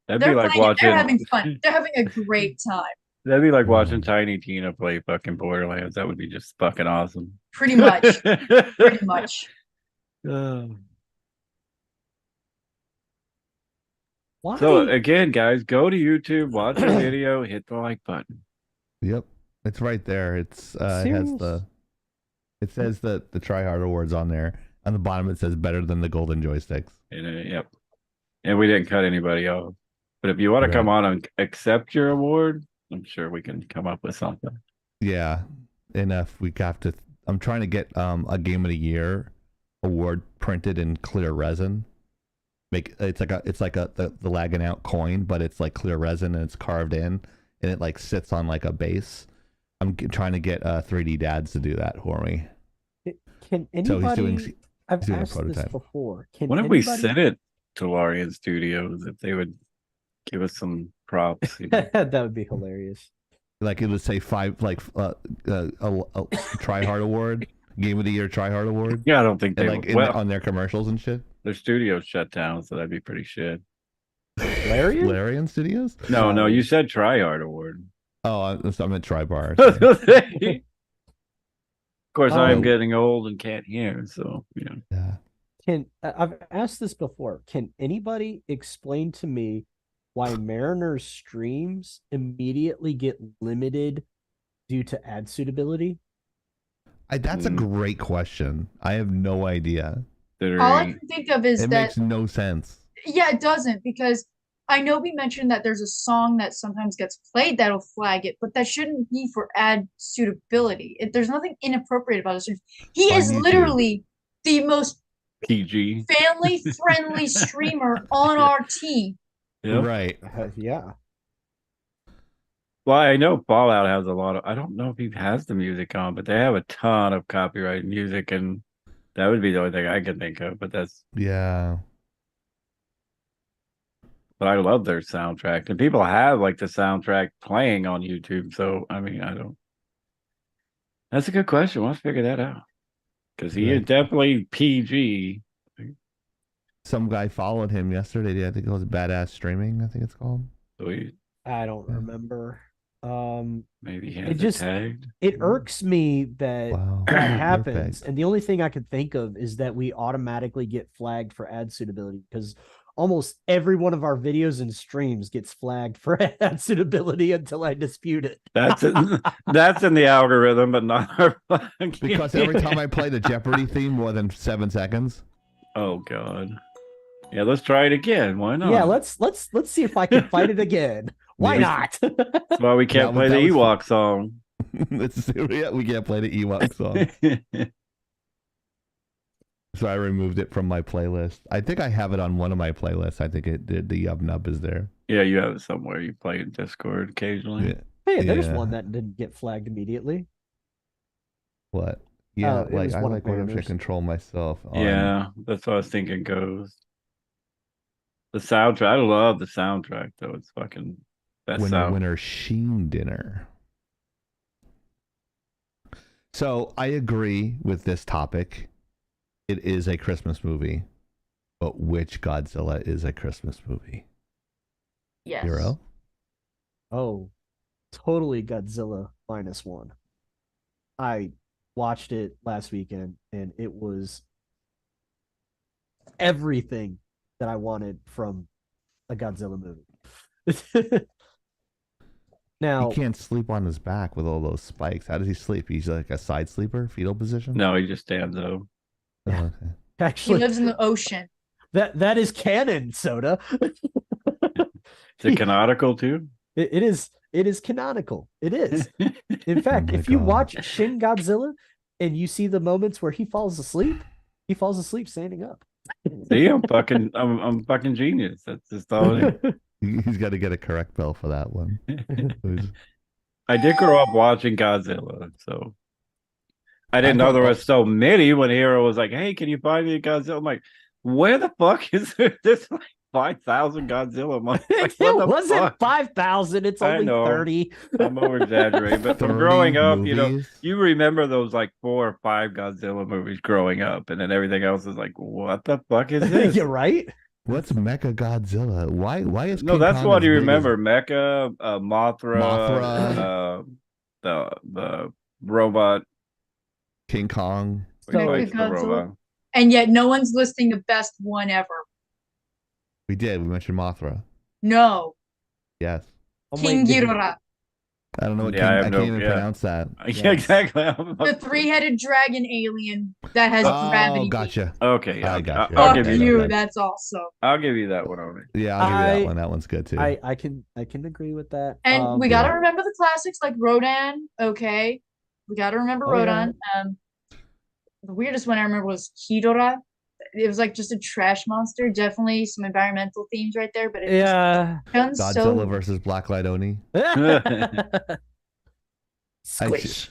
That'd be like they're having fun. They're having a great time. That'd be like watching Tiny Tina play fucking Borderlands. That would be just fucking awesome. Pretty much. Pretty much. Why? So again, guys, go to YouTube, watch the video, hit the like button. Yep, it's right there. It's it says the Try Hard Awards on there. On the bottom, it says better than the golden joysticks. And, yep. And we didn't cut anybody off. But if you want to come on and accept your award, I'm sure we can come up with something. Yeah, and if we have to, I'm trying to get a Game of the Year award printed in clear resin. It's like the Laggin Out coin, but it's like clear resin and it's carved in, and it like sits on like a base. I'm trying to get 3D Dads to do that for me. Can anybody? So he's doing I've a asked this prototype. before. What if we sent it to Larian Studios if they would give us some props? That would be hilarious. Like it would say a Try Hard Award, Game of the Year Try Hard Award. Yeah, I don't think they would. On their commercials and shit. Their studio's shut down, so that'd be pretty shit. Larian Studios? No, you said Try Hard Award. Oh, I meant Try Bar. Of course, I am getting old and can't hear, so Yeah. I've asked this before? Can anybody explain to me why Mariner's streams immediately get limited due to ad suitability? That's a great question. I have no idea. All I can think of is it makes no sense. Yeah, it doesn't, because I know we mentioned that there's a song that sometimes gets played that'll flag it, but that shouldn't be for ad suitability. There's nothing inappropriate about it. He is literally the most PG, family-friendly streamer on our team. Yep. Right. Yeah. Well, I know Fallout has a lot of. I don't know if he has the music on, but they have a ton of copyright music, and that would be the only thing I can think of. But that's yeah. But I love their soundtrack, and people have like the soundtrack playing on YouTube. So I mean, I don't. That's a good question. We'll figure that out because he is definitely PG. Some guy followed him yesterday. I think it was Badass Streaming. I think it's called. Sweet. I don't remember. Maybe he has it tagged. It irks me that that happens, Perfect. and the only thing I could think of is that we automatically get flagged for ad suitability because almost every one of our videos and streams gets flagged for ad suitability until I dispute it. That's in the algorithm, but not our flag. Because every time I play the Jeopardy theme more than 7 seconds. Oh God. Yeah, let's try it again. Why not? Yeah, let's see if I can fight it again. Why not? That's why we can't play the Ewok song. We can't play the Ewok song. So I removed it from my playlist. I think I have it on one of my playlists. I think it did. The Yub Nub is there. Yeah, you have it somewhere. You play in Discord occasionally. Yeah. Hey, there's Yeah. one that didn't get flagged immediately. What? Yeah, it like was I one of like when I Mariners. control myself. On... Yeah, that's what I was thinking goes. The soundtrack, I love the soundtrack though. It's fucking best sound. Winner Sheen Dinner. So I agree with this topic. It is a Christmas movie, but which Godzilla is a Christmas movie? Yes. Hero? Oh, totally Godzilla -1. I watched it last weekend, and it was everything that I wanted from a Godzilla movie. Now he can't sleep on his back with all those spikes. How does he sleep? He's like a side sleeper, fetal position? No, he just stands up. Oh, okay. He actually, lives in the ocean. that is canon, Soda. Is it canonical too? It is canonical. It is. In fact, Oh my if you God. watch Shin Godzilla and you see the moments where he falls asleep standing up. See, I'm fucking genius. That's just all it is. He's got to get a correct bell for that one. I did grow up watching Godzilla, so I didn't know there was so many. When Hero was like, "Hey, can you find me a Godzilla?" I'm like, "Where the fuck is there this like 5,000 Godzilla months?" Like, It wasn't 5,000. It's I only know. 30. I'm over exaggerating, but from 30 growing up, movies? you remember those like 4 or 5 Godzilla movies growing up, and then everything else is like, "What the fuck is this?" You're right. What's Mecha Godzilla? Why is No, King that's Kong what as you big remember. Mecha, Mothra, the robot, King Kong? which fights the Mechagodzilla. robot. And yet no one's listing the best one ever. We did. We mentioned Mothra. No. Yes. King Ghidorah. I don't know what Yeah, I I have can't even pronounce that. Yeah, exactly. The 3-headed dragon alien that has gravity. Oh, gotcha. Okay, yeah, I got you. Fuck Okay, you, okay. that's awesome. I'll give you that one on it. Yeah, I'll give you that one. That one's good too. I can agree with that. And we gotta remember the classics like Rodan. Okay, we gotta remember Rodan. The weirdest one I remember was Ghidorah. It was like just a trash monster. Definitely some environmental themes right there, but it Godzilla so versus Blacklight Oni. Squish.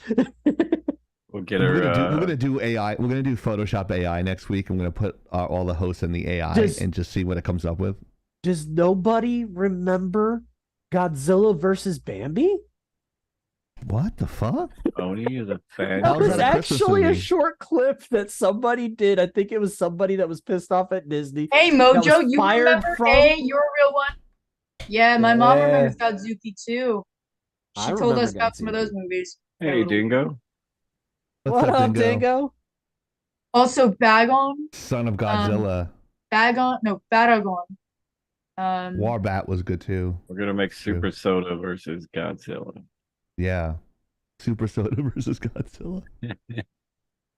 We'll get We're her. gonna do AI. We're gonna do Photoshop AI next week. I'm gonna put all the hosts in the AI and just see what it comes up with. Does nobody remember Godzilla versus Bambi? What the fuck? Oni is a fan. That was that a Christmas actually a movie? short clip that somebody did. I think it was somebody that was pissed off at Disney. Hey that was Mojo, you fired remember? from- Hey, you're a real one. Yeah, my mom Yeah. remembers Godzuki too. I She told remember us about some of Godzuki. those movies. Hey, Dingo. What up, Dingo? Also, Bagon. Son of Godzilla. Baragon. Warbat was good too. We're gonna make Super Soda versus Godzilla. Yeah. Super Soda versus Godzilla.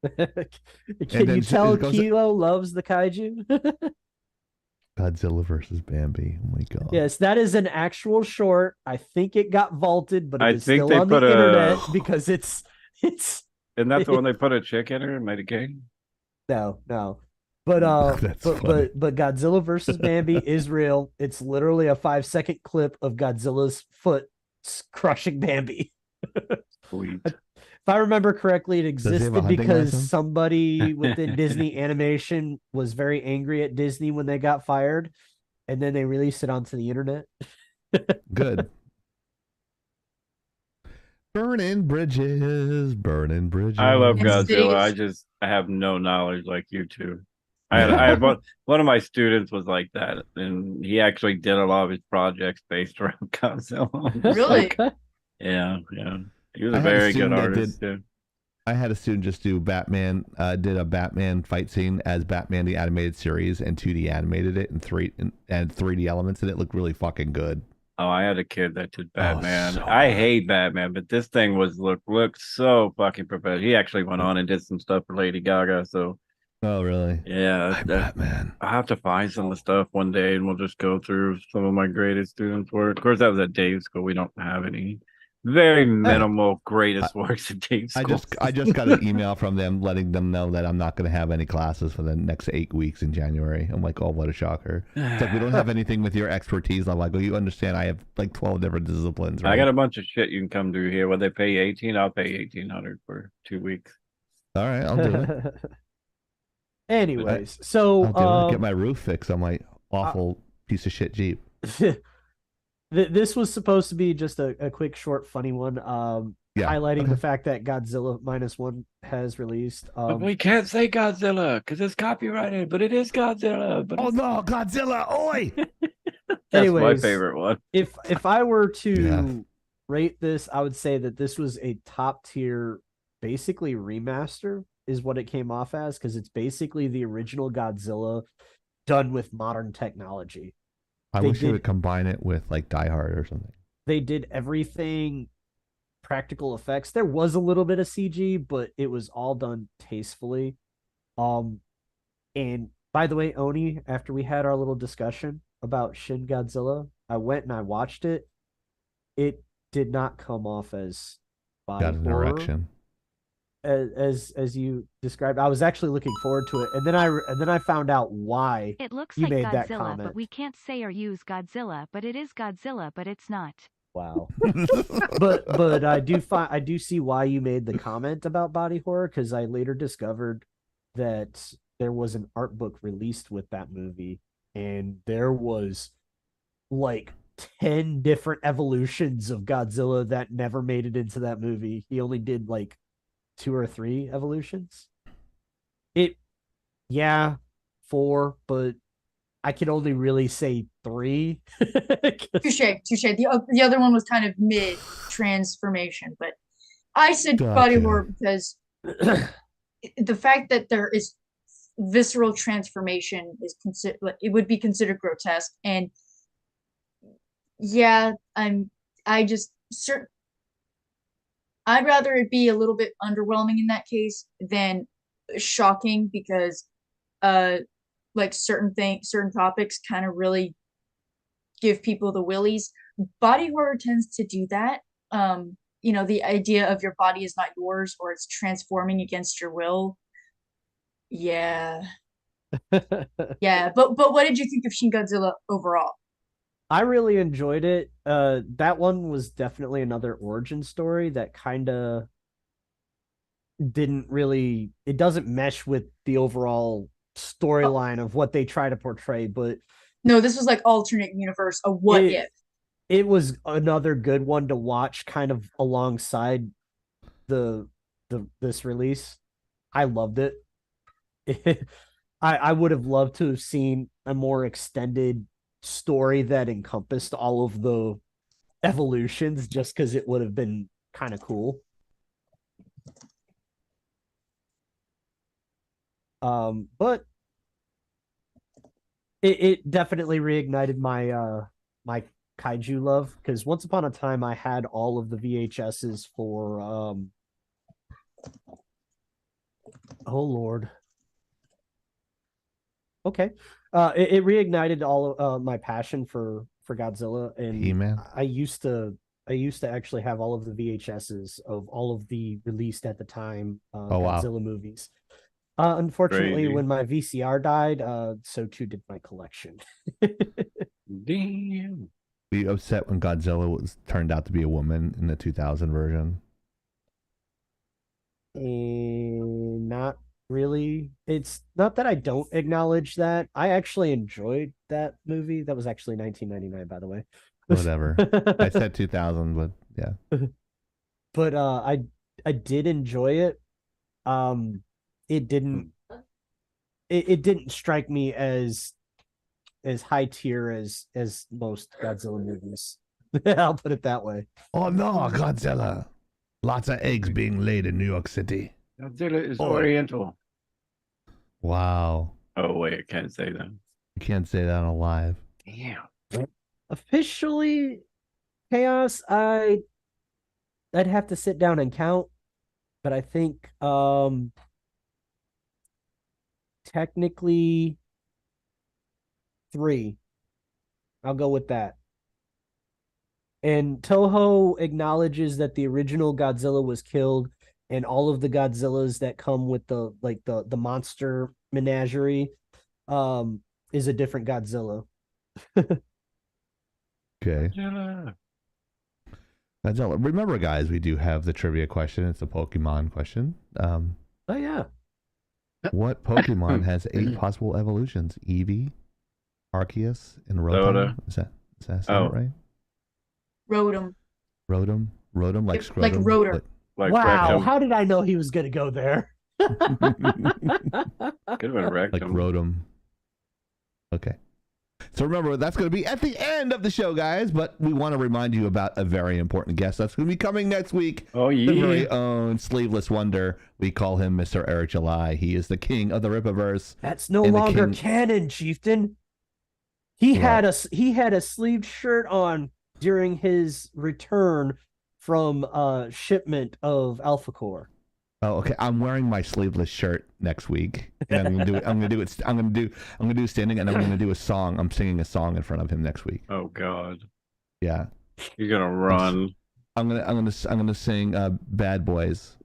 Can then you tell it goes- Kilo loves the kaiju? Godzilla versus Bambi. Oh my god. Yes, that is an actual short. I think it got vaulted, but I it is think still they on the put a- internet because it's Isn't that the one they put a chick in her and made a king? no. But That's funny. but Godzilla versus Bambi is real. It's literally a 5-second clip of Godzilla's foot crushing Bambi. Sweet. If I remember correctly, it he have a existed hunting because license? somebody within Disney Animation was very angry at Disney when they got fired, and then they released it onto the internet. Good. Burning bridges. Burning bridges. I love Yes, Godzilla. I have no knowledge like you two. I had one of my students was like that, and he actually did a lot of his projects based around Godzilla. Really? Yeah. He was I a had a very good student that artist too. I had a student just do Batman, did a Batman fight scene as Batman the animated series and 2D animated it and 3D elements, and it looked really fucking good. Oh, I had a kid that did Batman. so I hate Batman, but this thing looked so fucking professional. He actually went on and did some stuff for Lady Gaga. So, Oh, really? yeah, Batman. I'll have to find some of the stuff one day, and we'll just go through some of my greatest students' work. Of course, that was at Dave's school. We don't have any Very minimal greatest works of Teen I School. just got an email from them letting them know that I'm not going to have any classes for the next 8 weeks in January. I'm like, oh, what a shocker. It's like, we don't have anything with your expertise. I'm like, well, you understand I have like 12 different disciplines, right? I got a bunch of shit you can come do here. When they pay 18, I'll pay 1,800 for 2 weeks. All right, I'll do it. Anyways, so I'll do it. Get my roof fixed on my awful piece of shit Jeep. This was supposed to be just a quick, short, funny one. Highlighting the fact that Godzilla -1 has released. But we can't say Godzilla because it's copyrighted, but it is Godzilla. But oh no, Godzilla! Oi! That's Anyways, my favorite one. If I were to rate this, I would say that this was a top tier, basically remaster is what it came off as, because it's basically the original Godzilla done with modern technology. I wish they would combine it with like Die Hard or something. They did everything practical effects. There was a little bit of CG, but it was all done tastefully. And by the way, Oni, after we had our little discussion about Shin Godzilla, I went and I watched it. It did not come off as body got an horror erection. As you described. I was actually looking forward to it, and then I found out why It looks you like made that Godzilla, comment. but we can't say or use Godzilla, but it is Godzilla, but it's not. Wow. but I do see why you made the comment about body horror, because I later discovered that there was an art book released with that movie, and there was like 10 different evolutions of Godzilla that never made it into that movie. He only did like 2 or 3 evolutions. 4, but I can only really say 3. Touche. The other one was kind of mid transformation, but I said body horror because the fact that there is visceral transformation is it would be considered grotesque, and I'd rather it be a little bit underwhelming in that case than shocking, because like certain topics kind of really give people the willies. Body horror tends to do that. The idea of your body is not yours, or it's transforming against your will. Yeah. Yeah, but what did you think of Shin Godzilla overall? I really enjoyed it. That one was definitely another origin story that kind of it doesn't mesh with the overall storyline of what they try to portray, but no, this was like alternate universe, a what if. It was another good one to watch kind of alongside this release. I loved it. I would have loved to have seen a more extended story that encompassed all of the evolutions, just because it would have been kind of cool. But it definitely reignited my my kaiju love, because once upon a time I had all of the VHSs for oh Lord. Okay. It reignited all of my passion for Godzilla, and He-Man? I used to actually have all of the VHSs of all of the released at the time Godzilla movies. Unfortunately, when my VCR died, so too did my collection. Damn. Were you upset when Godzilla turned out to be a woman in the 2000 version? Not really. It's not that I don't acknowledge that. I actually enjoyed that movie. That was actually 1999, by the way. Whatever. I said 2000, but yeah. But I did enjoy it. It didn't strike me as high tier as most Godzilla movies. I'll put it that way. Oh no, Godzilla! Lots of eggs being laid in New York City. Godzilla is Oriental. Wow. Oh wait, I can't say that. You can't say that on live. Damn. Officially, Chaos, I'd have to sit down and count, but I think technically 3. I'll go with that. And Toho acknowledges that the original Godzilla was killed, and all of the Godzillas that come with the monster menagerie is a different Godzilla. Okay. Godzilla. Remember, guys, we do have the trivia question. It's a Pokemon question. Oh yeah. What Pokemon has 8 possible evolutions? Eevee, Arceus, and Rotom. Is that it right? Rotom. Rotom, like scrotum. Like rotor. Wow, rectum. How did I know he was going to go there? Could have been rectum. Like Rotom. Okay. So remember, that's going to be at the end of the show, guys. But we want to remind you about a very important guest that's going to be coming next week. Oh, yeah. The very own Sleeveless Wonder. We call him Mr. Eric July. He is the king of the Rippaverse. That's no longer canon, Chieftain. He had a sleeved shirt on during his return from shipment of Alpha Core. Oh, okay. I'm wearing my sleeveless shirt next week, and I'm gonna do standing, and I'm gonna do a song. I'm singing a song in front of him next week. Oh God. Yeah. You're gonna run. I'm gonna sing "Bad Boys."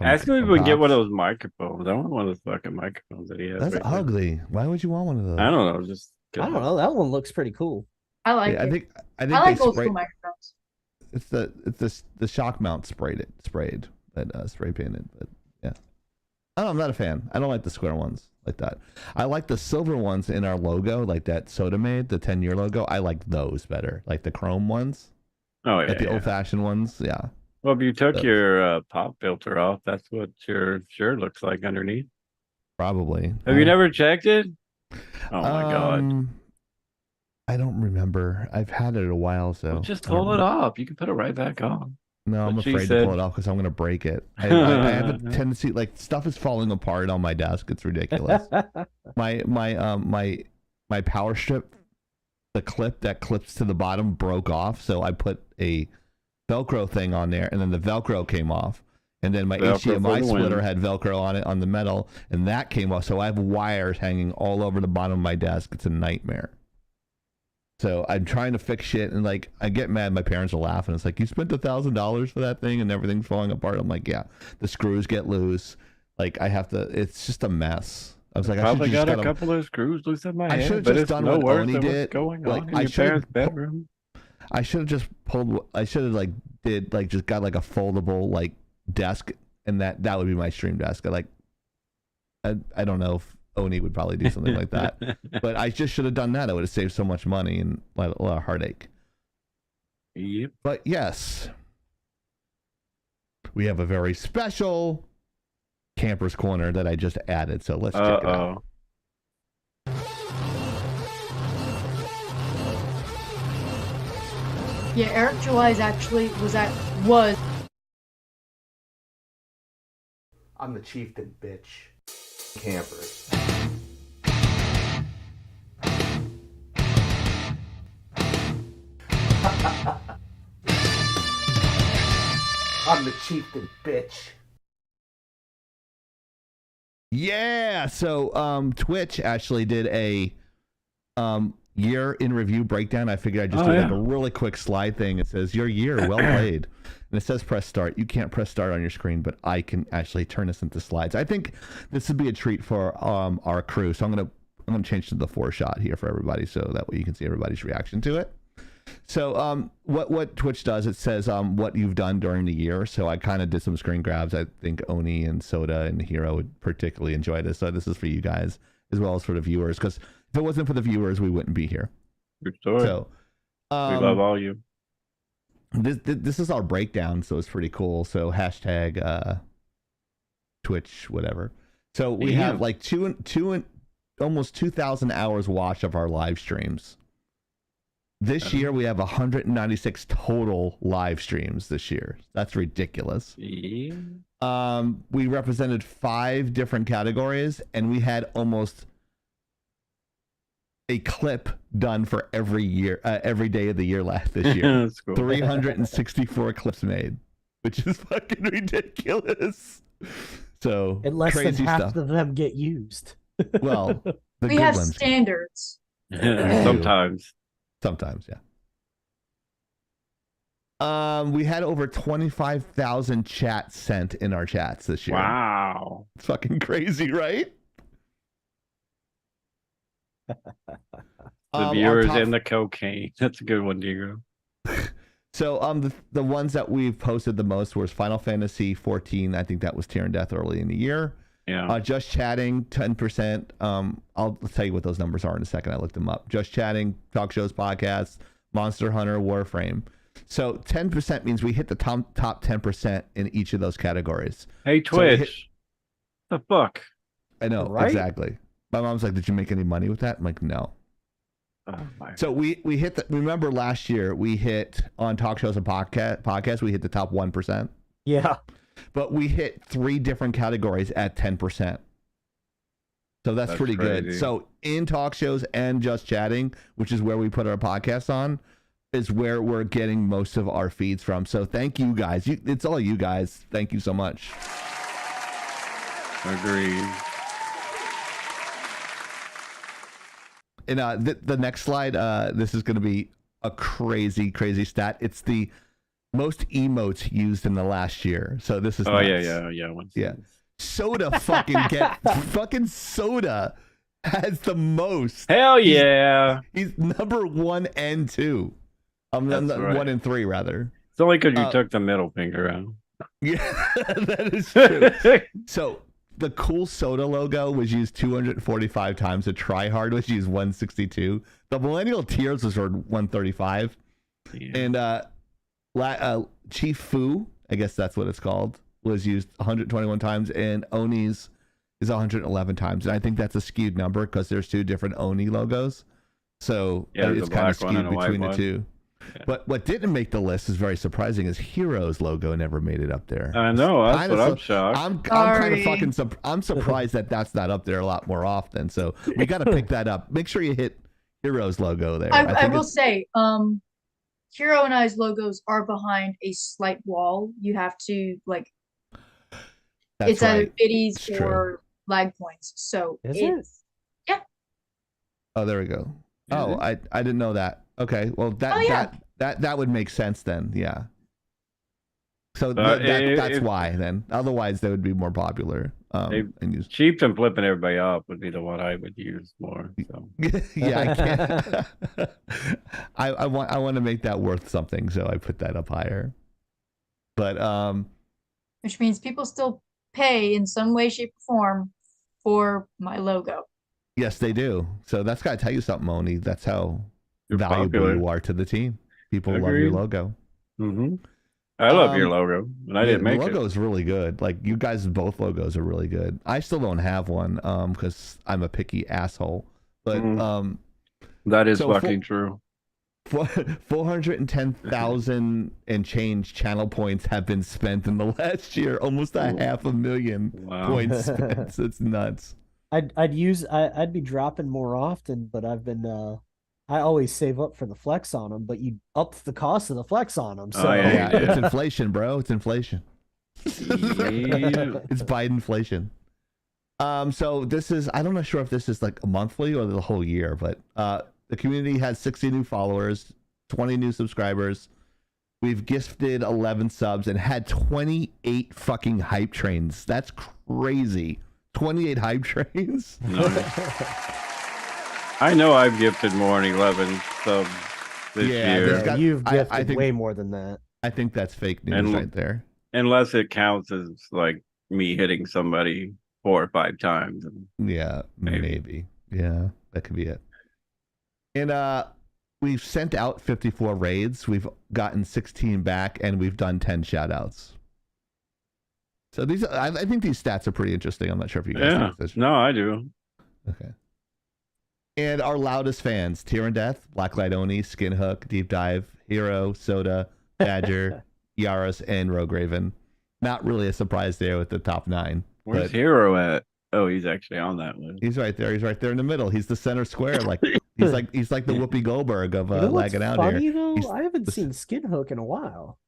Ask him if we can get one of those microphones. I want one of those fucking microphones that he has. That's ugly. Why would you want one of those? I don't know. I don't know. That one looks pretty cool. I like it. I think I like old school microphones. It's the shock mount sprayed spray painted, but yeah. I'm not a fan. I don't like the square ones like that. I like the silver ones in our logo, like that Soda made, the 10-year logo. I like those better, like the chrome ones. Oh yeah, like the old-fashioned ones. Yeah. Well, if you took your pop filter off, that's what your shirt looks like underneath. Probably. Have you never checked it? Oh my God. I don't remember. I've had it a while, so well, just pull it off. You can put it right back on. No, I'm afraid to pull it off because I'm going to break it. I have a tendency, like stuff is falling apart on my desk. It's ridiculous. my power strip, the clip that clips to the bottom broke off, so I put a Velcro thing on there, and then the Velcro came off, and then my HDMI splitter had Velcro on it on the metal, and that came off. So I have wires hanging all over the bottom of my desk. It's a nightmare. So I'm trying to fix shit, and like I get mad. My parents are laughing. It's like, you spent $1,000 for that thing, and everything's falling apart. I'm like, yeah, the screws get loose. Like I have to. It's just a mess. I was like, I probably got a couple of screws loose in my head. I should have just done what Oni did. Going on in your parents' bedroom. I should have just pulled. I should have just got like a foldable like desk, and that would be my stream desk. I don't know if Oni would probably do something like that, but I just should have done that. I would have saved so much money and a lot of heartache. Yep. But yes, we have a very special Camper's Corner that I just added. So let's check it out. Yeah, Eric July's actually was. I'm the chieftain, bitch. Camper. I'm the chieftain, bitch. Yeah, so Twitch actually did a year in review breakdown. I figured I'd just do like a really quick slide thing. It says your year, well played. And it says press start. You can't press start on your screen, but I can actually turn this into slides. I think this would be a treat for our crew. So I'm gonna change to the 4-shot here for everybody, so that way you can see everybody's reaction to it. So what Twitch does, it says what you've done during the year. So I kind of did some screen grabs. I think Oni and Soda and Hero would particularly enjoy this. So this is for you guys as well as for the viewers, because if it wasn't for the viewers, we wouldn't be here. Good story. So we love all you. This is our breakdown, so it's pretty cool. So hashtag Twitch, whatever. So we have like almost 2,000 hours watched of our live streams. This year we have 196 total live streams this year. That's ridiculous. Yeah. We represented 5 different categories, and we had almost a clip done for every day of the year this year. That's cool. 364 clips made, which is fucking ridiculous. So and less than crazy half stuff. of them get used. Well, we have standards. Sometimes, yeah. We had over 25,000 chats sent in our chats this year. Wow. It's fucking crazy, right? The viewers and the cocaine. That's a good one, Diego. So the ones that we've posted the most was Final Fantasy 14. I think that was Tear and Death early in the year. Yeah. Just Chatting, 10%. I'll tell you what those numbers are in a second. I looked them up. Just Chatting, talk shows, podcasts, Monster Hunter, Warframe. So 10% means we hit the top 10% in each of those categories. Hey, Twitch. The fuck? I know, right? exactly. My mom's like, did you make any money with that? I'm like, no. Oh, So we hit remember last year we hit on talk shows and podcasts, we hit the top 1%. Yeah. But we hit 3 different categories at 10%. So that's pretty good. So in talk shows and Just Chatting, which is where we put our podcast on, is where we're getting most of our feeds from. So thank you guys. It's all you guys. Thank you so much. Agreed. And the next slide, this is going to be a crazy, crazy stat. It's the most emotes used in the last year. So this is nuts. Yeah. Soda fucking Soda has the most. Hell yeah. He's number 1 and 2. That's right. 1 and 3 rather. It's only because you took the middle finger out. Yeah, that is true. So the cool Soda logo was used 245 times. The Try Hard was used 162. The Millennial Tears was 135. Yeah. And Chief Fu, I guess that's what it's called, was used 121 times, and Oni's is 111 times. And I think that's a skewed number because there's 2 different Oni logos. So it's kind of skewed between the 2. Yeah. But what didn't make the list is very surprising is Hero's logo never made it up there. I know. That's what I'm shocked. I'm kind of fucking I'm surprised that that's not up there a lot more often. So we got to pick that up. Make sure you hit Hero's logo there. I will say, Hero and I's logos are behind a slight wall. You have to it's either biddies or lag points. So it's yeah. Oh, there we go. Oh, I didn't know that. Okay, well that would make sense then. Yeah. So that's why then. Otherwise, they would be more popular. And use... Cheap and flipping everybody up would be the one I would use more. So. Yeah, I can't. I want to make that worth something, so I put that up higher. But which means people still pay in some way, shape, or form for my logo. Yes, they do. So that's got to tell you something, Oni. That's how valuable popular. You are to the team. People love your logo. Mm-hmm. I love your logo, and I didn't make it. The logo is really good. Like, you guys, both logos are really good. I still don't have one because I'm a picky asshole. But that is fucking true. 410,000 and change channel points have been spent in the last year. Almost 500,000 points spent. So it's nuts. I'd be dropping more often, but I've been I always save up for the flex on them, but you up the cost of the flex on them. So yeah, it's inflation, bro. It's inflation. It's Biden inflation. So this is, I'm not sure if this is like a monthly or the whole year, but the community has 60 new followers, 20 new subscribers. We've gifted 11 subs and had 28 fucking hype trains. That's crazy. 28 hype trains. I know I've gifted more than 11 subs this year. You've gifted I think, way more than that. I think that's fake news right there. Unless it counts as like me hitting somebody 4 or 5 times. Yeah, maybe. Yeah, that could be it. And we've sent out 54 raids. We've gotten 16 back, and we've done 10 shoutouts. So these, I think these stats are pretty interesting. I'm not sure if you guys think this. No, I do. Okay. And our loudest fans: Tear and Death, Blacklight Oni, Skinhook, Deep Dive, Hero, Soda, Badger, Yaris, and Rogue Raven. Not really a surprise there with the top 9. Where's Hero at? Oh, he's actually on that list. He's right there. He's right there in the middle. He's the center square. Like he's like the Whoopi Goldberg of Laggin' Out here. Though? I haven't seen Skinhook in a while.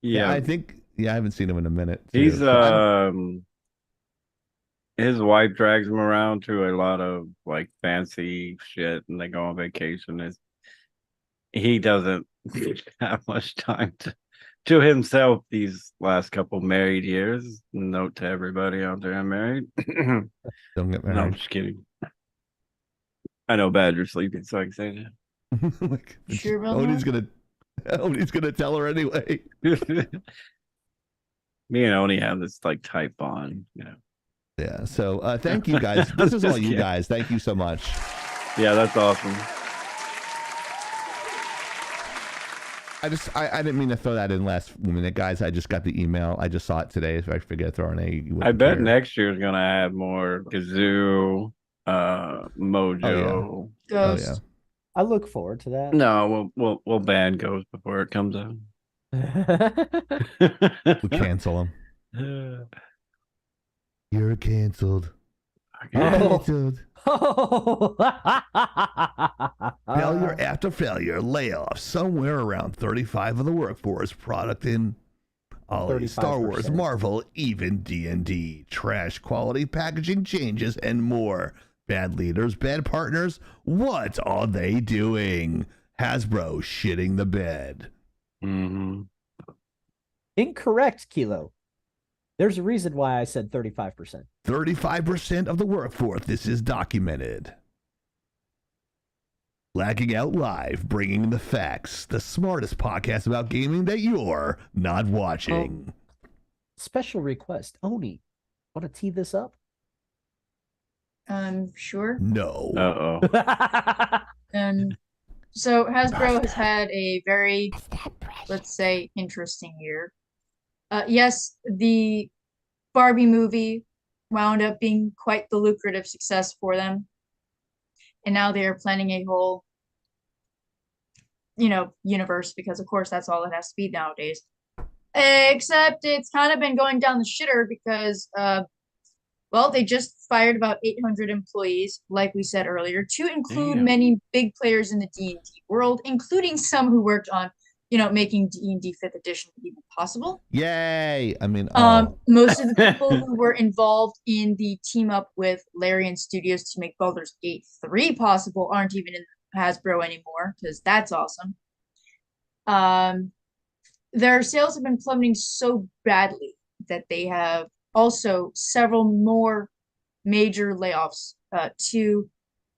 Yeah, I think. Yeah, I haven't seen him in a minute. He's his wife drags him around to a lot of like fancy shit, and they go on vacation. he doesn't have much time to himself these last couple married years. Note to everybody out there, I'm married. Don't get No, I'm married. just kidding. I know Badger's sleeping, so I can say that. Like, Sure about Odie's that? Odie's gonna tell her anyway. Me and Oni have this like tight bond, you know. Yeah. So thank you guys. This is all Just you kidding. guys. Thank you so much. Yeah, that's awesome. I didn't mean to throw that in last minute, guys. I just got the email. I just saw it today. If I forget to throw in I bet next year's gonna have more Kazoo, Mojo. Oh yeah. I look forward to that. No, we'll ban Ghost before it comes out. We cancel them. You're canceled. Oh. Failure after failure, layoffs. Somewhere around 35 of the workforce. Product in Ollie, Star Wars, 35%. Marvel, even D&D. Trash quality packaging changes and more. Bad leaders, bad partners. What are they doing? Hasbro shitting the bed. Mm-hmm. Incorrect, Kilo. There's a reason why I said 35%. 35% of the workforce. This is documented. Lagging Out Live, bringing the facts. The smartest podcast about gaming that you're not watching. Special request. Oni, want to tee this up? Sure. No. Uh-oh. So Hasbro has had a very, let's say, interesting year. Yes, the Barbie movie wound up being quite the lucrative success for them. And now they are planning a whole, universe, because of course that's all it has to be nowadays. Except it's kind of been going down the shitter because, they just fired about 800 employees, like we said earlier, to include Damn. many big players in the D&D world, including some who worked on, making D&D 5th edition even possible. Yay! I mean, Most of the people who were involved in the team up with Larian Studios to make Baldur's Gate 3 possible aren't even in Hasbro anymore, because that's awesome. Their sales have been plummeting so badly that they have also several more major layoffs to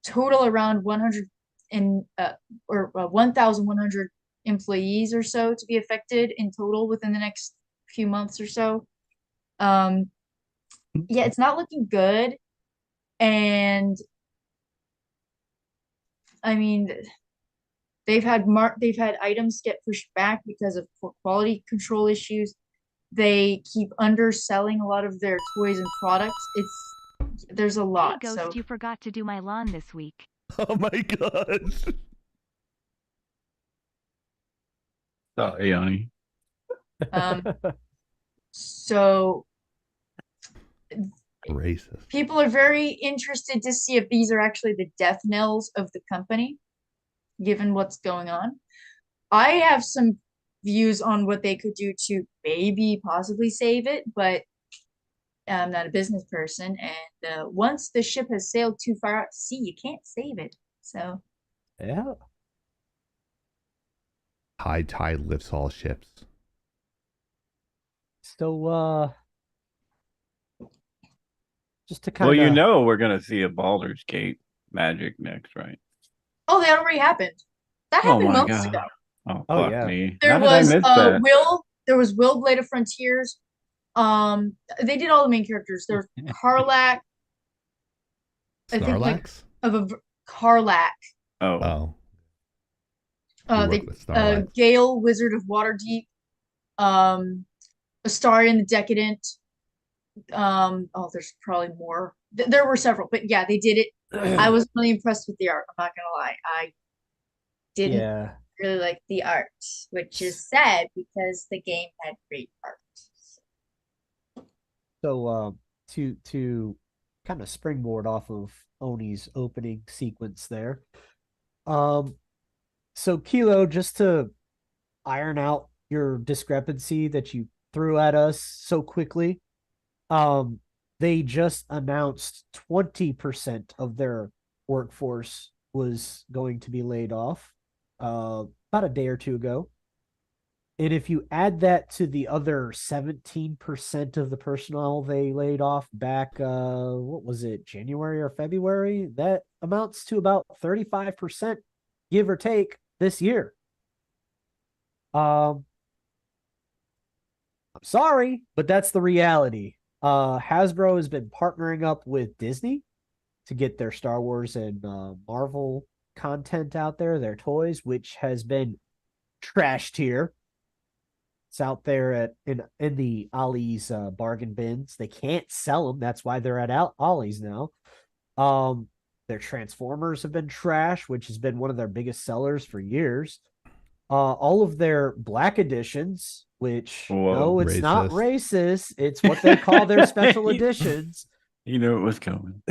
total around 1,100 employees or so to be affected in total within the next few months or so. Yeah, it's not looking good. And I mean, they've had items get pushed back because of quality control issues. They keep underselling a lot of their toys and products. There's a lot. Hey, Ghost, you forgot to do my lawn this week. Oh my god. Sorry, Yanni. So racist. People are very interested to see if these are actually the death knells of the company, given what's going on. I have some views on what they could do to maybe possibly save it, but I'm not a business person, and once the ship has sailed too far out to sea, you can't save it. So yeah, high tide lifts all ships. So just to kind of, well, we're gonna see a Baldur's Gate magic next, right? Oh, that already happened. That happened months ago. Oh, fuck yeah. me. There How did I was miss that? Will. There was Will, Blade of Frontiers. They did all the main characters. There's Karlak. Snorlax? Karlak. Oh. Gale, Wizard of Waterdeep. Astarion the Decadent. There's probably more. There were several, but yeah, they did it. I was really impressed with the art. I'm not gonna lie. I didn't really like the art, which is sad because the game had great art. So to kind of springboard off of Oni's opening sequence there. So Kilo, just to iron out your discrepancy that you threw at us so quickly, they just announced 20% of their workforce was going to be laid off. about a day or two ago. And if you add that to the other 17% of the personnel they laid off back, what was it, January or February? That amounts to about 35%, give or take, this year. I'm sorry, but that's the reality. Hasbro has been partnering up with Disney to get their Star Wars and Marvel content out there, their toys, which has been trashed here. It's out there in the Ollie's bargain bins. They can't sell them. That's why they're at Ollie's now. Their Transformers have been trash, which has been one of their biggest sellers for years. All of their Black editions, which no, it's racist. not racist. It's what they call their special editions. You knew it was coming.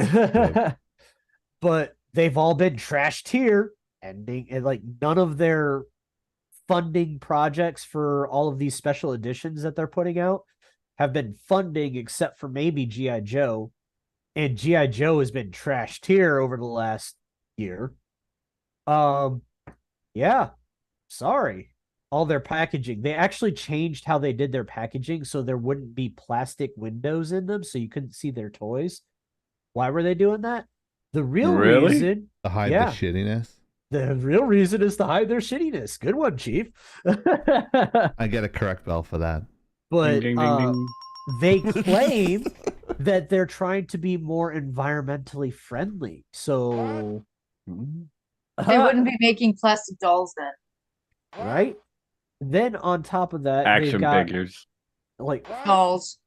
But they've all been trashed here, and like none of their funding projects for all of these special editions that they're putting out have been funding, except for maybe G.I. Joe. And G.I. Joe has been trashed here over the last year. Yeah, sorry. All their packaging. They actually changed how they did their packaging so there wouldn't be plastic windows in them so you couldn't see their toys. Why were they doing that? The real reason... To hide the shittiness? The real reason is to hide their shittiness. Good one, Chief. I get a correct bell for that. But Ding, ding, ding, ding. They claim that they're trying to be more environmentally friendly. So They wouldn't be making plastic dolls then. right? Then on top of that, Action they've got, figures. like Dolls.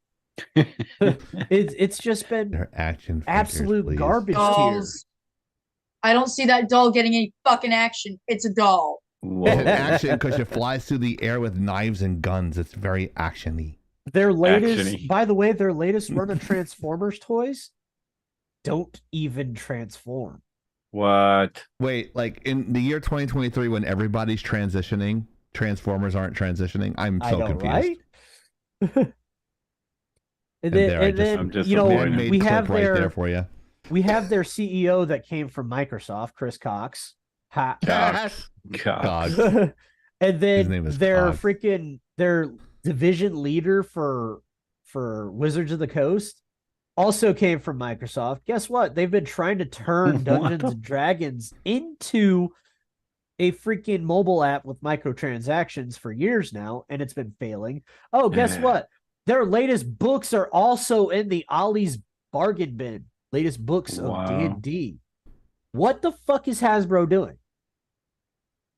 it's just been They're action figures, absolute please. garbage Dolls. I don't see that doll getting any fucking action. It's a doll. It's action because it flies through the air with knives and guns. It's very action-y. Their latest, Action-y. by the way, their latest run of Transformers toys don't even transform. What? Wait, like in the year 2023 when everybody's transitioning, Transformers aren't transitioning? I'm I so know, confused. right? And then, I'm just you know, avoiding. we have right their there for you. we have their CEO that came from Microsoft, Chris Cox. Cox. Cox. And His then name is their Cox. their division leader for Wizards of the Coast also came from Microsoft. Guess what? They've been trying to turn Dungeons and Dragons into a freaking mobile app with microtransactions for years now, and it's been failing. Oh, guess what? Their latest books are also in the Ollie's bargain bin. Latest books of D&D. What the fuck is Hasbro doing?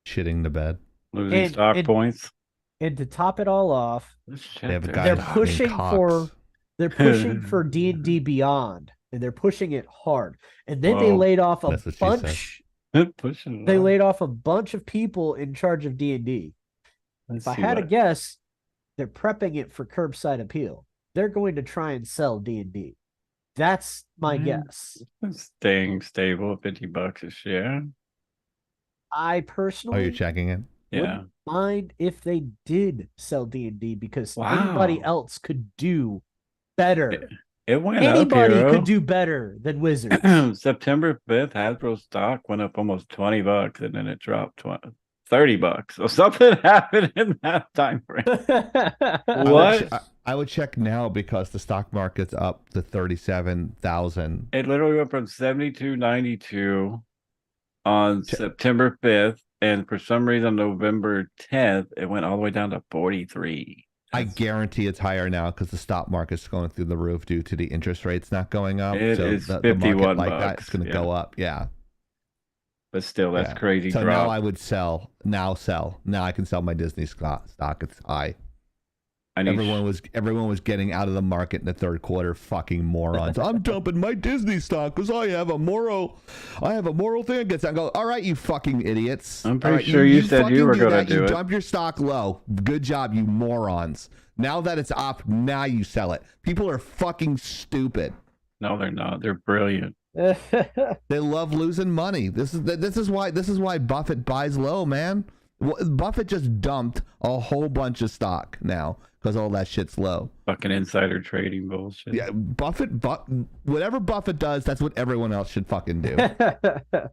Shitting the bed. Losing stock points. And to top it all off, They have a guy they're named pushing Cox. for D&D Beyond, and they're pushing it hard. And then they Whoa. laid off a That's what she bunch. Pushing it They on. laid off a bunch of people in charge of D&D. Let's If I see had to what- guess, they're prepping it for curbside appeal. They're going to try and sell D&D. That's my guess. It's staying stable at $50 a share. I Oh, personally you're checking it? Yeah. wouldn't mind if they did sell D&D because Wow. anybody else could do better. It went Anybody up, could do better than Wizards. September 5th, Hasbro stock went up almost $20 and then it dropped $30. So something happened in that time frame. What? I would check now because the stock market's up to 37,000. It literally went from 72.92 on September 5th, and for some reason, November 10th, it went all the way down to 43. I guarantee it's higher now because the stock market's going through the roof due to the interest rates not going up. It so is the 51 market like that bucks, is going to go up. Yeah. But still, that's Yeah. crazy So drop. now I would sell. Now I can sell my Disney stock. It's high. Everyone was getting out of the market in the third quarter. Fucking morons! I'm dumping my Disney stock because I have a moral thing against that. I go, all right, you fucking idiots. I'm pretty All right, sure you said fucking you were do gonna that. do You it. dump your stock low. Good job, you morons. Now that it's up, now you sell it. People are fucking stupid. No, they're not. They're brilliant. They love losing money. This is why Buffett buys low, man. Buffett just dumped a whole bunch of stock now because all that shit's low. Fucking insider trading bullshit. Yeah, whatever Buffett does, that's what everyone else should fucking do.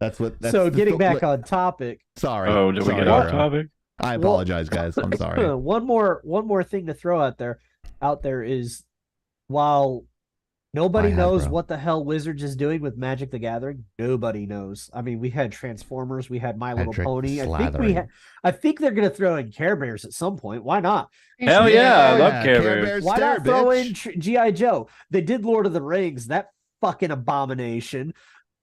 That's so getting back on topic. Sorry. Oh, did we get off topic? I apologize, guys. I'm sorry. One more thing to throw out there is, while nobody knows what the hell Wizards is doing with Magic the Gathering, nobody knows. I mean, we had Transformers, we had My Little Pony. I think they're gonna throw in Care Bears at some point. Why not? Hell yeah, I love Care Bears. Why not throw in G.I. Joe? They did Lord of the Rings. That fucking abomination.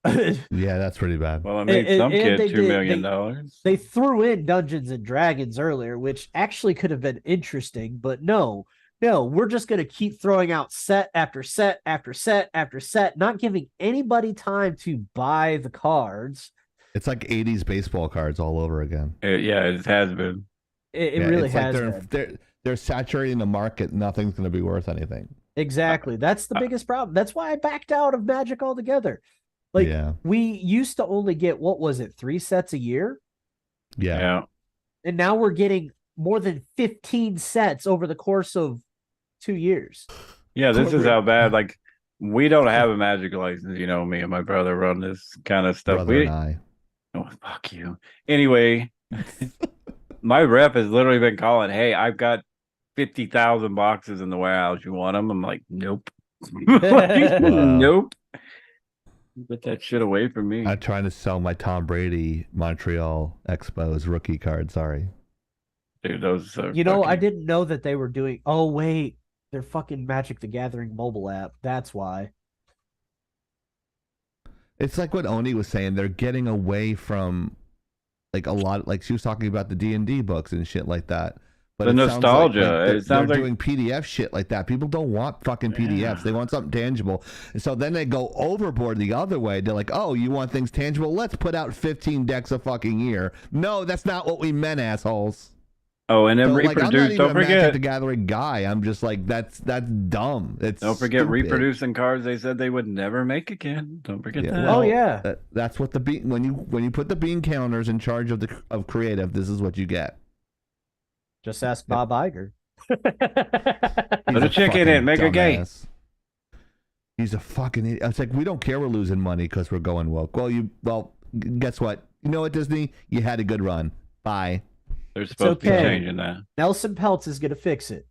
Yeah, that's pretty bad. Well, I made some kid $2 million. They threw in Dungeons and Dragons earlier, which actually could have been interesting, but no, we're just going to keep throwing out set after set after set after set, not giving anybody time to buy the cards. It's like 80s baseball cards all over again. Yeah, it has been. It really has been. They're saturating the market. Nothing's going to be worth anything. Exactly. That's the biggest problem. That's why I backed out of Magic altogether. We used to only get, what was it, 3 sets a year? Yeah. And now we're getting more than 15 sets over the course of 2 years. Yeah, this is how bad. Like, we don't have a Magic license. You know, me and my brother run this kind of stuff. Oh, fuck you. Anyway, my rep has literally been calling, hey, I've got 50,000 boxes in the warehouse. You want them? I'm like, nope. Nope. Get that shit away from me. I'm trying to sell my Tom Brady Montreal Expos rookie card. Sorry. Dude, those are I didn't know that they were doing... Oh, wait. They're fucking Magic the Gathering mobile app. That's why. It's like what Oni was saying. They're getting away from like a lot... Like she was talking about the D&D books and shit like that. But the nostalgia. They're doing PDF shit like that. People don't want fucking PDFs. They want something tangible. And so then they go overboard the other way. They're like, oh, you want things tangible? Let's put out 15 decks a fucking year. No, that's not what we meant, assholes. Oh, and then reproduce. I'm not even don't a forget Magic the Gathering guy. I'm just like, that's dumb. Don't forget stupid. reproducing cards they said they would never make again. Don't forget that. Oh yeah. That's what when you put the bean counters in charge of creative, this is what you get. Just ask Bob Iger. Put a chick in it, make her gay. He's a fucking idiot. It's like, we don't care we're losing money because we're going woke. Well, guess what? You know what, Disney? You had a good run. Bye. They're supposed to be changing that. Nelson Peltz is going to fix it.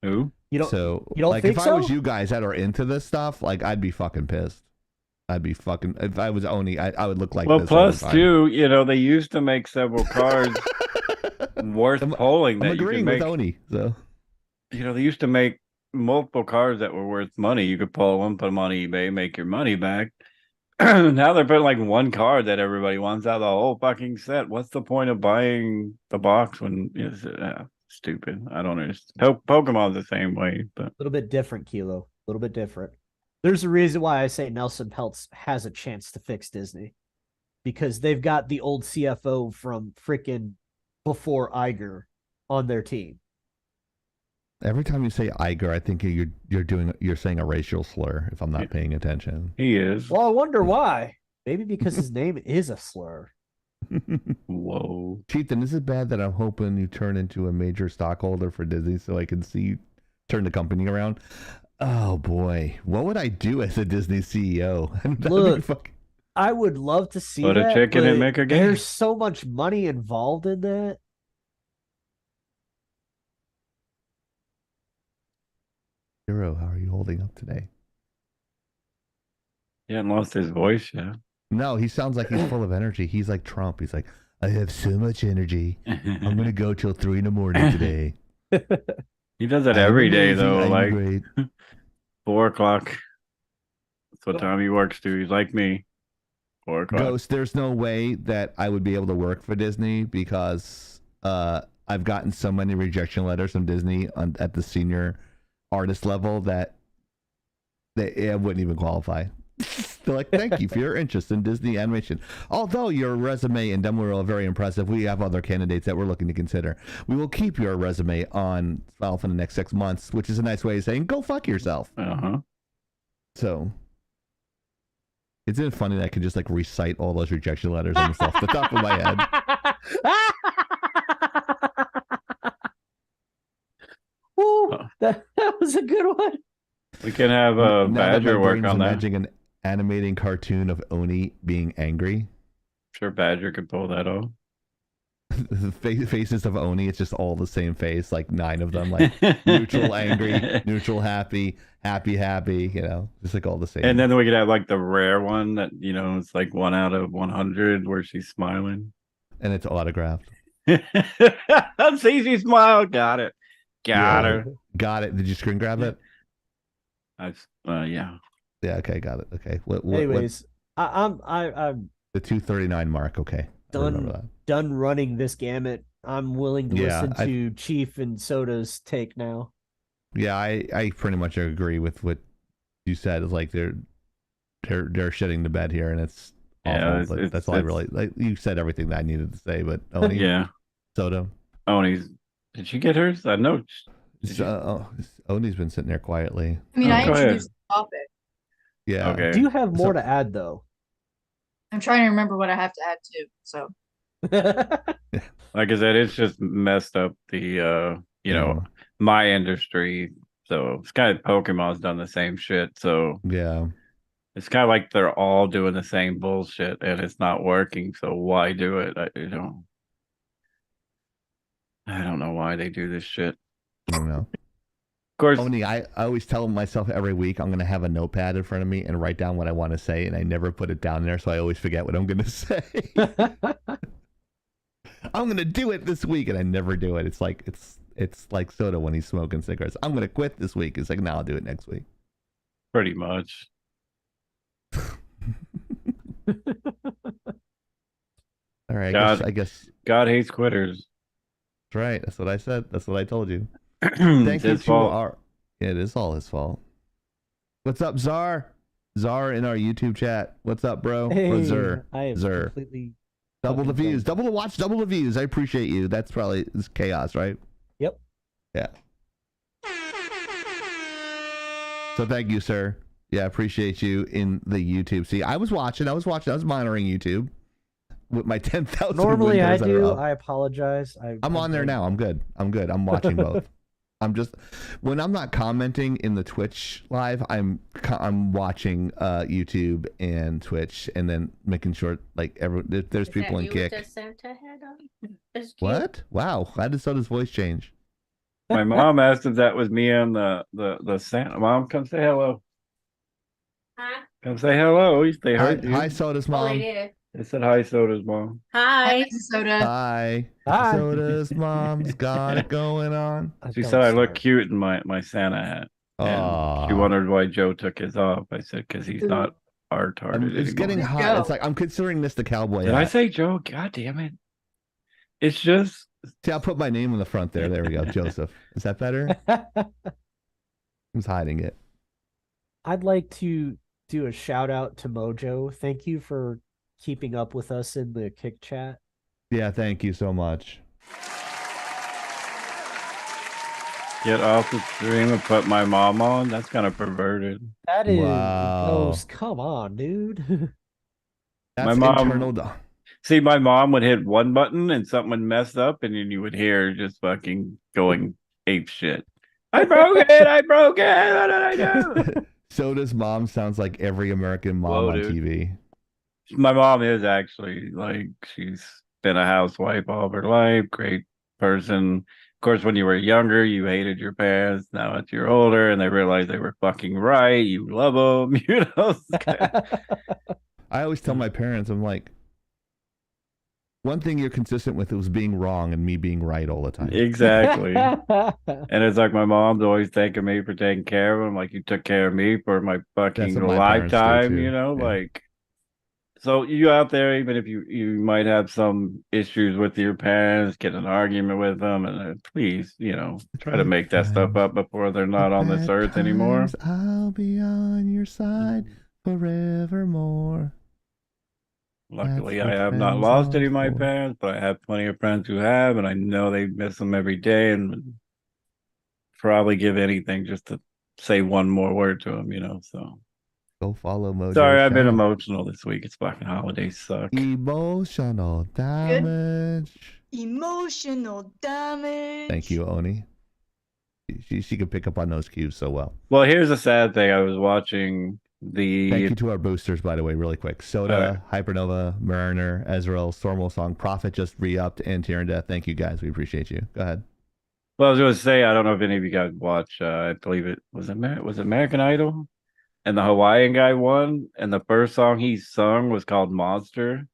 Who? You don't like, think if so? I was you guys that are into this stuff, like, I'd be fucking pissed. If I was Oni, I would look like well, this. Plus, too, they used to make several cards worth pulling. I'm agreeing with Oni. So, they used to make multiple cards that were worth money. You could pull them, put them on eBay, make your money back. Now they're putting like one card that everybody wants out of the whole fucking set. What's the point of buying the box when it's stupid? I don't understand. Pokemon's the same way, but a little bit different, Kilo. A little bit different. There's a reason why I say Nelson Peltz has a chance to fix Disney, because they've got the old CFO from freaking before Iger on their team. Every time you say Iger, I think you're saying a racial slur. If I'm not paying attention, he is. Well, I wonder why. Maybe because his name is a slur. Whoa, Cheaton, this is bad that I'm hoping you turn into a major stockholder for Disney so I can see you turn the company around. Oh boy, what would I do as a Disney CEO? Look, I would love to see put that. A chicken and make a game. There's so much money involved in that. Hero, how are you holding up today? He hasn't lost his voice yet. No, he sounds like he's full of energy. He's like Trump. He's like, I have so much energy. I'm gonna go till 3 a.m. today. He does that every day though. Like 4 o'clock. That's what time he works to. He's like me. 4 o'clock. Ghost, there's no way that I would be able to work for Disney because I've gotten so many rejection letters from Disney at the senior artist level that I wouldn't even qualify. They're like, thank you for your interest in Disney animation. Although your resume and demo reel are very impressive, we have other candidates that we're looking to consider. We will keep your resume on file for the next 6 months, which is a nice way of saying, go fuck yourself. Uh-huh. So, isn't it funny that I can just like recite all those rejection letters almost off the top of my head? Ooh, that was a good one. We can have Now that my Badger work brain's on that. imagining an animating cartoon of Oni being angry. Sure, Badger could pull that off. The faces of Oni, it's just all the same face, like 9 of them, like neutral angry, neutral happy, happy, you know, just like all the same. And then we could have like the rare one that, you know, it's like 1 out of 100 where she's smiling. And it's autographed. See, she smiled. Got it. Got her. Got it. Did you screen grab it? Yeah. Yeah, okay, got it. Okay. Anyways, I'm the 239 mark, okay. done running this gamut. I'm willing to listen to Chief and Soda's take now. Yeah, I pretty much agree with what you said. It's like they're shitting the bed here, and it's awful. Yeah, that's all I really like. You said everything that I needed to say, but Oni, yeah, Soda. Oni's. Did she get hers? I know. Oni's been sitting there quietly. I mean, I introduced the topic. Yeah. Okay. Do you have more to add, though? I'm trying to remember what I have to add too. So, like I said, it's just messed up the you know, my industry. So it's kind of Pokemon's done the same shit. So yeah, it's kind of like they're all doing the same bullshit, and it's not working. So why do it? I don't know why they do this shit. I don't know. Of course, Oni, I always tell myself every week I'm going to have a notepad in front of me and write down what I want to say, and I never put it down there, so I always forget what I'm going to say. I'm going to do it this week, and I never do it. It's like Soda when he's smoking cigarettes. I'm going to quit this week. It's like, no, I'll do it next week. Pretty much. All right, I guess God hates quitters. That's right. That's what I said. That's what I told you. Thank you to our. Yeah, it is all his fault. What's up, Czar? Czar in our YouTube chat. What's up, bro? Hey, or Zer? I am Zer. completely Double the views, double the watch, double the views. I appreciate you. That's probably it's chaos, right? Yep. Yeah. So thank you, sir. Yeah, I appreciate you in the YouTube. See, I was monitoring YouTube with my 10,000. Normally I do. I apologize. I'm on there now. I'm good. I'm watching both. I'm just when I'm not commenting in the Twitch live, I'm watching YouTube and Twitch, and then making sure like there's people in Kick. What? Wow! How did Soda's voice change? My mom asked if that was me on the Santa. Mom, come say hello. Huh? Come say hello. They heard you. Hi, Soda's mom. Oh, they did. They said hi, Soda's mom. Hi. Soda. Hi. Soda's mom's got it going on. She said I look cute in my Santa hat. And she wondered why Joe took his off. I said because he's not retarded. It's getting hot. It's like I'm considering this the cowboy. Did I say Joe? God damn it! It's just. See, I'll put my name in the front there. There we go, Joseph. Is that better? Who's hiding it? I'd like to do a shout out to Mojo. Thank you for keeping up with us in the Kick chat. Yeah, thank you so much. Get off the stream and put my mom on? That's kind of perverted. That is wow. gross. Come on, dude. That's my mom, internal. See, my mom would hit one button and something would mess up, and then you would hear her just fucking going ape shit. I broke it! I broke it! What did I do? Soda's mom sounds like every American mom on TV. My mom is actually like, she's been a housewife all of her life, great person. Of course, when you were younger, you hated your parents. Now that you're older and they realize they were fucking right, you love them, you know? I always tell my parents, I'm like, one thing you're consistent with was being wrong and me being right all the time. Exactly. And it's like my mom's always thanking me for taking care of them. Like, you took care of me for my fucking lifetime, you know? Yeah. Like, so you out there, even if you might have some issues with your parents, get an argument with them, and please, you know, try to make that stuff up before they're not on this earth anymore. I'll be on your side forevermore. Luckily, I have not lost any of my parents, but I have plenty of friends who have, and I know they miss them every day and would probably give anything just to say one more word to them, you know, so. Go follow Mojo. Sorry, I've been Shadow. emotional this week. It's fucking holidays suck. Emotional damage. Emotional damage. Thank you, Oni. She could pick up on those cues so well. Well, here's the sad thing. I was watching the. Thank you to our boosters, by the way, really quick. Soda, Hypernova, Mariner, Ezreal, Stormwell Song, Prophet just re-upped, and Tyrion Death. Thank you, guys. We appreciate you. Go ahead. Well, I was going to say, I don't know if any of you guys watch. I believe it was American Idol, and the Hawaiian guy won. And the first song he sung was called Monster,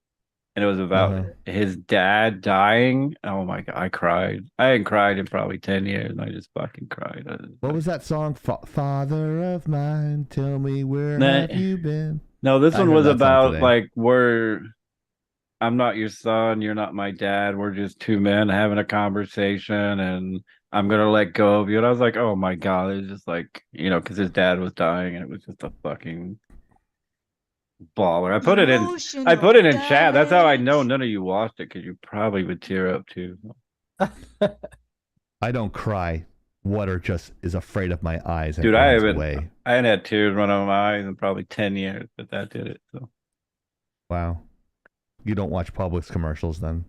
and it was about his dad dying. Oh my god, I cried. I hadn't cried in probably 10 years, and I just fucking cried. What was that song? Father of mine, tell me where have you been? No, this one was about like I'm not your son, you're not my dad. We're just two men having a conversation, and I'm gonna let go of you. And I was like, oh my god, it's just like, because his dad was dying, and it was just a fucking baller. I put it in chat. That's how I know none of you watched it, because you probably would tear up too. I don't cry. Water just is afraid of my eyes. And dude, I away. hadn't had tears run out of my eyes in probably 10 years, but that did it. So wow. You don't watch Publix commercials then?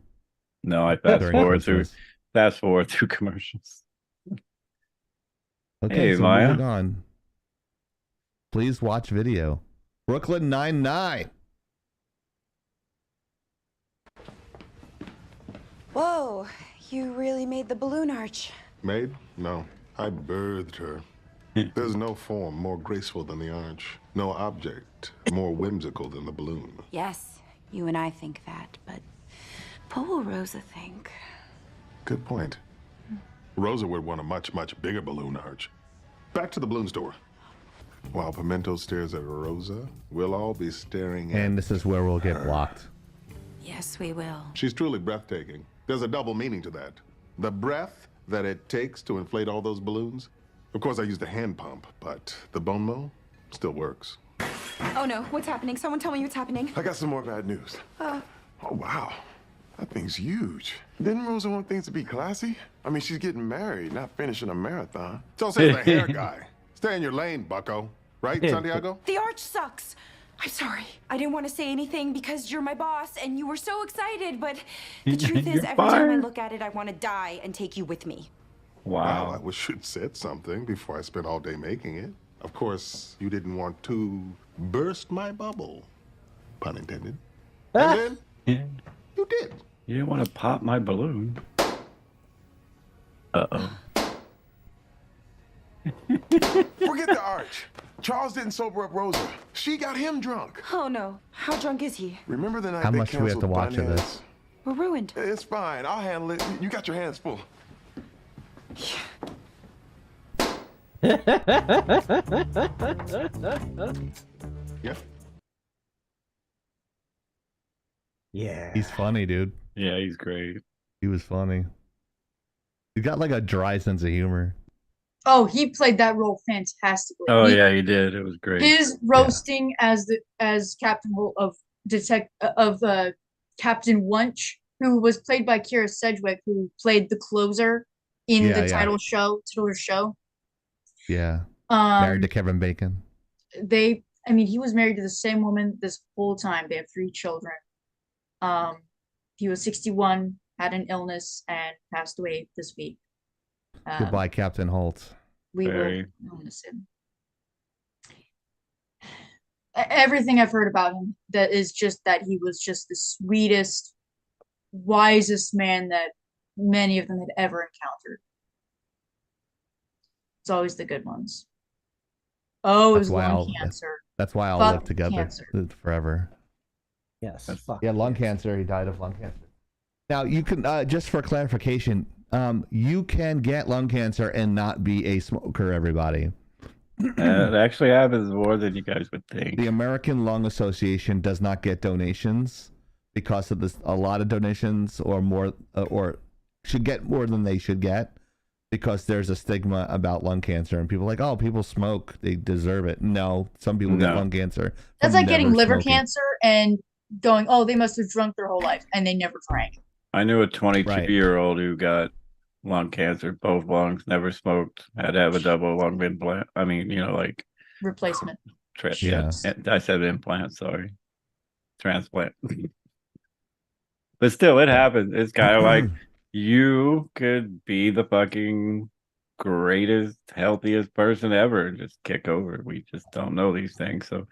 No, I fast forward through commercials. Okay, hey, so Maya. moving on. Please watch video. Brooklyn Nine-Nine. Whoa, you really made the balloon arch. Made? No, I birthed her. There's no form more graceful than the arch. No object more whimsical than the balloon. Yes, you and I think that, but what will Rosa think? Good point. Rosa would want a much, much bigger balloon arch. Back to the balloon store. While Pimento stares at Rosa, we'll all be staring at... And this is where we'll get blocked. Yes, we will. She's truly breathtaking. There's a double meaning to that. The breath that it takes to inflate all those balloons. Of course, I used a hand pump, but the bone mow still works. Oh no, what's happening? Someone tell me what's happening. I got some more bad news. Oh, wow. That thing's huge. Didn't Rosa want things to be classy? I mean, she's getting married, not finishing a marathon. So says the hair guy. Stay in your lane, bucko. Right, Santiago? The arch sucks. I'm sorry. I didn't want to say anything because you're my boss and you were so excited, but the truth is every time I look at it, I want to die and take you with me. Wow. Well, I wish you'd said something before I spent all day making it. Of course, you didn't want to burst my bubble. Pun intended. And then you did. You didn't want to pop my balloon. Uh-oh. Forget the arch. Charles didn't sober up Rosa. She got him drunk. Oh no. How drunk is he? Remember the night How they much do we have to watch of this? We're ruined. It's fine. I'll handle it. You got your hands full. Yeah. Yeah. He's funny, dude. Yeah, he's great. He was funny. He got like a dry sense of humor. Oh, he played that role fantastically. Oh yeah, he did. It was great. His roasting as Captain of Captain Wunch, who was played by Kira Sedgwick, who played the closer in the title show. Yeah. Married to Kevin Bacon. He was married to the same woman this whole time. They have 3 children. He was 61, had an illness, and passed away this week. Goodbye, Captain Holt. We will miss him. Everything I've heard about him, that is just that he was just the sweetest, wisest man that many of them had ever encountered. It's always the good ones. Oh, it was lung cancer. That's why I'll live together forever. Yes. Yeah, lung cancer. He died of lung cancer. Now, you can, just for clarification, you can get lung cancer and not be a smoker, everybody. It actually happens more than you guys would think. The American Lung Association does not get donations because of this. A lot of donations or more, or should get more than they should get because there's a stigma about lung cancer and people are like, oh, people smoke, they deserve it. No, some people get lung cancer. That's like getting liver cancer and going, oh, they must have drunk their whole life and they never drank. I knew a 22-year-old who got lung cancer, both lungs, never smoked, had to have a double lung implant. I mean, like replacement. I said implant. Sorry, transplant. But still, it happens. It's kind of like you could be the fucking greatest, healthiest person ever and just kick over. We just don't know these things. So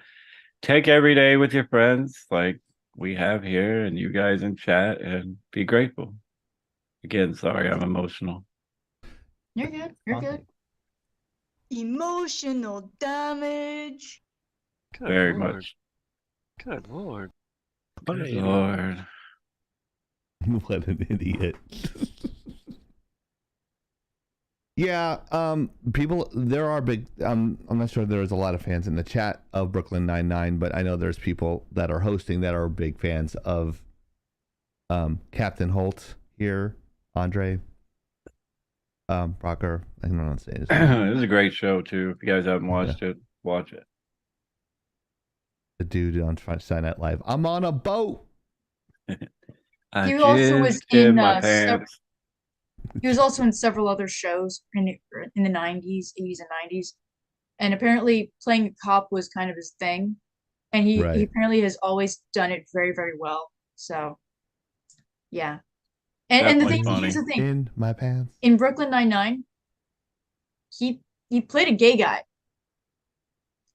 take every day with your friends, like we have here, and you guys in chat, and be grateful. Again, sorry, I'm emotional. You're good. You're good. Emotional damage. Very much. Good lord. Good lord. What an idiot. Yeah, people, there are big, I'm not sure there's a lot of fans in the chat of Brooklyn Nine-Nine, but I know there's people that are hosting that are big fans of Captain Holt here, Andre, Brocker, I don't know what to say. This is a great show, too. If you guys haven't watched it, watch it. The dude on Saturday Night Live, I'm on a boat. He also was in he was also in several other shows in the 90s, 80s, and 90s. And apparently playing a cop was kind of his thing. And he apparently has always done it very, very well. So, yeah. And the thing, here's the thing. In my pants. In Brooklyn Nine-Nine, he played a gay guy.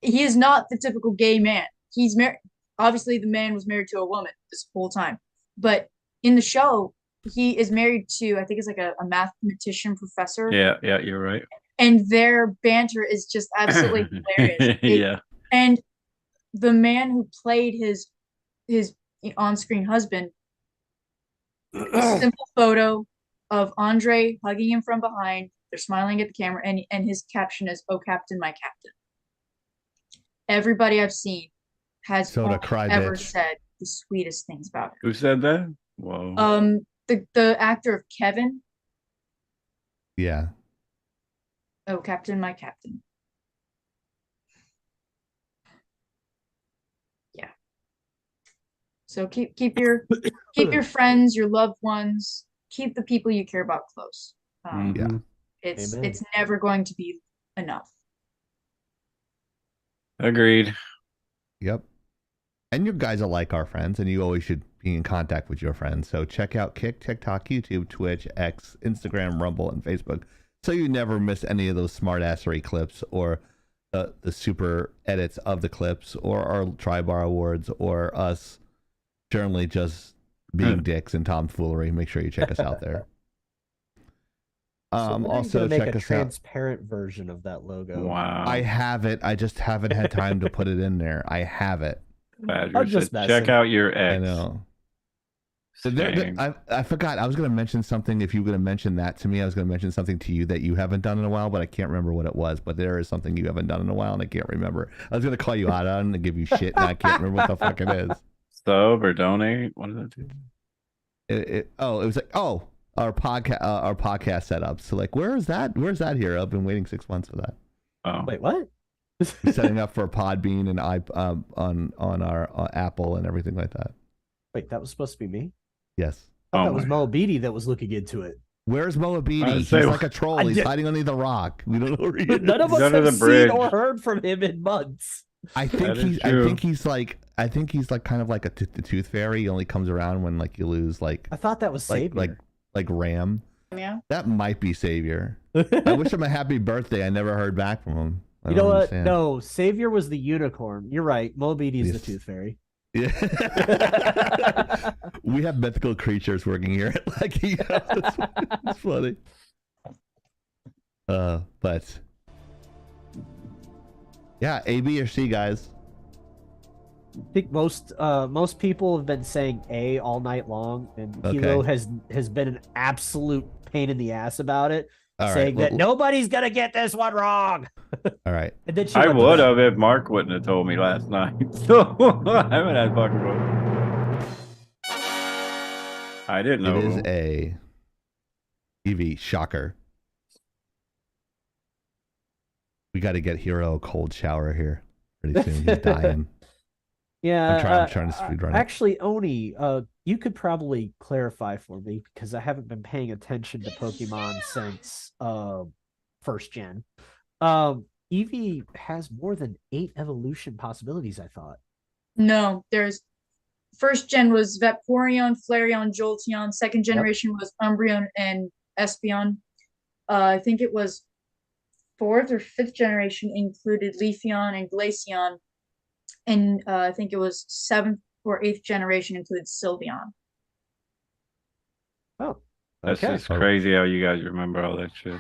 He is not the typical gay man. He's married. Obviously, the man was married to a woman this whole time. But in the show, he is married to, I think it's like a mathematician professor. Yeah, you're right. And their banter is just absolutely hilarious. Yeah. And the man who played his on-screen husband, a simple photo of Andre hugging him from behind. They're smiling at the camera, and his caption is, "Oh, Captain, my Captain." Everybody I've seen has ever said the sweetest things about him. Who said that? Whoa. The actor of Kevin. Yeah. Oh, Captain, my Captain. Yeah. So keep your friends, your loved ones, keep the people you care about close. It's never going to be enough. Agreed. Yep. And you guys are like our friends, and you always should be in contact with your friends. So check out Kick, TikTok, YouTube, Twitch, X, Instagram, Rumble, and Facebook, so you never miss any of those smart-assery clips or the super edits of the clips or our Tri-Bar Awards or us generally just being dicks and tomfoolery. Make sure you check us out there. Also make check a us transparent version of that logo. Wow. I have it. I just haven't had time to put it in there. I have it. Badger said, check out your ex. I know. I forgot. I was going to mention something. If you were going to mention that to me, I was going to mention something to you that you haven't done in a while, but I can't remember what it was. But there is something you haven't done in a while, and I can't remember. I was going to call you out on it and give you shit, and I can't remember what the fuck it is. Sub or donate? One of the two. It was like, our podcast setup. So like, where's that here? I've been waiting 6 months for that. Oh, wait, what? Setting up for Podbean and on our Apple and everything like that. Wait, that was supposed to be me? Yes. That was Mo Beatty that was looking into it. Where's Mo Beatty? He's like a troll. He's hiding under the rock. We don't know where he is. None of us have seen or heard from him in months. I think he's like kind of like the Tooth Fairy. He only comes around when like you lose like. I thought that was Savior. Like Ram. Yeah. That might be Savior. I wish him a happy birthday. I never heard back from him. You know what? No, Savior was the unicorn. You're right. Mo Beatty is the Tooth Fairy. Yeah. We have mythical creatures working here. Like, it's funny. But yeah, A, B, or C, guys. I think most people have been saying A all night long, and Kilo has been an absolute pain in the ass about it, saying that nobody's gonna get this one wrong. All right. And then I would have if Mark wouldn't have told me last night. So I haven't had fucking vote. I didn't know. It is a EV shocker. We got to get Hero a cold shower here pretty soon. He's dying. Yeah, I'm trying to speed run it. Actually, Oni, you could probably clarify for me because I haven't been paying attention to Pokemon since first gen. Eevee has more than 8 evolution possibilities, I thought. No, there's first gen was Vaporeon, Flareon, Jolteon. Second generation was Umbreon and Espeon. I think it was fourth or fifth generation included Leafeon and Glaceon. And I think it was seventh or eighth generation included Sylveon. Oh, That's okay. just crazy how you guys remember all that shit.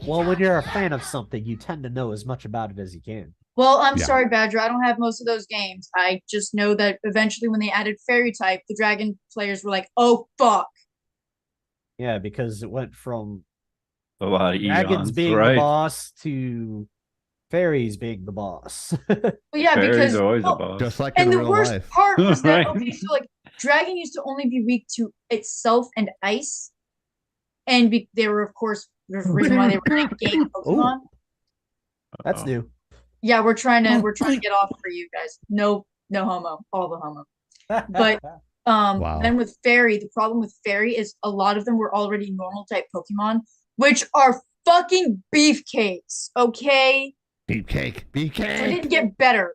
Well, when you're a fan of something, you tend to know as much about it as you can. Well, I'm sorry, Badger. I don't have most of those games. I just know that eventually when they added Fairy type, the Dragon players were like, oh, fuck. Yeah, because it went from a lot of dragons eons, being right? the boss to fairies being the boss. Well, yeah, Fairies because are always a boss. Just like and in the real worst life. part was that Right. okay, so like Dragon used to only be weak to itself and ice, and they were, of course, there's a reason why they were named game Pokemon. That's new. Yeah, we're trying to get off for you guys. No homo, all the homo. But then with Fairy, the problem with Fairy is a lot of them were already normal type Pokemon, which are fucking beefcakes. Okay. Beefcake. They didn't get better.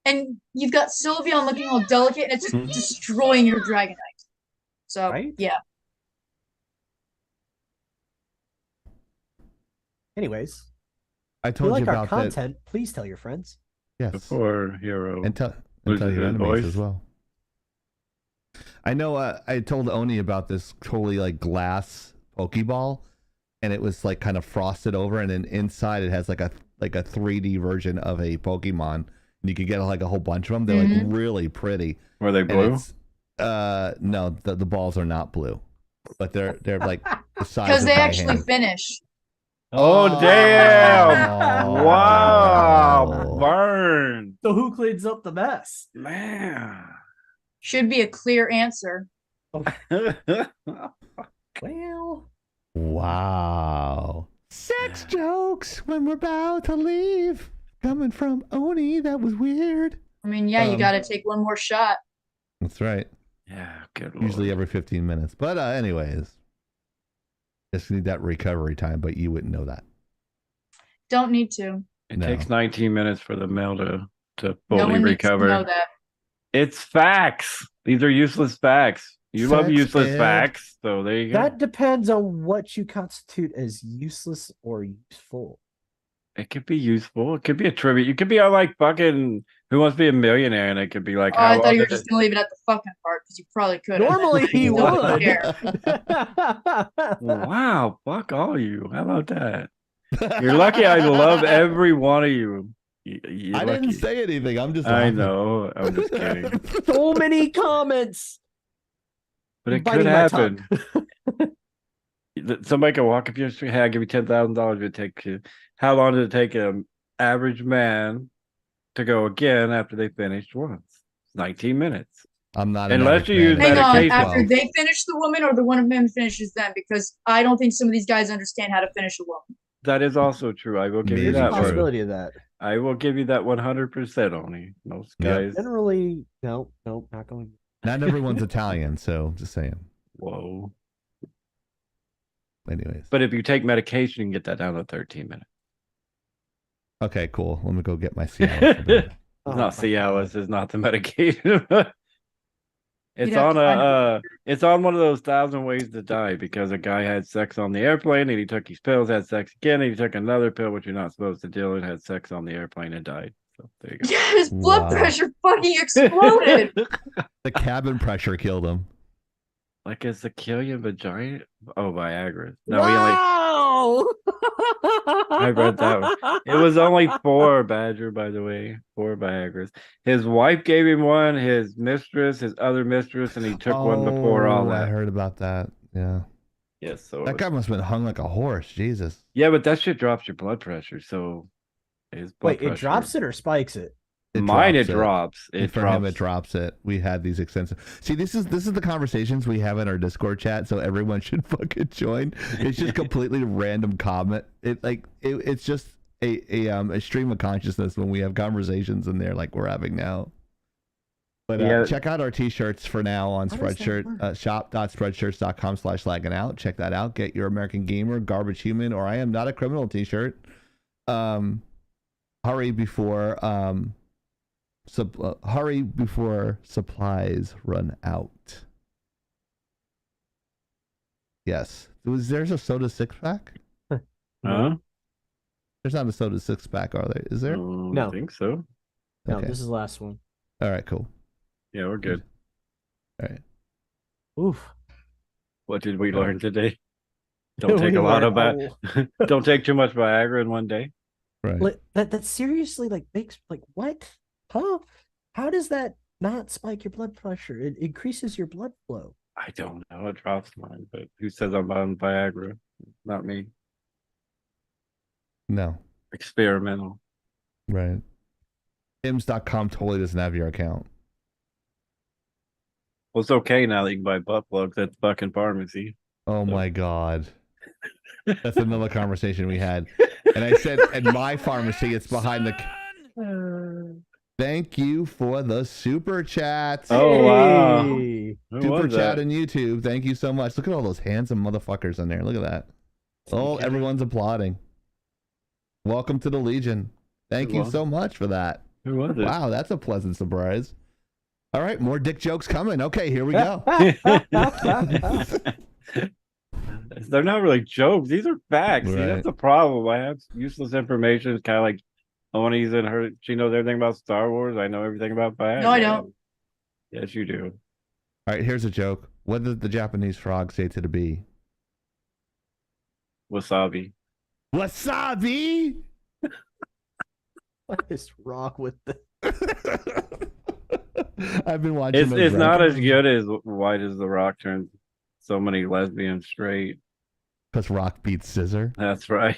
And you've got Sylveon looking all delicate, and it's just destroying your Dragonite. So, yeah. Anyways, I if you told like you our about content, please tell your friends. Yes. Before Hero. And tell loses your his enemies voice. as well. I know I told Oni about this totally like glass Pokeball, and it was like kind of frosted over, and then inside it has like a 3D version of a Pokemon, and you could get like a whole bunch of them. They're like really pretty. Were they blue? No, the balls are not blue, but they're like the size Because of they my actually hand. finish. Oh, damn! Wow, burn. So who cleans up the mess? Man. Should be a clear answer. Well. Wow. Sex jokes when we're about to leave. Coming from Oni, that was weird. I mean, yeah, you got to take one more shot. That's right. Yeah, good. Usually every 15 minutes. But anyways, just need that recovery time, but you wouldn't know that. Don't need to. It takes 19 minutes for the male to No fully one recover. needs to know that. It's facts. These are useless facts. You love Sex useless ed. facts, so there you go. That depends on what you constitute as useless or useful. It could be useful. It could be a tribute. You could be on like fucking Who Wants to Be a Millionaire, and it could be like, Oh, I how thought you were often just going to leave it at the fucking part because you probably could. Normally he would. Wow, fuck all you. How about that? You're lucky I love every one of you. You're I lucky. didn't say anything. I'm just I laughing. know. I'm just kidding. So many comments. But it Biting could my happen. Somebody can walk up your street. Hey, I'll give you $10,000. It take you. How long did it take an average man to go again after they finished once? 19 minutes. I'm not. an Unless average you man. use Hang on, medication. after they finish the woman or the one of them finishes them, because I don't think some of these guys understand how to finish a woman. That is also true. I will give you Maybe that. true. one. Possibility of that. I will give you that 100% only. Most Yep. guys. Generally, no, not going. Not everyone's Italian, so just saying. Whoa. Anyways. But if you take medication, you can get that down to 13 minutes. Okay, cool. Let me go get my Cialis. It's not Cialis. It's not the medication. It's You'd have on to find it's on one of those 1,000 ways to die because a guy had sex on the airplane and he took his pills, had sex again, and he took another pill, which you're not supposed to do, and had sex on the airplane and died. So there you go. Yeah, his blood Wow. pressure fucking exploded. The cabin pressure killed him. Like, is the Killian vagina? Oh, Viagra. No, Wow! I read that one. It was only 4, Badger, by the way. 4 Viagras. His wife gave him one, his mistress, his other mistress, and he took one before all I that. heard about that. Yeah. Yes, so That guy must have been hung like a horse. Jesus. yeah, but that shit drops your blood pressure. So his blood Wait, pressure. it drops it or spikes it? Mine drops it drops. And It for drops. him, it drops it. We had these extensive. See, this is the conversations we have in our Discord chat. So everyone should fucking join. It's just completely random comment. It's just a stream of consciousness when we have conversations in there like we're having now. But Yeah. check out our t-shirts for now on How does that Spreadshirt. Shop.spreadshirts.com/lagging out. Check that out. Get your American Gamer, Garbage Human, or I Am Not a Criminal t-shirt. Hurry before hurry before supplies run out. Yes. There's a soda 6-pack? Huh? There's not a soda 6-pack, are there? Is there? No. I think so. No, Okay. this is the last one. All right, cool. Yeah, we're good. All right. Oof. What did we learn today? Don't take a lot of don't take too much Viagra in one day. Right. Like, that seriously makes what? Huh? How does that not spike your blood pressure? It increases your blood flow. I don't know. It drops mine, but who says I'm on Viagra? Not me. No. Experimental. Right. Hims.com totally doesn't have your account. Well, it's okay now that you can buy butt plugs at the fucking pharmacy. Oh my God. That's another conversation we had. And I said, at my pharmacy, it's behind the... Thank you for the super chat. Oh, wow. Super chat on YouTube. Thank you so much. Look at all those handsome motherfuckers in there. Look at that. Oh, everyone's applauding. Welcome to the Legion. Thank you so much for that. Who was it? Wow, that's a pleasant surprise. All right, more dick jokes coming. Okay, here we go. They're not really jokes. These are facts. See, Right. that's the problem. I have useless information. It's kind of like Oni's in her. She knows everything about Star Wars. I know everything about Viagra. No, I don't. Yes, you do. All right, here's a joke. What did the Japanese frog say to the bee? Wasabi. Wasabi? What is wrong with the? I've been watching. It's not as good as Why Does the Rock Turn So Many Lesbians Straight? Because Rock beats Scissor. That's right.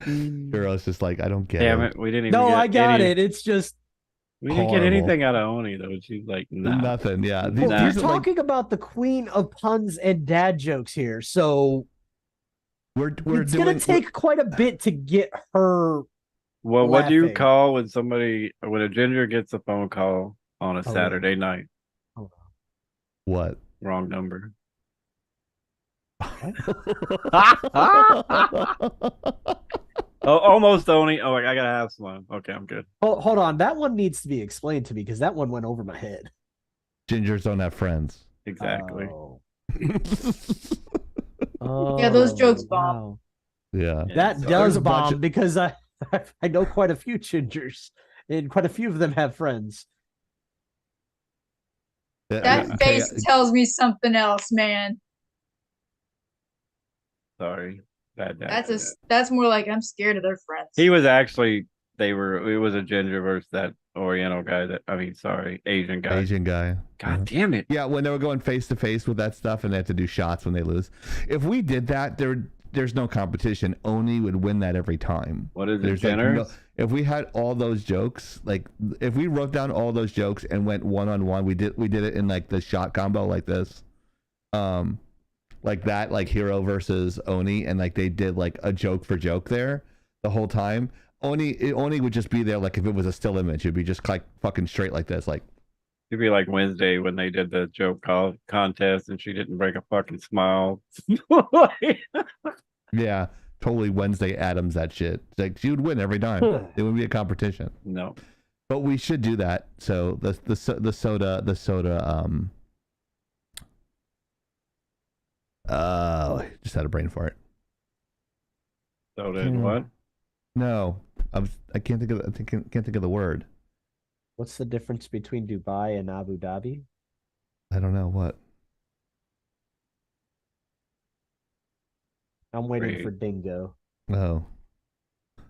Hero's just like, I don't get Damn it. it, we didn't even No, get I got any- it. It's just We didn't get horrible. anything out of Oni though. She's like, nah. Nothing. Yeah. well, These we're are like, talking about the queen of puns and dad jokes here, so we're it's doing. gonna take quite a bit to get her. Well, what do you laughing. call when a ginger gets a phone call on a Oh, Saturday night? What? Wrong number. Oh, almost Oni. Oh, I gotta have some. Okay, I'm good. Oh, hold on, that one needs to be explained to me because that one went over my head. Gingers don't have friends. Exactly. Oh. Yeah, those jokes bomb. wow. Yeah. That So does there's a bunch bomb of- because I know quite a few gingers, and quite a few of them have friends. That face tells me something else, man. Sorry. Bad. That's more like I'm scared of their friends. He was actually. It was a ginger versus that Oriental guy. Asian guy. Asian guy. God damn it. Yeah, when they were going face to face with that stuff and they had to do shots when they lose. If we did that, there's no competition. Oni would win that every time. What is it, There's like Jenners? if we had all those jokes, like if we wrote down all those jokes and went one-on-one, we did it in like the shot combo like this. Like that, like Hero versus Oni, and like they did like a joke for joke there the whole time. Oni would just be there like if it was a still image, it'd be just like fucking straight like this, like It'd be like Wednesday when they did the joke contest and she didn't break a fucking smile. yeah, totally Wednesday Addams that shit. It's like she would win every time. It would be a competition. No, but we should do that. So the soda. Just had a brain fart. Soda and what? No, I can't think of the word. What's the difference between Dubai and Abu Dhabi? I don't know what. I'm waiting Great. for Dingo. Oh,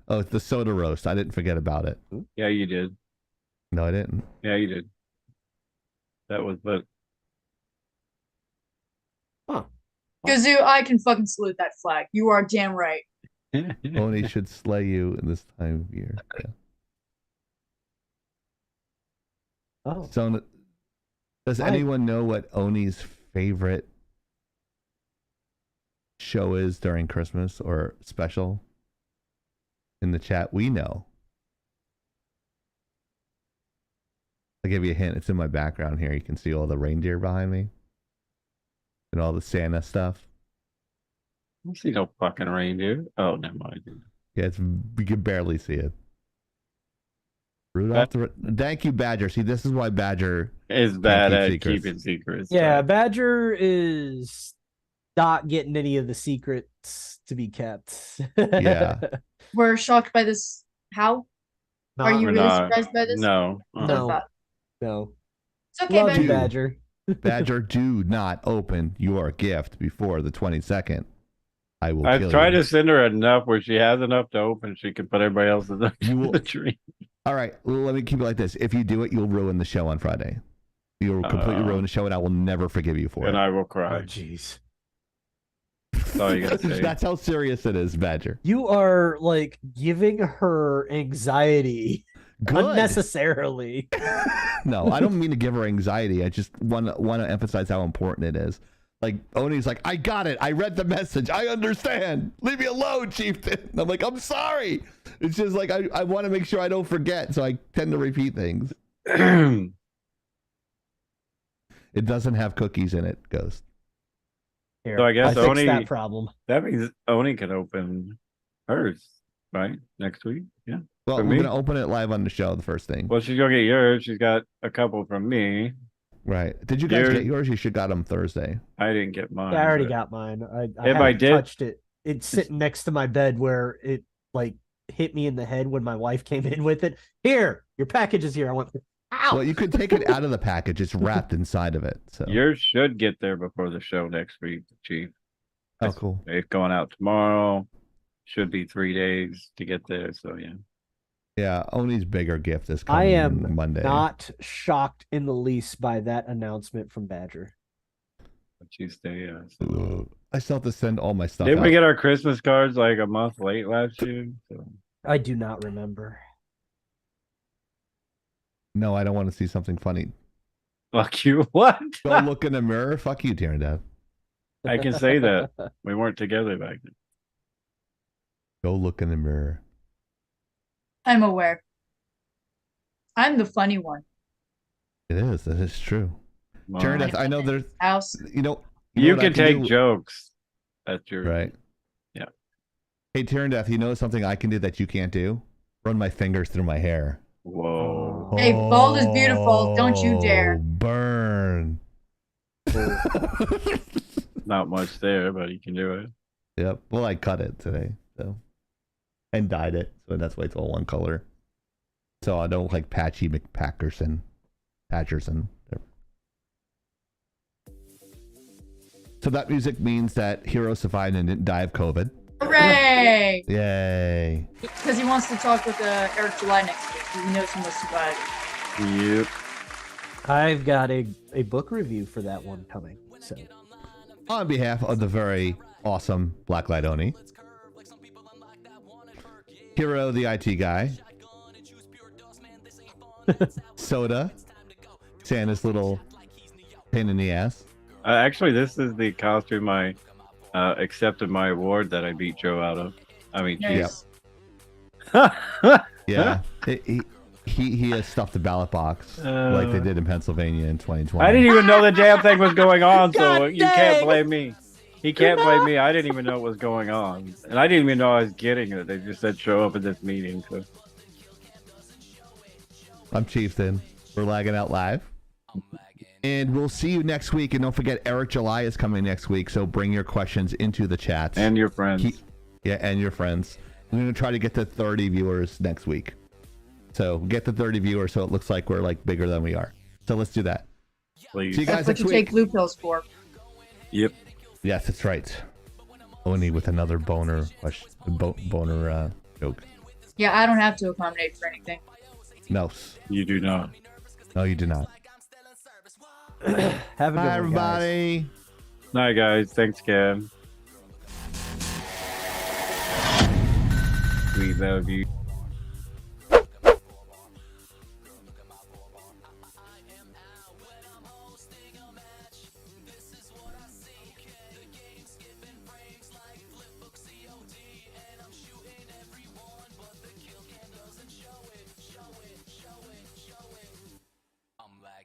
it's the soda roast. I didn't forget about it. Yeah, you did. No, I didn't. Yeah, you did. That was but Gazoo, I can fucking salute that flag. You are damn right. Oni should slay you in this time of year. Yeah. Oh. So, does Why? anyone know what Oni's favorite show is during Christmas or special? In the chat, we know. I'll give you a hint. It's in my background here. You can see all the reindeer behind me and all the Santa stuff. don't see no fucking reindeer. Oh, never mind. Yeah, we can barely see it. Rudolph thank you, Badger. See, this is why Badger is bad at secrets. keeping secrets. Yeah, right? Badger is not getting any of the secrets to be kept. Yeah. We're shocked by this. How? Are you We're really not. surprised by this? No. No. No. It's okay, Love you, Badger. Badger. Badger, do not open your gift before the 22nd. I will I've kill tried you. to send her enough where she has enough to open. She can put everybody else in the tree. All right, well, let me keep it like this. If you do it, you'll ruin the show on Friday. You'll completely ruin the show, and I will never forgive you for it. And I will cry. Oh, jeez. That's all you gotta say. That's how serious it is, Badger. You are like giving her anxiety Good. unnecessarily. No, I don't mean to give her anxiety. I just want to emphasize how important it is. Like, Oni's like, I got it. I read the message. I understand. Leave me alone, Chieftain. And I'm like, I'm sorry. It's just like, I want to make sure I don't forget, so I tend to repeat things. It doesn't have cookies in it, Ghost. Here, So I guess I'll fix Oni, that problem. that means Oni can open hers, right? Next week? Yeah. Well, For we're me? going to open it live on the show, the first thing. Well, she's gonna get yours. She's got a couple from me. Right. Did you guys get yours? You should got them Thursday. I didn't get mine. Yeah, I already but- got mine. I If haven't I did- touched it. It's sitting next to my bed where it like hit me in the head when my wife came in with it. Here, your package is here. I went, ow. Well, you could take it out of the package. It's wrapped inside of it. So. Yours should get there before the show next week, Chief. Oh, cool. It's going out tomorrow. Should be 3 days to get there. So yeah. Yeah, Oni's bigger gift is I coming am Monday. not shocked in the least by that announcement from Badger. Tuesday, yeah. Ooh, I still have to send all my stuff Didn't out. we get our Christmas cards like a month late last year? So. I do not remember. No, I don't want to see something funny. Fuck you. What? Go look in the mirror. Fuck you, Darren Dad. I can say that. We weren't together back then. Go look in the mirror. I'm aware. I'm the funny one. It is. That is true. Darren Dad, I know there's. House. You what I can take do? jokes. That's your Right. Yeah. Hey, Darren Death, you know something I can do that you can't do? Run my fingers through my hair. Whoa. Hey, bald is beautiful. Don't you dare. Burn. Not much there, but you can do it. Yep. Well, I cut it today, so and dyed it, so that's why it's all one color. So I don't look like Patchy McPackerson. So that music means that Hero survived and didn't die of COVID. Hooray! Yay. Because he wants to talk with Eric July next week. He knows he must survive. Yep. I've got a book review for that one coming. So On behalf of the very awesome Blacklight Oni, Hero the IT guy, Soda, Santa's little pain in the ass. Actually, this is the costume I accepted my award that I beat Joe out of. I mean, Nice. Yeah. He has stuffed the ballot box like they did in Pennsylvania in 2020. I didn't even know the damn thing was going on, so God you can't dang. blame me. He can't blame me. I didn't even know what was going on. And I didn't even know I was getting it. They just said show up at this meeting. So I'm Chieftain. We're lagging out live. And we'll see you next week. And don't forget, Eric July is coming next week. So bring your questions into the chats. And your friends. And your friends. We're going to try to get to 30 viewers next week. So get to 30 viewers so it looks like we're like bigger than we are. So let's do that. Please. See you guys That's what next you week. take blue pills for. Yep. Yes, that's right. Only with another boner question, boner joke. Yeah, I don't have to accommodate for anything. No. You do not. No, you do not. have a good Bye, one, guys. everybody. Night, guys. Thanks, Cam. We love you.